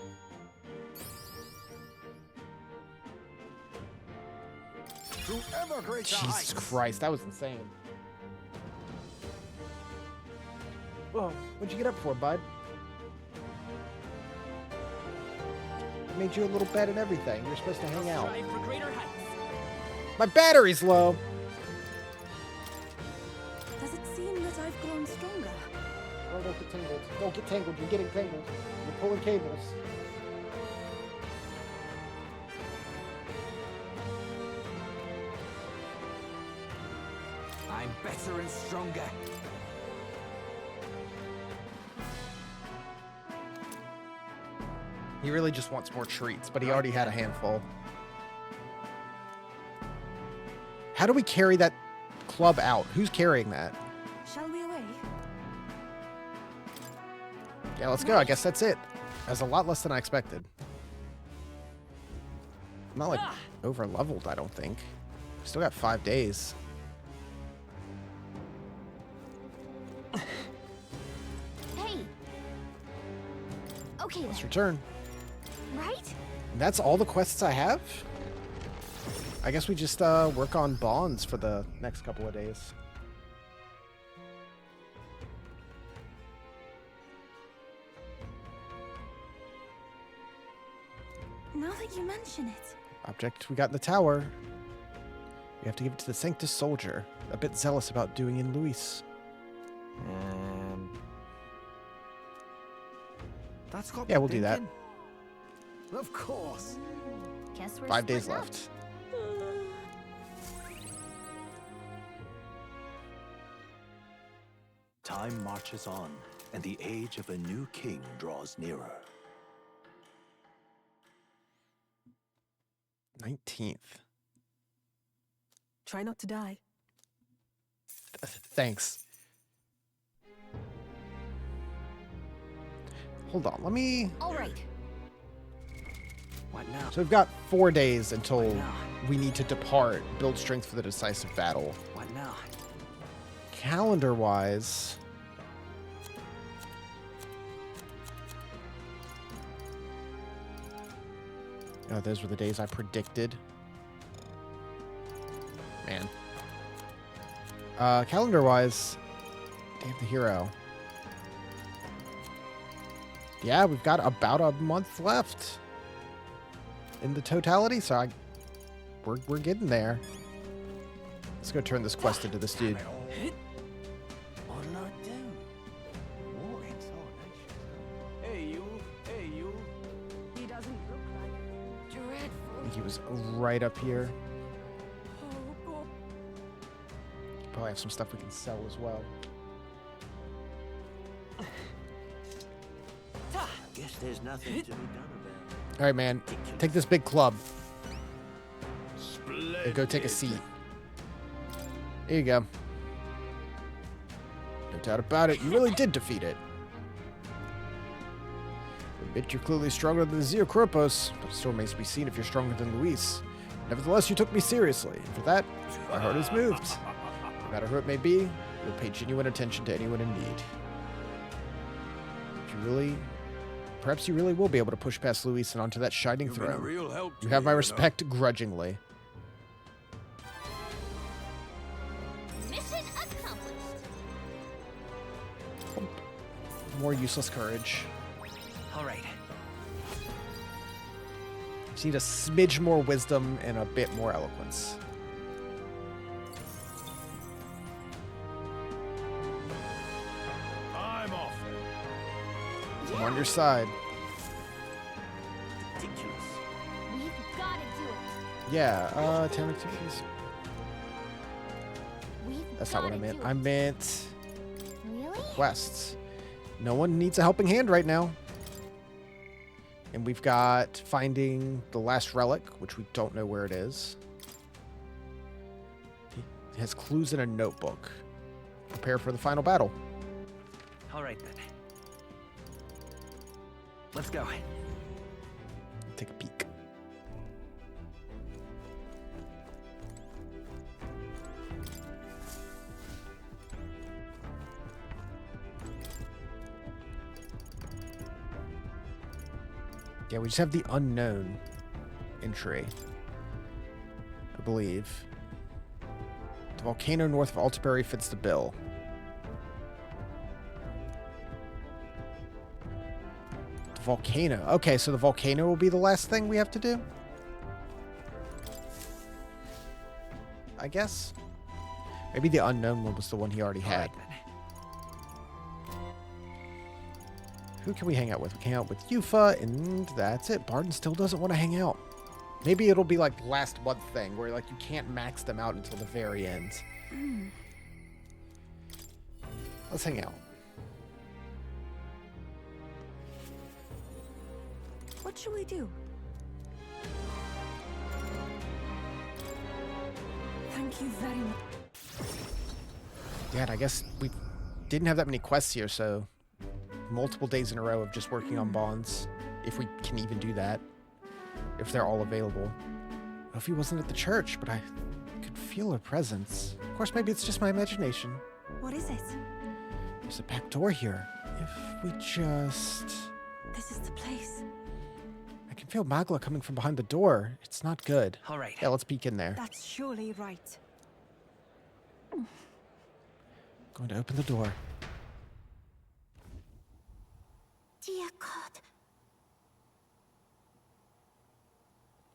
Whoever creates a Jesus heights. Christ, that was insane. Whoa, what'd you get up for, bud? Made you a little bed and everything. You're supposed to hang out. Strive for greater heights. My battery's low. Does it seem that I've grown stronger? Oh, don't get tangled. Don't get tangled. You're getting tangled. You're pulling cables. I'm better and stronger. He really just wants more treats, but he already had a handful. How do we carry that club out? Who's carrying that? Shall we away? Yeah, let's go. I guess that's it. That's a lot less than I expected. I'm not like over leveled, I don't think. Still got 5 days. Hey. Okay, Let's return. right? That's all the quests I have? I guess we just work on bonds for the next couple of days. Now that you mention it. Object we got in the tower. We have to give it to the Sanctus soldier. A bit zealous about doing in Luis. That's got Yeah, me we'll do that. thinking. Of course. Guess we're 5 days splitting up. left. Time marches on, and the age of a new king draws nearer. 19th. Try not to die. Thanks. Hold on, let me... All right. What now? So we've got 4 days until we need to depart, build strength for the decisive battle. What now? Calendar-wise... Oh, those were the days I predicted. Man. Calendar-wise... Day of the Hero. Yeah, we've got about a month left in the totality, so we're getting there. Let's go turn this quest into this dude. What'll I do? More exaltation. Hey you. He doesn't look like I think he was right up here. Probably have some stuff we can sell as well. Guess there's nothing to be done about it. All right, man. Take this big club. And go take a seat. There you go. No doubt about it. You really did defeat it. Admit you're clearly stronger than the Zio Kropos, but it still remains to be seen if you're stronger than Luis. Nevertheless, you took me seriously, and for that, my heart is moved. No matter who it may be, you'll pay genuine attention to anyone in need. Perhaps you really will be able to push past Luis and onto that shining You've been a throne. real help to You have me, my you know. respect grudgingly. Mission accomplished. More useless courage. All right. Just need a smidge more wisdom and a bit more eloquence. I'm off. I'm on your side. Ridiculous. We've got to do it. Yeah, 10 activities. We've That's not what I gotta meant. do I it. meant Really? quests. No one needs a helping hand right now. And we've got finding the last relic, which we don't know where it is. It has clues in a notebook. Prepare for the final battle. All right then. Let's go. Take a peek. Yeah, we just have the unknown entry, I believe. The volcano north of Altabury fits the bill. The volcano. Okay, so the volcano will be the last thing we have to do? I guess. Maybe the unknown one was the one he already had. Who can we hang out with? We can hang out with Yufa, and that's it. Barden still doesn't want to hang out. Maybe it'll be like the last one thing, where like you can't max them out until the very end. Let's hang out. What should we do? Thank you very much. Yeah, and I guess we didn't have that many quests here, so multiple days in a row of just working on bonds, if we can even do that, if they're all available. Ophi wasn't at the church, but I could feel her presence. Of course, maybe it's just my imagination. What is it? There's a back door here. If we just... This is the place. I can feel Magla coming from behind the door. It's not good. All right. Yeah, let's peek in there. That's surely right. Going to open the door. Dear God.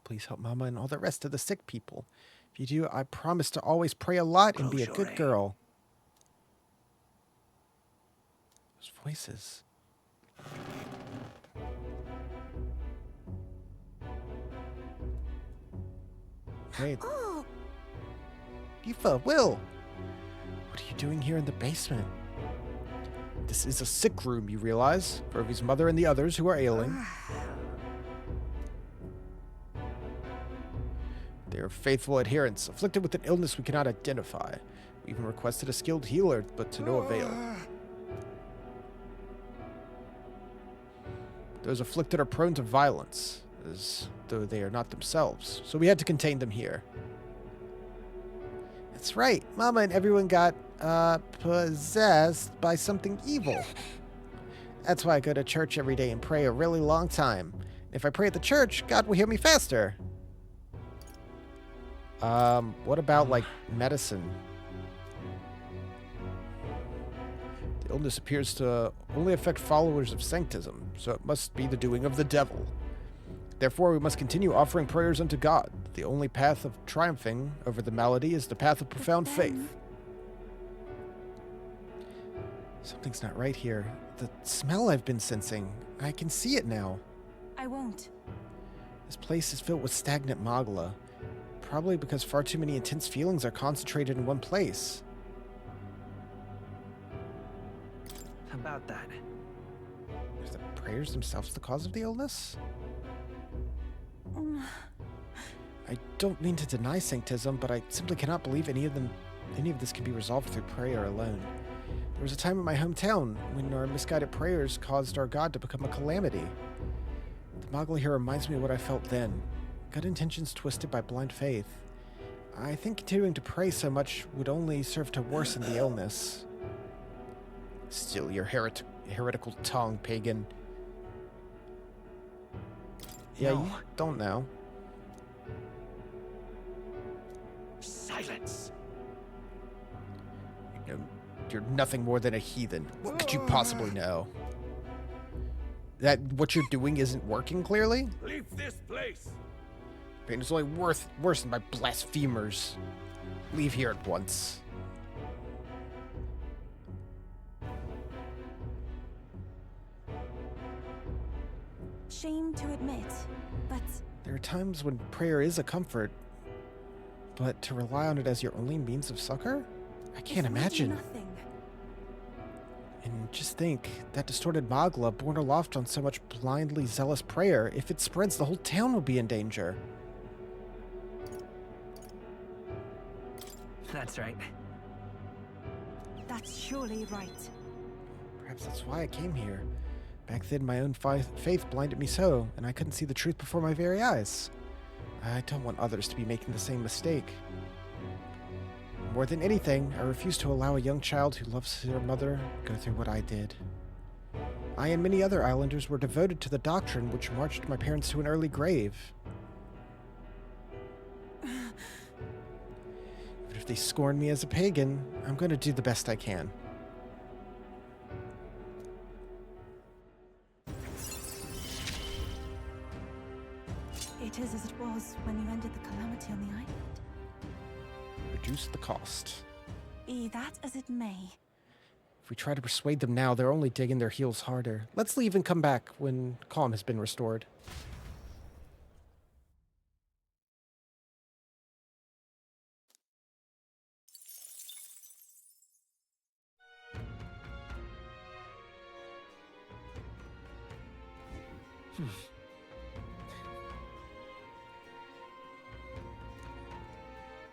Please help Mama and all the rest of the sick people. If you do, I promise to always pray a lot and be a good girl. Those voices. Hey. Oh. Yufa, Will! What are you doing here in the basement? This is a sick room, you realize, for Ovi's mother and the others who are ailing. They are faithful adherents, afflicted with an illness we cannot identify. We even requested a skilled healer, but to no avail. Those afflicted are prone to violence, as though they are not themselves, so we had to contain them here. That's right, Mama and everyone got, possessed by something evil. That's why I go to church every day and pray a really long time. If I pray at the church, God will hear me faster. What about, like, medicine? The illness appears to only affect followers of Sanctism, so it must be the doing of the devil. Therefore, we must continue offering prayers unto God. The only path of triumphing over the malady is the path of profound faith. Something's not right here. The smell I've been sensing, I can see it now. I won't. This place is filled with stagnant magla. Probably because far too many intense feelings are concentrated in one place. About that. Are the prayers themselves the cause of the illness? I don't mean to deny Sanctism, but I simply cannot believe any of this can be resolved through prayer alone. There was a time in my hometown when our misguided prayers caused our God to become a calamity. The Magla here reminds me of what I felt then. Good intentions twisted by blind faith. I think continuing to pray so much would only serve to worsen the illness. Still your heretical tongue, pagan. Yeah, No. you don't know. Silence. You're nothing more than a heathen. What could you possibly know? That what you're doing isn't working, clearly? Leave this place. Pain is only worsened by blasphemers. Leave here at once. Shame to admit, but There are times when prayer is a comfort, but to rely on it as your only means of succor? I can't it's really imagine. nothing. And just think, that distorted Magla, born aloft on so much blindly zealous prayer, if it spreads, the whole town will be in danger. That's right. That's surely right. Perhaps that's why I came here. Back then, my own faith blinded me so, and I couldn't see the truth before my very eyes. I don't want others to be making the same mistake. More than anything, I refuse to allow a young child who loves their mother go through what I did. I and many other islanders were devoted to the doctrine which marched my parents to an early grave. Even if they scorn me as a pagan, I'm going to do the best I can. It is as it was when you ended the calamity on the island. Reduce the cost. Be that as it may. If we try to persuade them now, they're only digging their heels harder. Let's leave and come back when calm has been restored.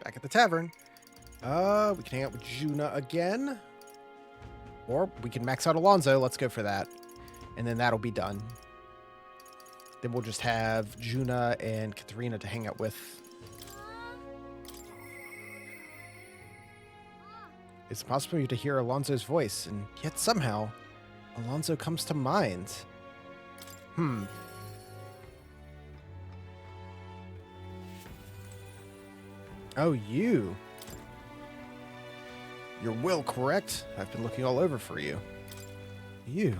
Back at the tavern. We can hang out with Juna again. Or we can max out Alonso. Let's go for that. And then that'll be done. Then we'll just have Juna and Katharina to hang out with. It's possible to hear Alonso's voice, and yet somehow, Alonso comes to mind. Oh, you. Your will, correct? I've been looking all over for you. You.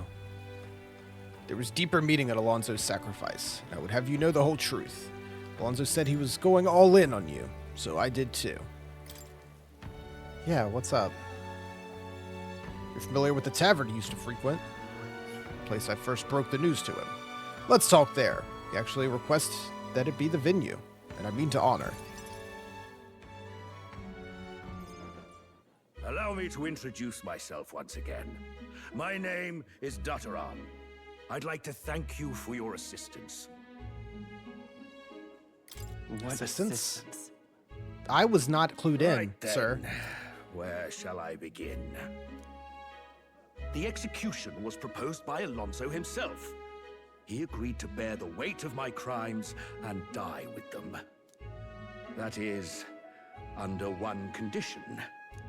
There was deeper meaning at Alonso's sacrifice. I would have you know the whole truth. Alonso said he was going all in on you, so I did too. Yeah, what's up? You're familiar with the tavern he used to frequent? The place I first broke the news to him. Let's talk there. He actually requests that it be the venue, and I mean to honor. Allow me to introduce myself once again. My name is Dutteran. I'd like to thank you for your assistance. What assistance? I was not clued in, then. sir. Where shall I begin? The execution was proposed by Alonso himself. He agreed to bear the weight of my crimes and die with them. That is, under one condition.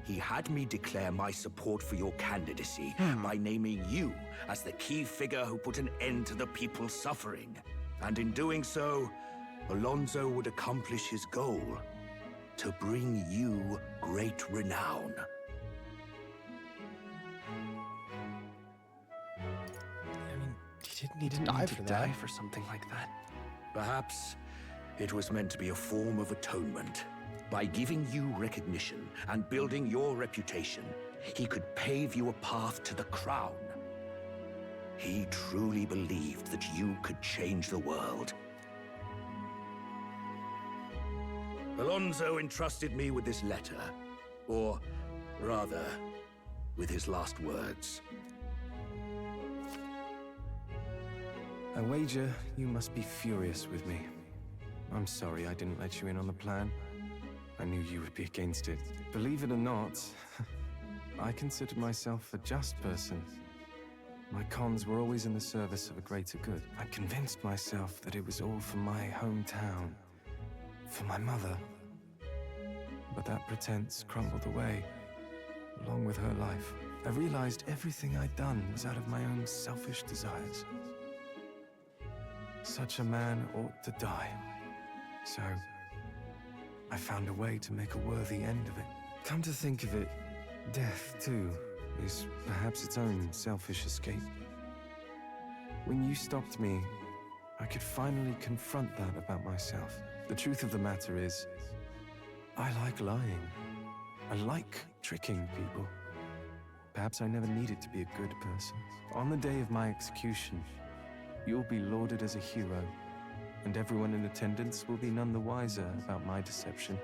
He had me declare my support for your candidacy by naming you as the key figure who put an end to the people's suffering. And in doing so, Alonso would accomplish his goal, to bring you great renown. I mean, he didn't need to die for that. Die for something like that. Perhaps it was meant to be a form of atonement. By giving you recognition and building your reputation, he could pave you a path to the crown. He truly believed that you could change the world. Alonso entrusted me with this letter, or rather, with his last words. I wager you must be furious with me. I'm sorry I didn't let you in on the plan. I knew you would be against it. Believe it or not, I considered myself a just person. My cons were always in the service of a greater good. I convinced myself that it was all for my hometown, for my mother. But that pretense crumbled away, along with her life. I realized everything I'd done was out of my own selfish desires. Such a man ought to die. So I found a way to make a worthy end of it. Come to think of it, death, too, is perhaps its own selfish escape. When you stopped me, I could finally confront that about myself. The truth of the matter is, I like lying. I like tricking people. Perhaps I never needed to be a good person. On the day of my execution, you'll be lauded as a hero, and everyone in attendance will be none the wiser about my deception.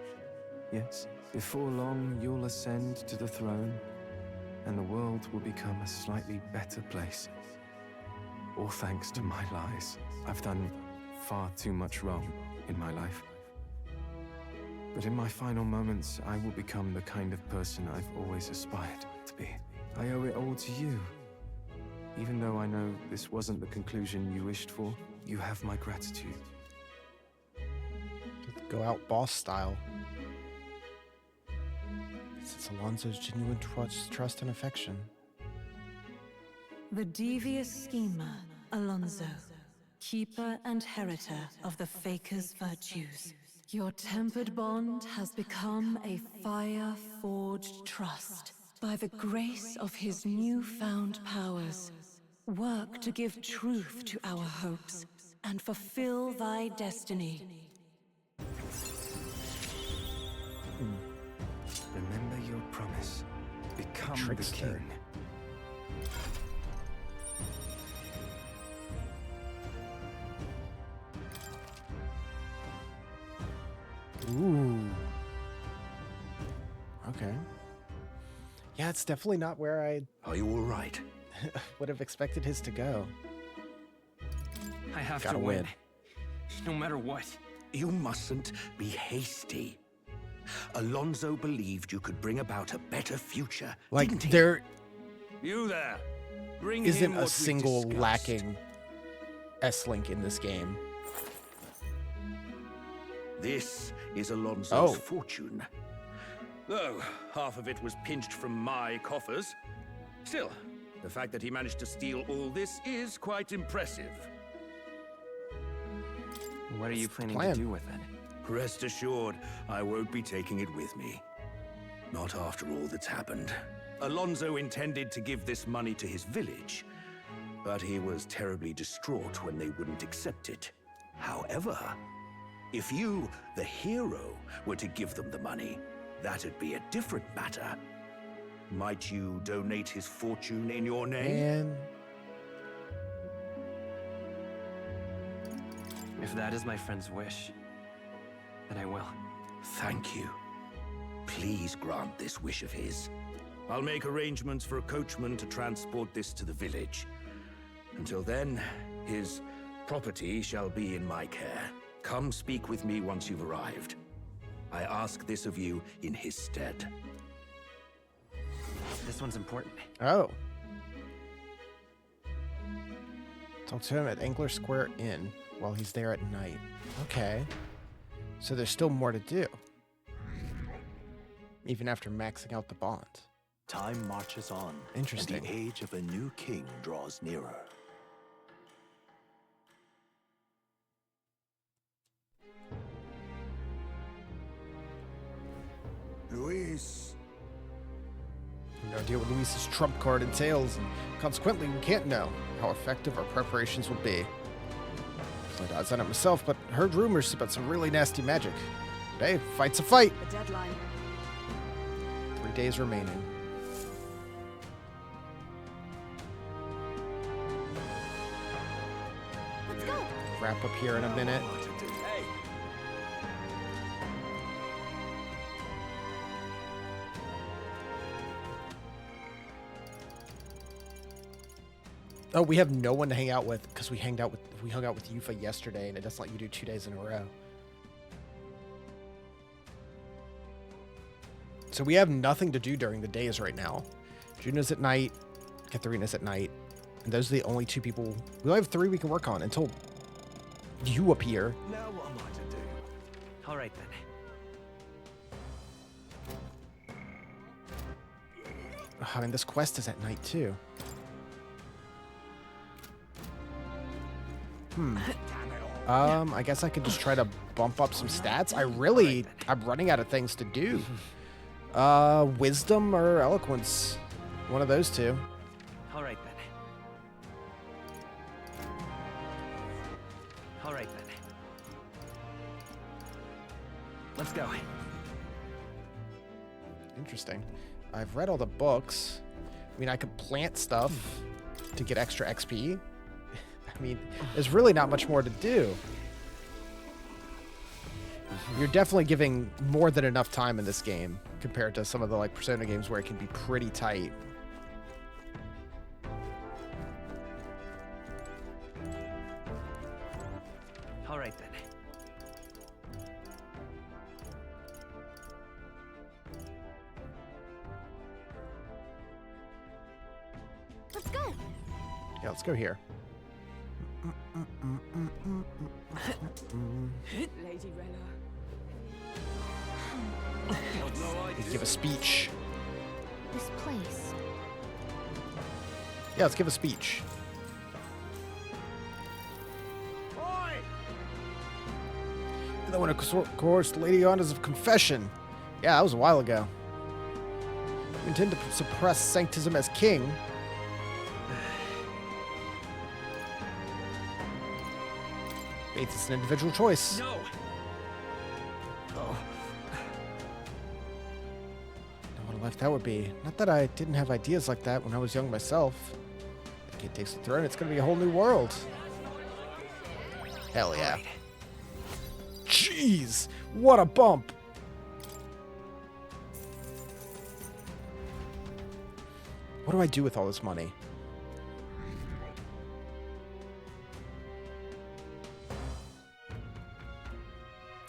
Yes, before long you'll ascend to the throne, and the world will become a slightly better place. All thanks to my lies. I've done far too much wrong in my life. But in my final moments, I will become the kind of person I've always aspired to be. I owe it all to you. Even though I know this wasn't the conclusion you wished for, you have my gratitude. Go out boss style. It's Alonso's genuine trust and affection. The devious schemer, Alonso, keeper and heritor of the Faker's virtues. Your tempered bond has become a fire-forged trust. By the grace of his newfound powers, work to give truth to our hopes and fulfill thy destiny. Remember your promise. Become Trickster. the king. Ooh. Okay. Yeah, it's definitely not where I... Are you all right? would have expected his to go. I have Gotta to win. win. No matter what. You mustn't be hasty. Alonso believed you could bring about a better future, Like, didn't he? there You there. Bring isn't him a what we single discussed. lacking S-Link in this game. This is Alonso's Oh. fortune. Though half of it was pinched from my coffers. Still, the fact that he managed to steal all this is quite impressive. What are you planning plan? to do with it? Rest assured, I won't be taking it with me. Not after all that's happened. Alonso intended to give this money to his village, but he was terribly distraught when they wouldn't accept it. However, if you, the hero, were to give them the money, that'd be a different matter. Might you donate his fortune in your name? And If that is my friend's wish, then I will. Thank you. Please grant this wish of his. I'll make arrangements for a coachman to transport this to the village. Until then, his property shall be in my care. Come speak with me once you've arrived. I ask this of you in his stead. This one's important. oh. Talk to him at Angler Square Inn while he's there at night. Okay. So there's still more to do. Even after maxing out the bond. Time marches on. Interesting. And the age of a new king draws nearer. Luis. No idea what Luis's trump card entails, and consequently we can't know how effective our preparations will be. Played odds on it myself, but heard rumors about some really nasty magic. But hey, fight's a fight. A deadline. 3 days remaining. Let's go. Wrap up here in a minute. Hey, Oh, we have no one to hang out with because we hung out with Yufa yesterday, and it doesn't let you do 2 days in a row. So we have nothing to do during the days right now. Juno's at night, Katharina's at night, and those are the only 2 people. We only have 3 we can work on until you appear. Now what am I to do? All right then. I mean, this quest is at night too. I guess I could just try to bump up some stats. I'm running out of things to do. Wisdom or eloquence. One of those 2. All right then. All right then. Let's go. Interesting. I've read all the books. I mean, I could plant stuff to get extra XP. I mean, there's really not much more to do. You're definitely giving more than enough time in this game compared to some of the like Persona games where it can be pretty tight. Yeah, let's go here. Lady Rella. Give a speech. This place. Yeah, let's give a speech. And then when, of course, Lady Honors of Confession. Yeah, that was a while ago. You intend to suppress sanctism as king. Faith is an individual choice. No. Oh. What a life that would be. Not that I didn't have ideas like that when I was young myself. If the kid takes the throne, it's going to be a whole new world. Hell yeah. Right. Jeez, what a bump. What do I do with all this money?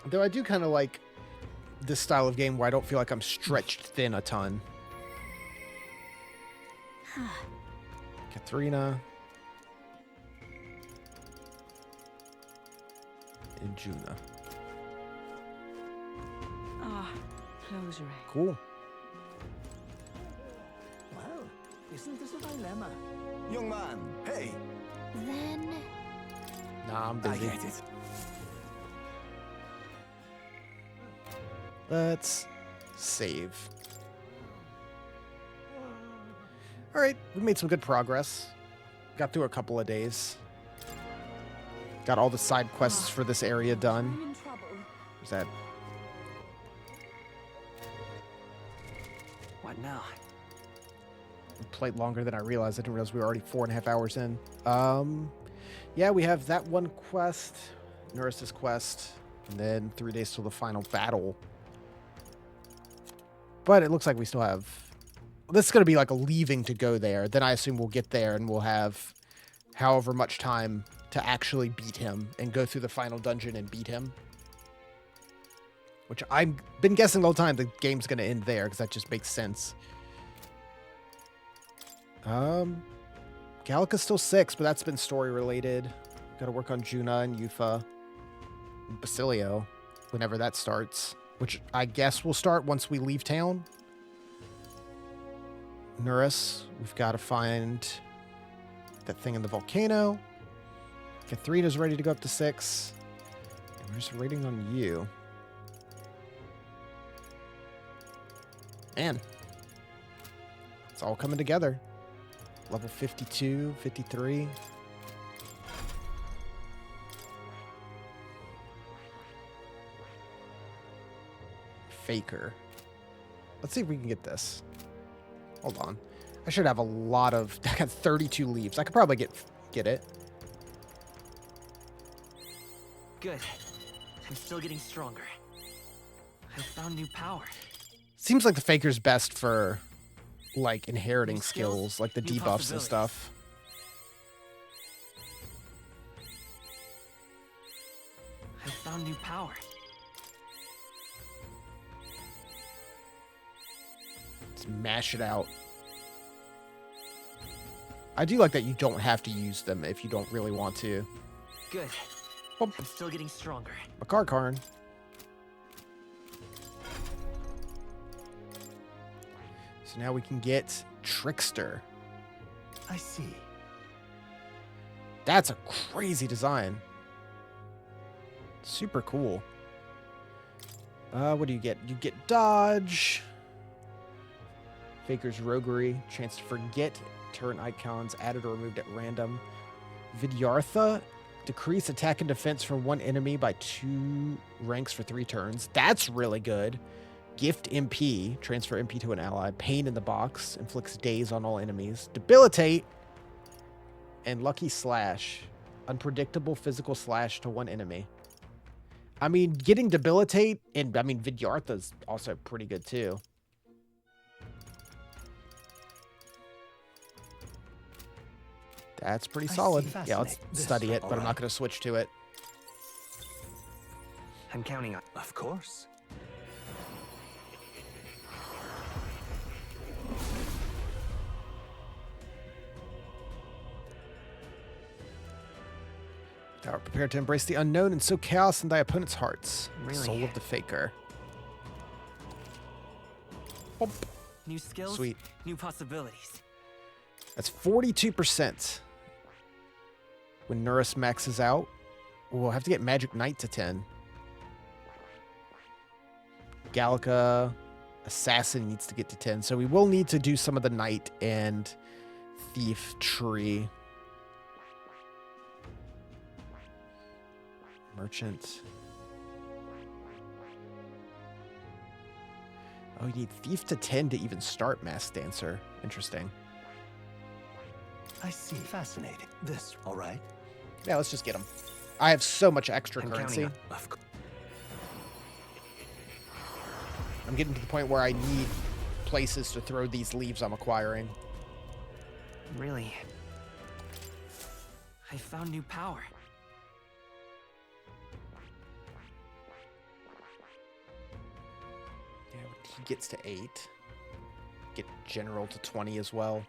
Though I do kind of like this style of game where I don't feel like I'm stretched thin a ton. Katharina. And Juna. Ah, closure. Cool. Well, isn't this a dilemma? Young man, hey. Then... Nah, I'm busy. I get it. Let's save. All right, we made some good progress. Got through a couple of days. Got all the side quests for this area done. Is that? What now? We played longer than I realized. I didn't realize we were already 4.5 hours in. Yeah, we have that one quest, Nuris's quest, and then 3 days till the final battle. But it looks like we still have... This is going to be like a leaving to go there. Then I assume we'll get there and we'll have however much time to actually beat him and go through the final dungeon and beat him. Which I've been guessing the whole time the game's going to end there because that just makes sense. Gallica's still 6, but that's been story related. Got to work on Juna and Yufa and Basilio whenever that starts. Which I guess will start once we leave town. Nuris, we've got to find that thing in the volcano. Katharina's ready to go up to 6. And we're just waiting on you. Man. It's all coming together. Level 52, 53. Faker. Let's see if we can get this. Hold on. I should have a lot of... I got 32 leaves. I could probably get it. Good. I'm still getting stronger. I found new power. Seems like the Faker's best for, like, inheriting skills, like the debuffs and stuff. I found new power. Mash it out. I do like that you don't have to use them if you don't really want to. Good. I'm still getting stronger. Makar Karn. So now we can get Trickster. I see. That's a crazy design. Super cool. What do you get? You get Dodge. Faker's Roguery, chance to forget turn icons added or removed at random. Vidyartha, decrease attack and defense for one enemy by 2 ranks for 3 turns. That's really good. Gift MP, transfer MP to an ally. Pain in the Box, inflicts daze on all enemies. Debilitate, and Lucky Slash, unpredictable physical slash to one enemy. I mean, getting Debilitate, and I mean, Vidyartha's also pretty good too. That's pretty solid. Yeah, let's study it, but I'm not going to switch to it. I'm counting on... Of course. Thou art prepared to embrace the unknown and sow chaos in thy opponent's hearts. Really? Soul of the Faker. Boop. New skills, Sweet. new possibilities. That's 42%. When Nurus maxes out, we'll have to get Magic Knight to 10. Gallica Assassin needs to get to 10. So we will need to do some of the Knight and Thief tree. Merchant. Oh, you need Thief to 10 to even start Masked Dancer. Interesting. I see. Fascinating. This, all right? Yeah, let's just get them. I have so much extra I'm currency. counting on- I'm getting to the point where I need places to throw these leaves I'm acquiring. Really? I found new power. Yeah, he gets to 8. Get General to 20 as well.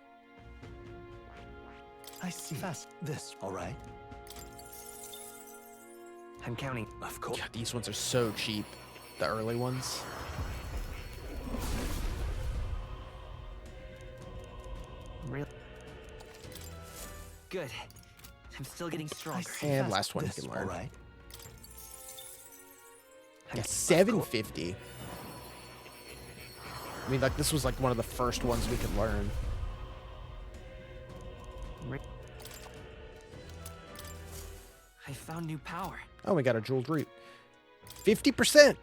I see. Fast. This, all right? I'm counting. Of course. God, these ones are so cheap. The early ones. Really? Good. I'm still getting stronger. And last one you This, can all learn. right? Yeah, 750. I mean, like, this was like one of the first ones we could learn. I found new power. Oh, we got a jeweled root. 50%.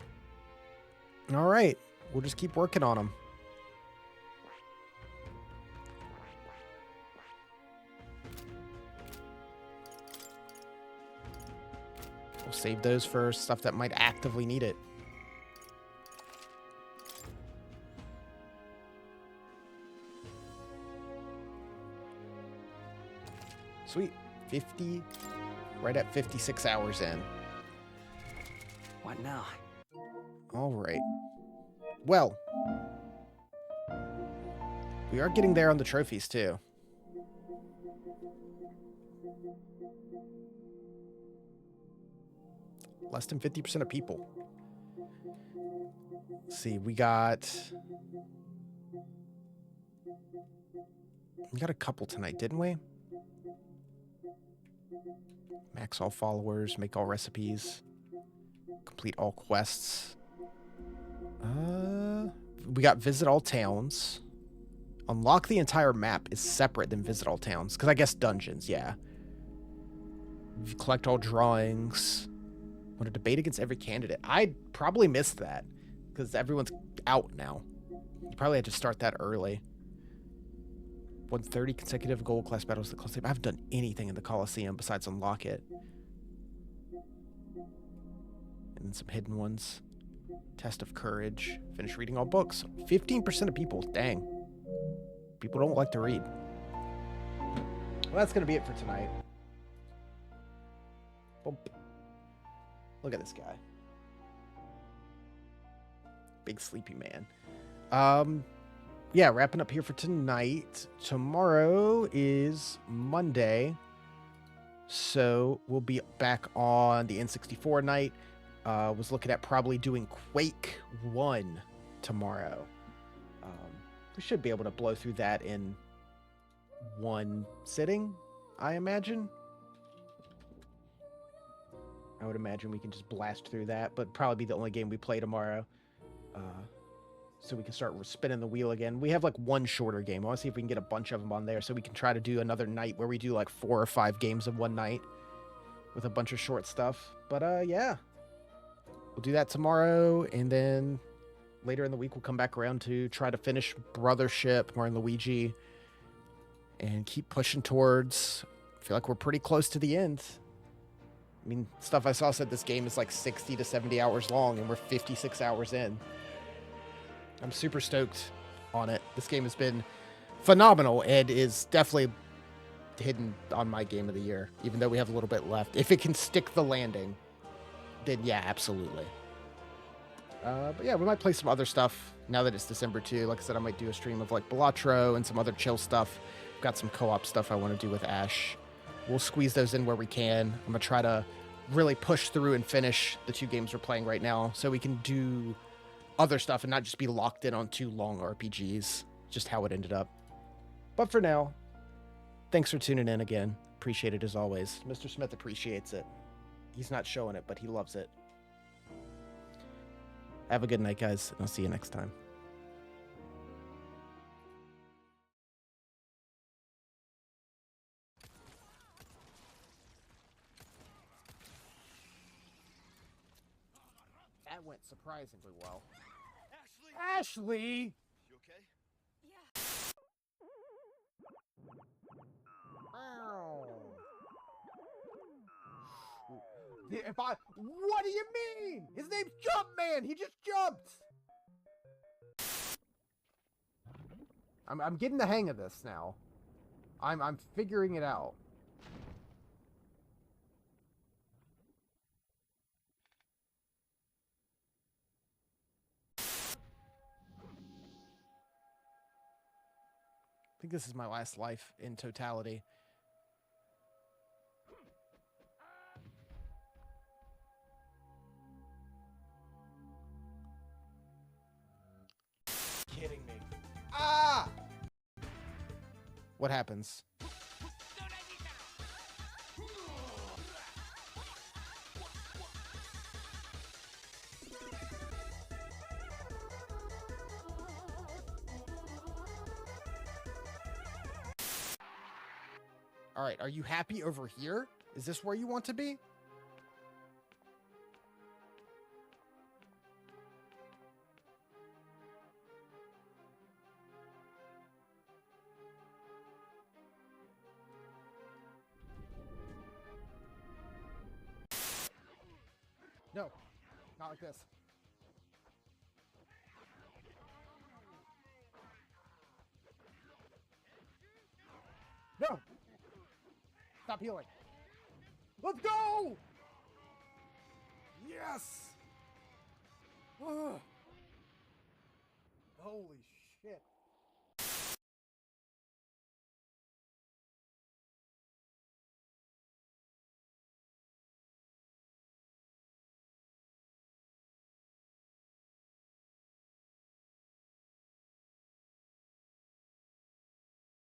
All right. We'll just keep working on them. We'll save those for stuff that might actively need it. Sweet. 50, right at 56 hours in. What now? All right. Well, we are getting there on the trophies too. Less than 50% of people. Let's see, we got a couple tonight, didn't we? Max all followers, make all recipes, complete all quests. We got visit all towns. Unlock the entire map is separate than visit all towns, because I guess dungeons, yeah. Collect all drawings. Want to debate against every candidate. I probably missed that because everyone's out now. You probably had to start that early. 130 consecutive gold class battles at the Coliseum. I haven't done anything in the Coliseum besides unlock it. And then some hidden ones. Test of courage. Finish reading all books. 15% of people. Dang. People don't like to read. Well, that's going to be it for tonight. Boop. Look at this guy. Big sleepy man. Yeah, wrapping up here for tonight. Tomorrow is Monday. So we'll be back on the N64 night. Was looking at probably doing Quake 1 tomorrow. We should be able to blow through that in one sitting, I imagine. I would imagine we can just blast through that, but probably be the only game we play tomorrow. So we can start spinning the wheel again. We have like one shorter game. I want to see if we can get a bunch of them on there so we can try to do another night where we do like 4 or 5 games in one night with a bunch of short stuff. But yeah, we'll do that tomorrow, and then later in the week we'll come back around to try to finish Brothership, more in Luigi, and keep pushing towards. I feel like we're pretty close to the end. I mean, stuff I saw said this game is like 60 to 70 hours long, and we're 56 hours in. I'm super stoked on it. This game has been phenomenal and is definitely hidden on my game of the year, even though we have a little bit left. If it can stick the landing, then yeah, absolutely. But yeah, we might play some other stuff now that it's December too. Like I said, I might do a stream of like Balatro and some other chill stuff. I've got some co-op stuff I want to do with Ash. We'll squeeze those in where we can. I'm gonna try to really push through and finish the 2 games we're playing right now so we can do other stuff and not just be locked in on 2 long RPGs, just how it ended up. But for now, thanks for tuning in again. Appreciate it as always. Mr. Smith appreciates it. He's not showing it, but he loves it. Have a good night, guys, and I'll see you next time. That went surprisingly well. Ashley! You okay? What do you mean? His name's Jumpman! He just jumped! I'm getting the hang of this now. I'm figuring it out. I think this is my last life in totality. Kidding me. Ah! What happens? All right, are you happy over here? Is this where you want to be? No, not like this. No! Stop healing. Let's go! Yes! Ugh. Holy shit.